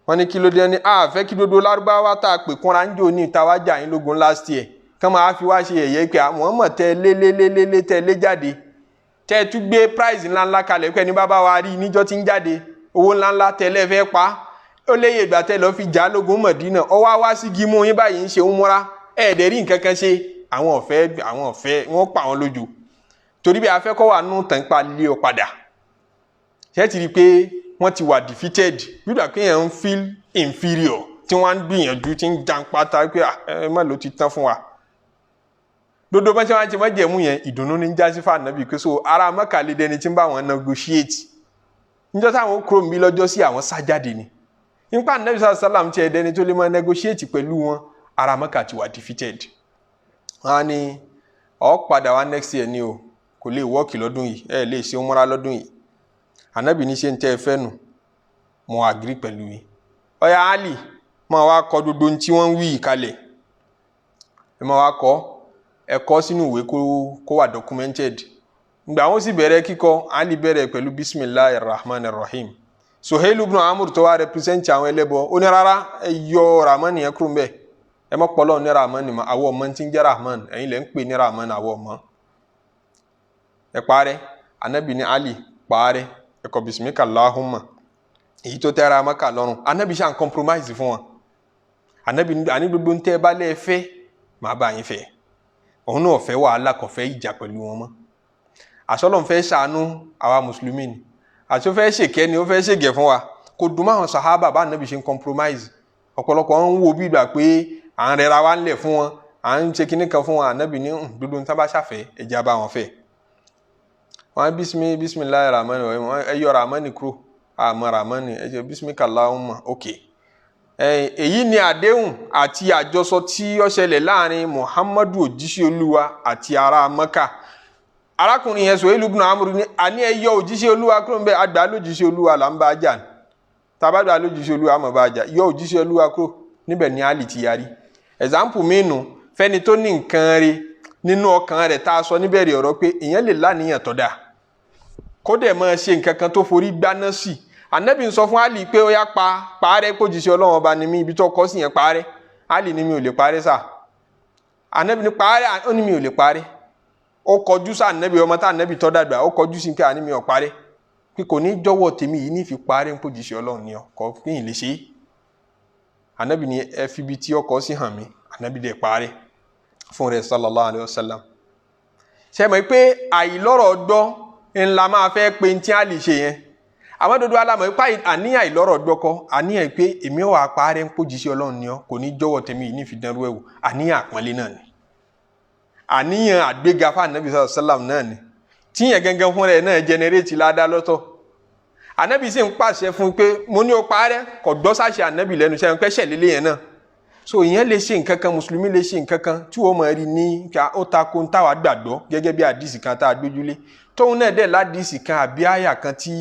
wọn ní kí ló dé ní àfẹ́ kí dodo lárúbáwá tá a pè kúnra ń jò ní ìtawájà yín lógun last year kán máa fi wá ṣe ẹ̀yẹ pé àwọn mọ̀ tẹ́ lé tẹ́ lé jáde tẹ́ tún gbé prize ńláńlá kalẹ̀ pé ní bàbá wa rí níjọ́ tí ń jáde owó ńláńlá tẹ́lẹ̀ fẹ́ pa ó léyè ìgbà tẹ́ lọ fi jà lógun Mọ̀dínà ọwọ́ wá sí gímú yín báyìí ń ṣe umura ẹ̀ẹ́dẹ̀ rí nǹkan kan ṣe àwọn ọ̀fẹ́ wọ́n pa àwọn lójú torí bí afẹ́kọ́ wà nù tàn pa lé ọ padà ṣe ti rí i pé wọ́n ti wà defeated yúdà kéèyàn ń feel inferior tí wọ́n ń gbìyànjú tí ń jan pátá pé ẹ má ló ti tán fún wa dodo bá ṣe wá ti má jẹ̀mú yẹn ìdùnnú ní jásí fún ànábì pé so ara Mẹ́kà lè dẹni tí ń bá wọn negotiate níjọ́ táwọn kúrò ń bí lọ́jọ́ sí àwọn sájáde ni nípa ànábì sallam ti ẹ̀dẹni tó lè máa negotiate pẹ̀lú wọn ara Mẹ́kà ti wà defeated wọ́n ní ó padà wá next year ni o kò lè wọ́ọ̀kì lọ́dún yìí ẹ lè ṣe umura lọ́dún yìí ànábì ní ṣe ń tẹ́ ẹ fẹ́ nù mo agree pẹ̀lú yìí ọ̀yà Ali máa wá kọ gbogbo ohun tí wọ́n ń wí kalẹ̀ ẹ máa wá kọ ẹ kọ sínú ìwé kó wà documented ìgbà wọn sì bẹ̀rẹ̀ kíkọ Ali bẹ̀rẹ̀ pẹ̀lú bismillahir rahmanir rahim Suhail ibn Amr tó wá represent àwọn ẹlẹ́bọ ó ní rárá ẹ yọ Rahman yẹn kúrò mbẹ̀ ẹ mọ́ pọ̀lọ́ ní Rahman ni ma àwọ̀ ọmọ tí ń jẹ́ Rahman ẹ̀yin lẹ́ ń pè ní Rahman àwọ̀ ọmọ ẹ parẹ́ anabi ní Ali parẹ́ ẹ kọ bismika Allahumma èyí tó tẹ́ra Mẹ́kà lọ́rùn anabi ṣe à ń compromise fún wọn anabi àní gbogbo ń tẹ́ bá lẹ́ fẹ́ màá bá yín fẹ́ òun náà fẹ́ wàhálà kò fẹ́ ìjà pẹ̀lú wọn mọ́ àsọlọ́n fẹ́ ṣàánú àwa mùsùlùmí ni àti ó fẹ́ ṣèkẹ́ ni ó fẹ́ ṣègẹ̀ fún wa kò dùn mọ́ àwọn sàhábà bá anabi ṣe ń compromise ọ̀pọ̀lọpọ̀ ń wo bí ìgbà pé à ń rẹra wa ńlẹ̀ fún wọn à ń ṣe kinní kan fún wọn ànábì ní dúdú ń tábà ṣàfẹ́ ẹ̀jẹ̀ bá wọn fẹ́ wọn bisimilayi ramani ẹ yọ ramani kúrò àmọ́ ramani ẹ jẹ́ bisimika Allahumma ok èyí ni àdéhùn àti àjọsọ tí ó ṣẹlẹ̀ láàrin Muhammadu òjíṣẹ́ Olúwa àti ará Mẹ́kà arákùnrin yẹn Suhail ibn Amr ní àní ẹ yọ òjíṣẹ́ Olúwa kúrò ń bẹ àgbà lójíṣẹ́ Olúwa là ń bá jà tàbádà lójíṣẹ́ Olúwa àmọ́ bá jà yọ òjíṣẹ́ Olúwa kúrò níbẹ̀ ni Ali ti yarí example mìínú fẹ́ni tó ní nǹkan rí nínú ọkàn rẹ̀ tá a sọ níbẹ̀rẹ̀ ọ̀rọ̀ pé èèyàn lè láníyàn tó dáa kó dẹ̀ máa ṣe nǹkan kan tó forí gbaná sí Ànábì ń sọ fún Ali pé ó yá parẹ́ kó jíṣẹ́ Ọlọ́run ọba ni mí ibi tó kọ́ sí yẹn parẹ́ Ali ni mi ò lè parẹ́ sà Ànábì ní parẹ́ ó ní mi ò lè parẹ́ ó kọjú sí Ànábì ọmọ tá Ànábì tọ́ dàgbà ó kọjú sí pé àní mi ò parẹ́ pé kò ní jọ̀wọ́ tèmi yìí ní fi parẹ́ kó jíṣẹ́ Ọlọ́run ni ọkọ̀ kí n lè ṣe Ànábì ní ẹ fi ibi tí ọkọ̀ sí hàn mí Ànábì dẹ̀ parẹ́ fún rẹ̀ sallallahu alayhi wa sallam ṣe mọ̀ pé àìlọ́rọ̀ gbọ́ ńlá máa fẹ́ pé tí a lè ṣe yẹn àwọn dodo alámọ̀ pé àníyàn àìlọ́rọ̀ gbọ́ kọ́ àníyàn pé èmi ò wá parẹ́ ń pójíṣẹ́ Ọlọ́run ni ọ kò ní jọ̀wọ́ tèmi yìí ní fi dánrú ẹ̀wò àníyàn àpọ́nlé náà ni àníyàn àgbéga fún Ànábì sallallahu alayhi wa sallam náà ni tíyẹn gẹ́gẹ́ fún rẹ̀ náà jẹnẹrétì ládá lọ́tọ̀ Ànábì sì ń pàṣẹ fún pé mo ní o parẹ́ kò gbọ́ sáṣẹ Ànábì lẹ́nu ṣe ń pẹ́ṣẹ̀ lélẹ̀ yẹn náà so ìyẹn lè ṣe nǹkan kan mùsùlùmí lè ṣe nǹkan kan tí wọ́n máa rí ní ó tako táwa gbàgbọ́ gẹ́gẹ́ bí àdìsí kan tá a gbójúlé tóun náà dẹ̀ ládìsí kan àbí àyà kan tí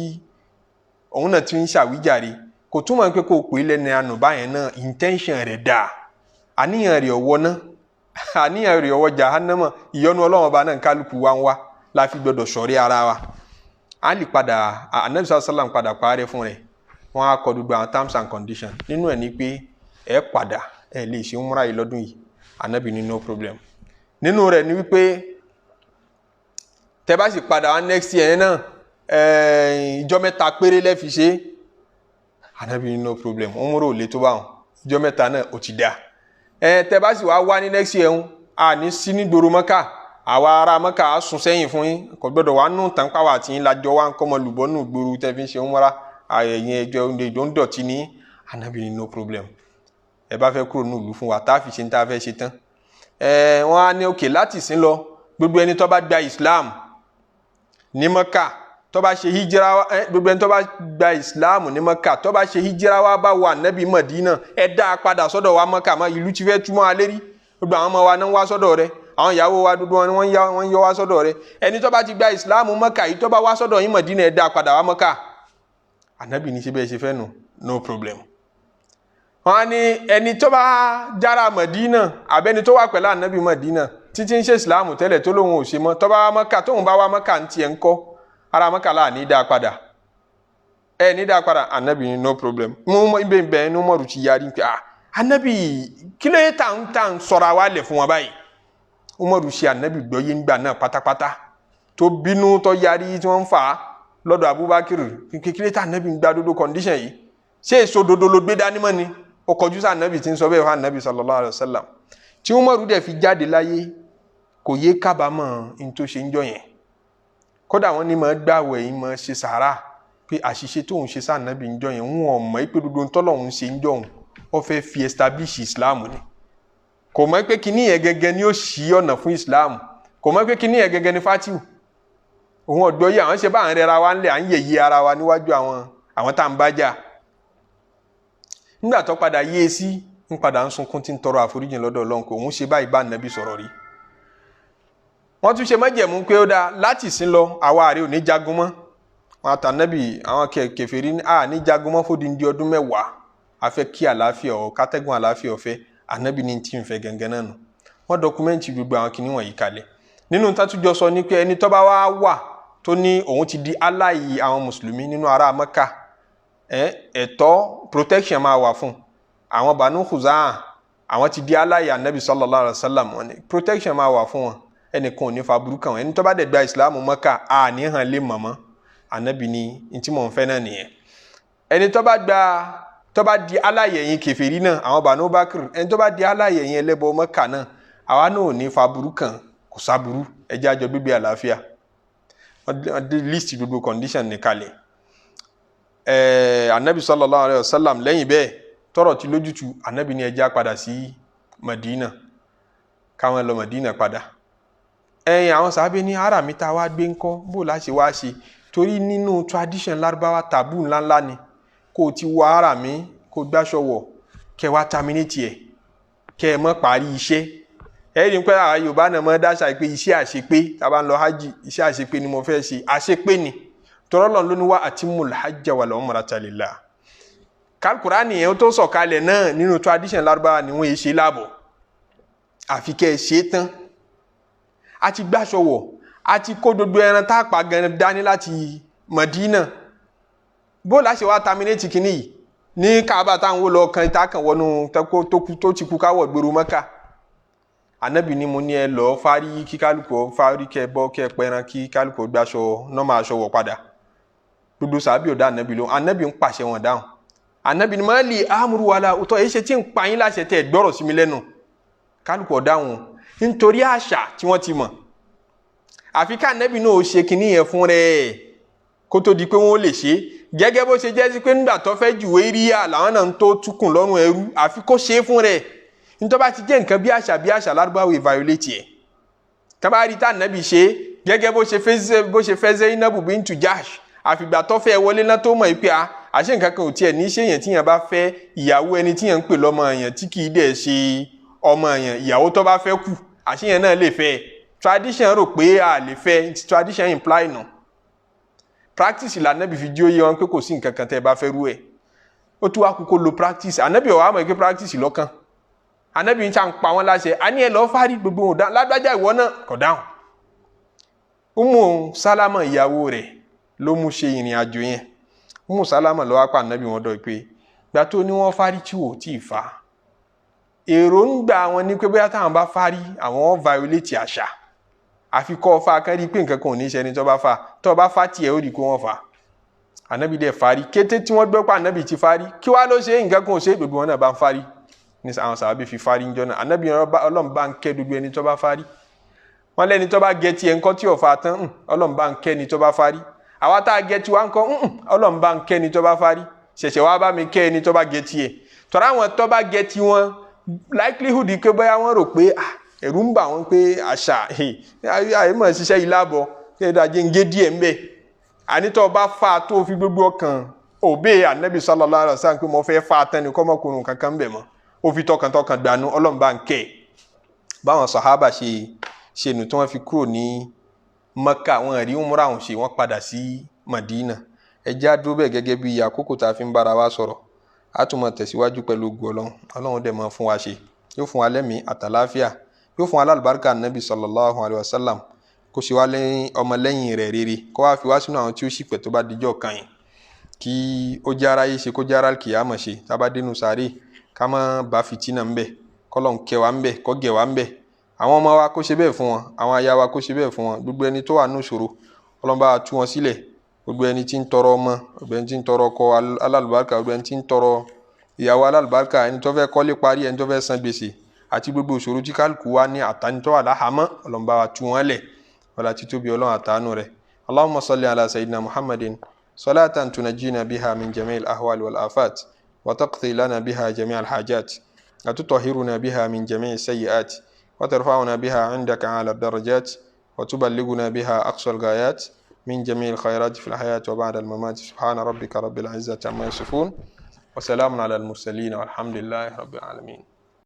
òun náà ti ń ṣàwíjàre kò túmọ̀ pé kò pè é lẹ́nu àná báyẹn náà intention rẹ̀ dáa àníyàn rẹ̀ ọwọ́ náà àníyàn rẹ̀ ọwọ́ jahannama ìyọnu Ọlọ́run ọba náà kálukú wa ń wá la fi gbọdọ̀ ṣọ̀rí ara wa a lè padà Ànábì sallam padà parẹ́ fún rẹ̀ wọ́n á kọ gbogbo àwọn terms and conditions nínú ẹ̀ ní pé ẹ padà ẹ lè ṣe umrah yìí lọ́dún yìí Ànábì ní no problem nínú rẹ̀ ni wípé tẹ́ bá sì padà wá next year náà ìjọ mẹ́ta péré lẹ́ fi ṣe Ànábì ní no problem umrah ò lè tó bá wọn ìjọ mẹ́ta náà ò ti dá tẹ́ bá sì wá ní next year a ní sí ní gbòòrò Mẹ́kà àwa ará Mẹ́kà á sún sẹ́yìn fún yín kò gbọ́dọ̀ wá nù tán pàwọ́ àti yín lájọ wá ń kọ́ mọ lùbọ́ nù gbòòrò tẹ́ fi ń ṣe umrah àyẹ̀yìn ẹjọ́ ń dọ̀tí ní Ànábì ní no problem ẹ bá fẹ́ kúrò nílùú fún wa tá a fi ṣe ní tá a fẹ́ ṣe tán wọ́n á ní òkè láti sin lọ gbogbo ẹni tó bá gba Islam ní Mẹ́kà tó bá ṣe hijira gbogbo ẹni tó bá gba Islam ní Mẹ́kà tó bá ṣe hijira wa bá wà Ànábì Mádínà ẹ dá a padà sọ́dọ̀ wa Mẹ́kà mọ́ ìlú ti fẹ́ túmọ̀ alẹ́ rí gbogbo àwọn ọmọ wa náà wá sọ́dọ̀ rẹ̀ àwọn ìyàwó wa gbogbo wọn wọ́n yọ wá sọ́dọ̀ rẹ̀ ẹni tó bá ti gba Islam Mẹ́kà yìí tó bá wá sọ́dọ̀ yín Mádínà ẹ dá a padà wá Mẹ́kà Ànábì ní ṣe bẹ́ẹ̀ ṣe fẹ́ nù no problem wọ́n ní ẹni tó bá jára Mádínà àbẹ́ni tó wà pẹ̀lú Ànábì Mádínà títí ń ṣe Islam tẹ́lẹ̀ tó lóun ò ṣe mọ́ tó bá wá Mẹ́kà tóun bá wá Mẹ́kà ń tiẹ̀ ń kọ́ ara Mẹ́kà láà ní dáa padà ní dáa padà Ànábì ní no problem mú ibẹ̀ bẹ́ẹ̀ ní Umaru ti yarí pé Ànábì kí ló yẹ tá ń sọ̀rọ̀ àwa lẹ̀ fún wọn báyìí Umaru ṣe Ànábì gbọ́ yé ńgbà náà pátápátá tó bínú tó yarí tí wọ́n ń fà á lọ́dọ̀ Abubakar kí ló tá Ànábì ń gbá dodo condition yìí ṣé èso dodo ló gbé dání mọ́ ni ó kọjú sí Ànábì tí ń sọ bẹ́ẹ̀ fún Ànábì sallallahu alaihi wasallam tí Umaru dẹ̀ fi jáde láyé kò yé kábàámọ̀ in tó ṣe ń jọ yẹn kódà wọ́n ní máa gbààwẹ̀ yìí máa ṣe sàárà pé àṣìṣe tóun ṣe sí Ànábì ń jọ yẹn wọn mọ̀ pé dodo tọ́lọ́hun ṣe ń jọ òun ó fẹ́ fi establish Islam ni kò mọ̀ pé kíní yẹn gẹ́gẹ́ ni ó ṣí ọ̀nà fún Islam kò mọ̀ pé kíní yẹn gẹ́gẹ́ ni fatiu òun ọ̀dọ́ yìí àwọn ṣe bá à ń rẹra wa ńlẹ̀ à ń yẹ̀yẹ́ ara wa níwájú àwọn tá à ń bá jà nígbà tó padà yé sí ń padà ń sunkún tí ń tọrọ àforíjìn lọ́dọ̀ Ọlọ́run kò òun ṣe báyìí bá Ànábì sọ̀rọ̀ rí wọ́n tún ṣe májẹ̀mú pé ó dáa láti sin lọ àwa àrẹ ò ní jagun mọ́ wọn àtànábì àwọn kèfèrí ní jagun mọ́ fódìndí ọdún 10 a fẹ́ kí àlàáfíà kátẹ́gùn àlàáfíà ọ̀fẹ́ Ànábì ní tí ń fẹ́ gẹ́gẹ́ náà nù wọ́n dọkumẹ́ntì gbogbo àwọn kìíní wọ̀nyí kalẹ̀ nínú tátújọ sọ ní pé ẹni tó bá wà tó ní òun ti di aláì àwọn mùsùlùmí nínú ará Mẹ́kà ẹ̀tọ́ protection máa wà fún àwọn Banu Khuzaa àwọn ti di aláì Ànábì sallallahu alaihi wasallam wọn ni protection máa wà fún wọn ẹnìkan ò ní fa burúkú àwọn ẹni tó bá dẹ̀ gba Ìsìlámù Mẹ́kà ní hàn lé mọ̀mọ́ Ànábì ní tí mò ń fẹ́ náà nìyẹn ẹni tó bá di aláyẹ̀yìn kèfèrí náà àwọn Banu Bakr ẹni tó bá di aláyẹ̀yìn ẹlẹ́bọ Mẹ́kà náà àwa náà ò ní fa burúkú kò sáburú ẹjẹ́ àjọ gbígbé àlàáfíà wọ́n dé list gbogbo condition nìkalẹ̀ Ànábì sallallahu alaihi wasallam lẹ́yìn bẹ́ẹ̀ tọ́rọ̀ ti lójútu Ànábì ní ẹjẹ́ padà sí Madina káwọn lọ Madina padà àwọn sàábé ní ara mi ta wá gbé ńkọ́ bó láṣẹ wá ṣe torí nínú tradition Lárúbáwá tàbú ńláńlá ni kó ti wọ ara mi kó gbáṣọ wọ̀ kẹ́ wá terminate ẹ̀ kẹ́ ẹ mọ́ parí iṣẹ́ ẹ̀rí pé àwọn Yorùbá náà mọ́ dáṣà pé iṣẹ́ àṣepé tá bá ń lọ hajj iṣẹ́ àṣepé ni mo fẹ́ ṣe àṣepé ni tọ́rọ́lọ́ ló ní wá atimul hajja wal umrata lillah Al-Qur'ani yẹn tó sọ̀kalẹ̀ náà nínú tradition Lárúbáwá ni wọ́n yé ṣe láàbọ̀ àfi kẹ́ ẹ ṣe tán a ti gbáṣọ wọ̀ a ti kó gbogbo ẹran tá a pa gan dání láti Madina bó la ṣe wá terminate kìíní yìí ní Kaaba táwọn wò lọ kan ìta kan wọnú tó ti kú káwọ̀ gbèrú Mẹ́kà. Ànábì ní mo ní ẹ lọ fárí kí kálukú fárí kẹ bọ́ kẹ pẹran kí kálukú gbàṣọ nọ́mà aṣọ wọ̀ padà. Gbogbo sàábì ò dá Ànábì lóhùn, Ànábì ń pàṣẹ wọn dáhùn. Ànábì ní máa lè amúrú wàhálà òótọ́ èyí ṣe tí ń pa yín láṣẹ tẹ gbọ́rọ̀ sí mi lẹ́nu. Kálukú ò dáhùn nítorí àṣà tí wọ́n ti mọ̀. Àfi ká Ànábì náà ó ṣe kinní yẹn fún rẹ̀ kó tó di pé wọ́n lè ṣe gẹ́gẹ́ bó ṣe jẹ́ sí pé nígbà tó fẹ́ jùwé rí à làwọn náà ń tó túkùn lọ́rùn ẹrú àfi kó ṣe é fún rẹ̀. Nítorí bá ti jẹ́ nǹkan bí àṣà lárúbáwò violate ẹ̀. Kábàárì tá Ànábì ṣe gẹ́gẹ́ bó ṣe fẹ́ Zainabu bintu Jahsh àfìgbà tó fẹ́ wọlé náà tó mọ̀ pé àṣẹ nǹkan kan ò tiẹ̀ ní ṣe yẹn tíyẹn bá fẹ́ ìyàwó ẹni tíyẹn ń pè lọ́mọ yẹn tí kì í dẹ̀ ṣe ọmọ yẹn ìyàwó tó bá fẹ́ kù àṣẹ yẹn náà lè fẹ́ tradition rò pé a lè fẹ́ tradition imply nù practice la Ànábì fi jí ó yé wọn pé kò sí nǹkan kan tẹ́ ẹ bá fẹ́ rú ẹ̀ ó tún wá kú kó lo practice Ànábì ọ̀wá mọ̀ pé practice lọ́kàn Ànábì ń ṣàn pa wọn láṣẹ àní ẹ lọ́ọ́ fárí gbogbo wọn lágbájá ìwọ náà kọ̀ dáhùn Ummu Salama ìyàwó rẹ̀ ló mú ṣe ìrìn àjò yẹn Ummu Salama ló wá pa Ànábì wọn dọ̀ pé gbà tó ní wọ́n fárí tí wò tí ì fa èròǹgbà wọn ní pé bóyá táwọn bá fárí àwọn violate àṣà àfi kọ́ fa kan rí pé nǹkan kan ò ní ṣe ẹni tó bá fa tiẹ̀ ó rí kó wọ́n fa Ànábì dẹ̀ fárí kété tí wọ́n gbọ́ pé Ànábì ti fárí kí wá ló ṣe nǹkan kan ò ṣe gbogbo wọn náà bá ń fárí ní àwọn sàábé fi fárí ń jọ́nà Ànábì Ọlọ́run bá ń kẹ́ gbogbo ẹni tó bá fárí wọ́n lẹ́ni tó bá gẹ tiẹ̀ ńkọ́ tí ò fa tán Ọlọ́run bá ń kẹ́ ni tó bá fárí àwa tá a gẹ tiwa ńkọ́ Ọlọ́run bá ń kẹ́ ni tó bá fárí ṣẹ̀ṣẹ̀ wá bá mi kẹ́ ẹni tó bá gẹ tiẹ̀ tọ́ra àwọn tó bá gẹ tiwọn likelihood pé bóyá wọ́n rò pé ẹ̀rù ń bà wọ́n pé àṣà àìmọ̀ ṣiṣẹ́ yìí láàbọ̀ kí ẹ̀dá jẹ́ ń gé díẹ̀ ńbẹ̀ ànítọ́ bá fa tó fi gbogbo ọkàn òbí Ànábì sallallahu alaihi wasallam pé mo fẹ́ fa tán ni kọ́mọkùnrin kankan ńbẹ̀ mọ́ ó fi tọkàntọkàn dànù Ọlọ́run bá ń kẹ́ báwọn sàhábà ṣe nù tí wọ́n fi kúrò ní Mẹ́kà wọn rí umra wọn ṣe wọ́n padà sí Madina ẹjẹ́ àdúró bẹ́ẹ̀ gẹ́gẹ́ bí àkókò tá a fi ń bára wa sọ̀rọ̀ a tún máa tẹ̀síwájú pẹ̀lú ògo Ọlọ́run dẹ̀ máa fún wa ṣe yóò fún wa lẹ́mìí àtàláfíà yóò fún wa lálùbáríkà Ànábì sallallahu alaihi wasallam kó ṣe wá lẹ́yìn ọmọlẹ́yìn rẹ̀ rere kó wá fi wá sínú àwọn tí ó sì pẹ̀ tó bá dijọ́ kan yìí kí ó jẹ́ ara yìí ṣe kó jẹ́ ara kìyàmọ̀ ṣe tá a bá dénú sáré ká má bá fìtínà ńbẹ kọ́lọ́n kẹ́ wa ńbẹ kó gẹ̀ wa ńbẹ àwọn ọmọ wa kó ṣe bẹ́ẹ̀ fún wọn àwọn aya wa kó ṣe bẹ́ẹ̀ fún wọn gbogbo ẹni tó wà nù ṣòro Ọlọ́run bá tú wọn sílẹ̀ gbogbo ẹni tí ń tọrọ ọmọ gbogbo ẹni tí ń tọrọ ọkọ alálùbáríkà gbogbo ẹni tí ń tọrọ ìyàwó alálùbáríkà ẹni tó fẹ́ kọ́lé parí ẹni tó fẹ́ san gbèsè àti gbogbo ìṣòro tí kálukú wa ní àtànitọ́ wà láhàámọ́ Ọlọ́run bá wa tú wọn lẹ̀ wala títóbi Ọlọ́run àtàánú rẹ̀ Allahumma salli ala sayyidina Muhammadin salatan tunajjina biha min jami'il ahwal wal afat wa taqdi lana biha jami'al hajat wa tutahhiruna biha min jami'is sayyi'at wa tarfa'una biha 'indaka 'ala ad-darajat wa tuballighuna biha aqsal ghayat min jami'il khairat fil hayati wa ba'da al-mamat subhana rabbika rabbil 'izzati amma yasifun wa salamun 'ala al-mursalin walhamdulillahi rabbil alamin.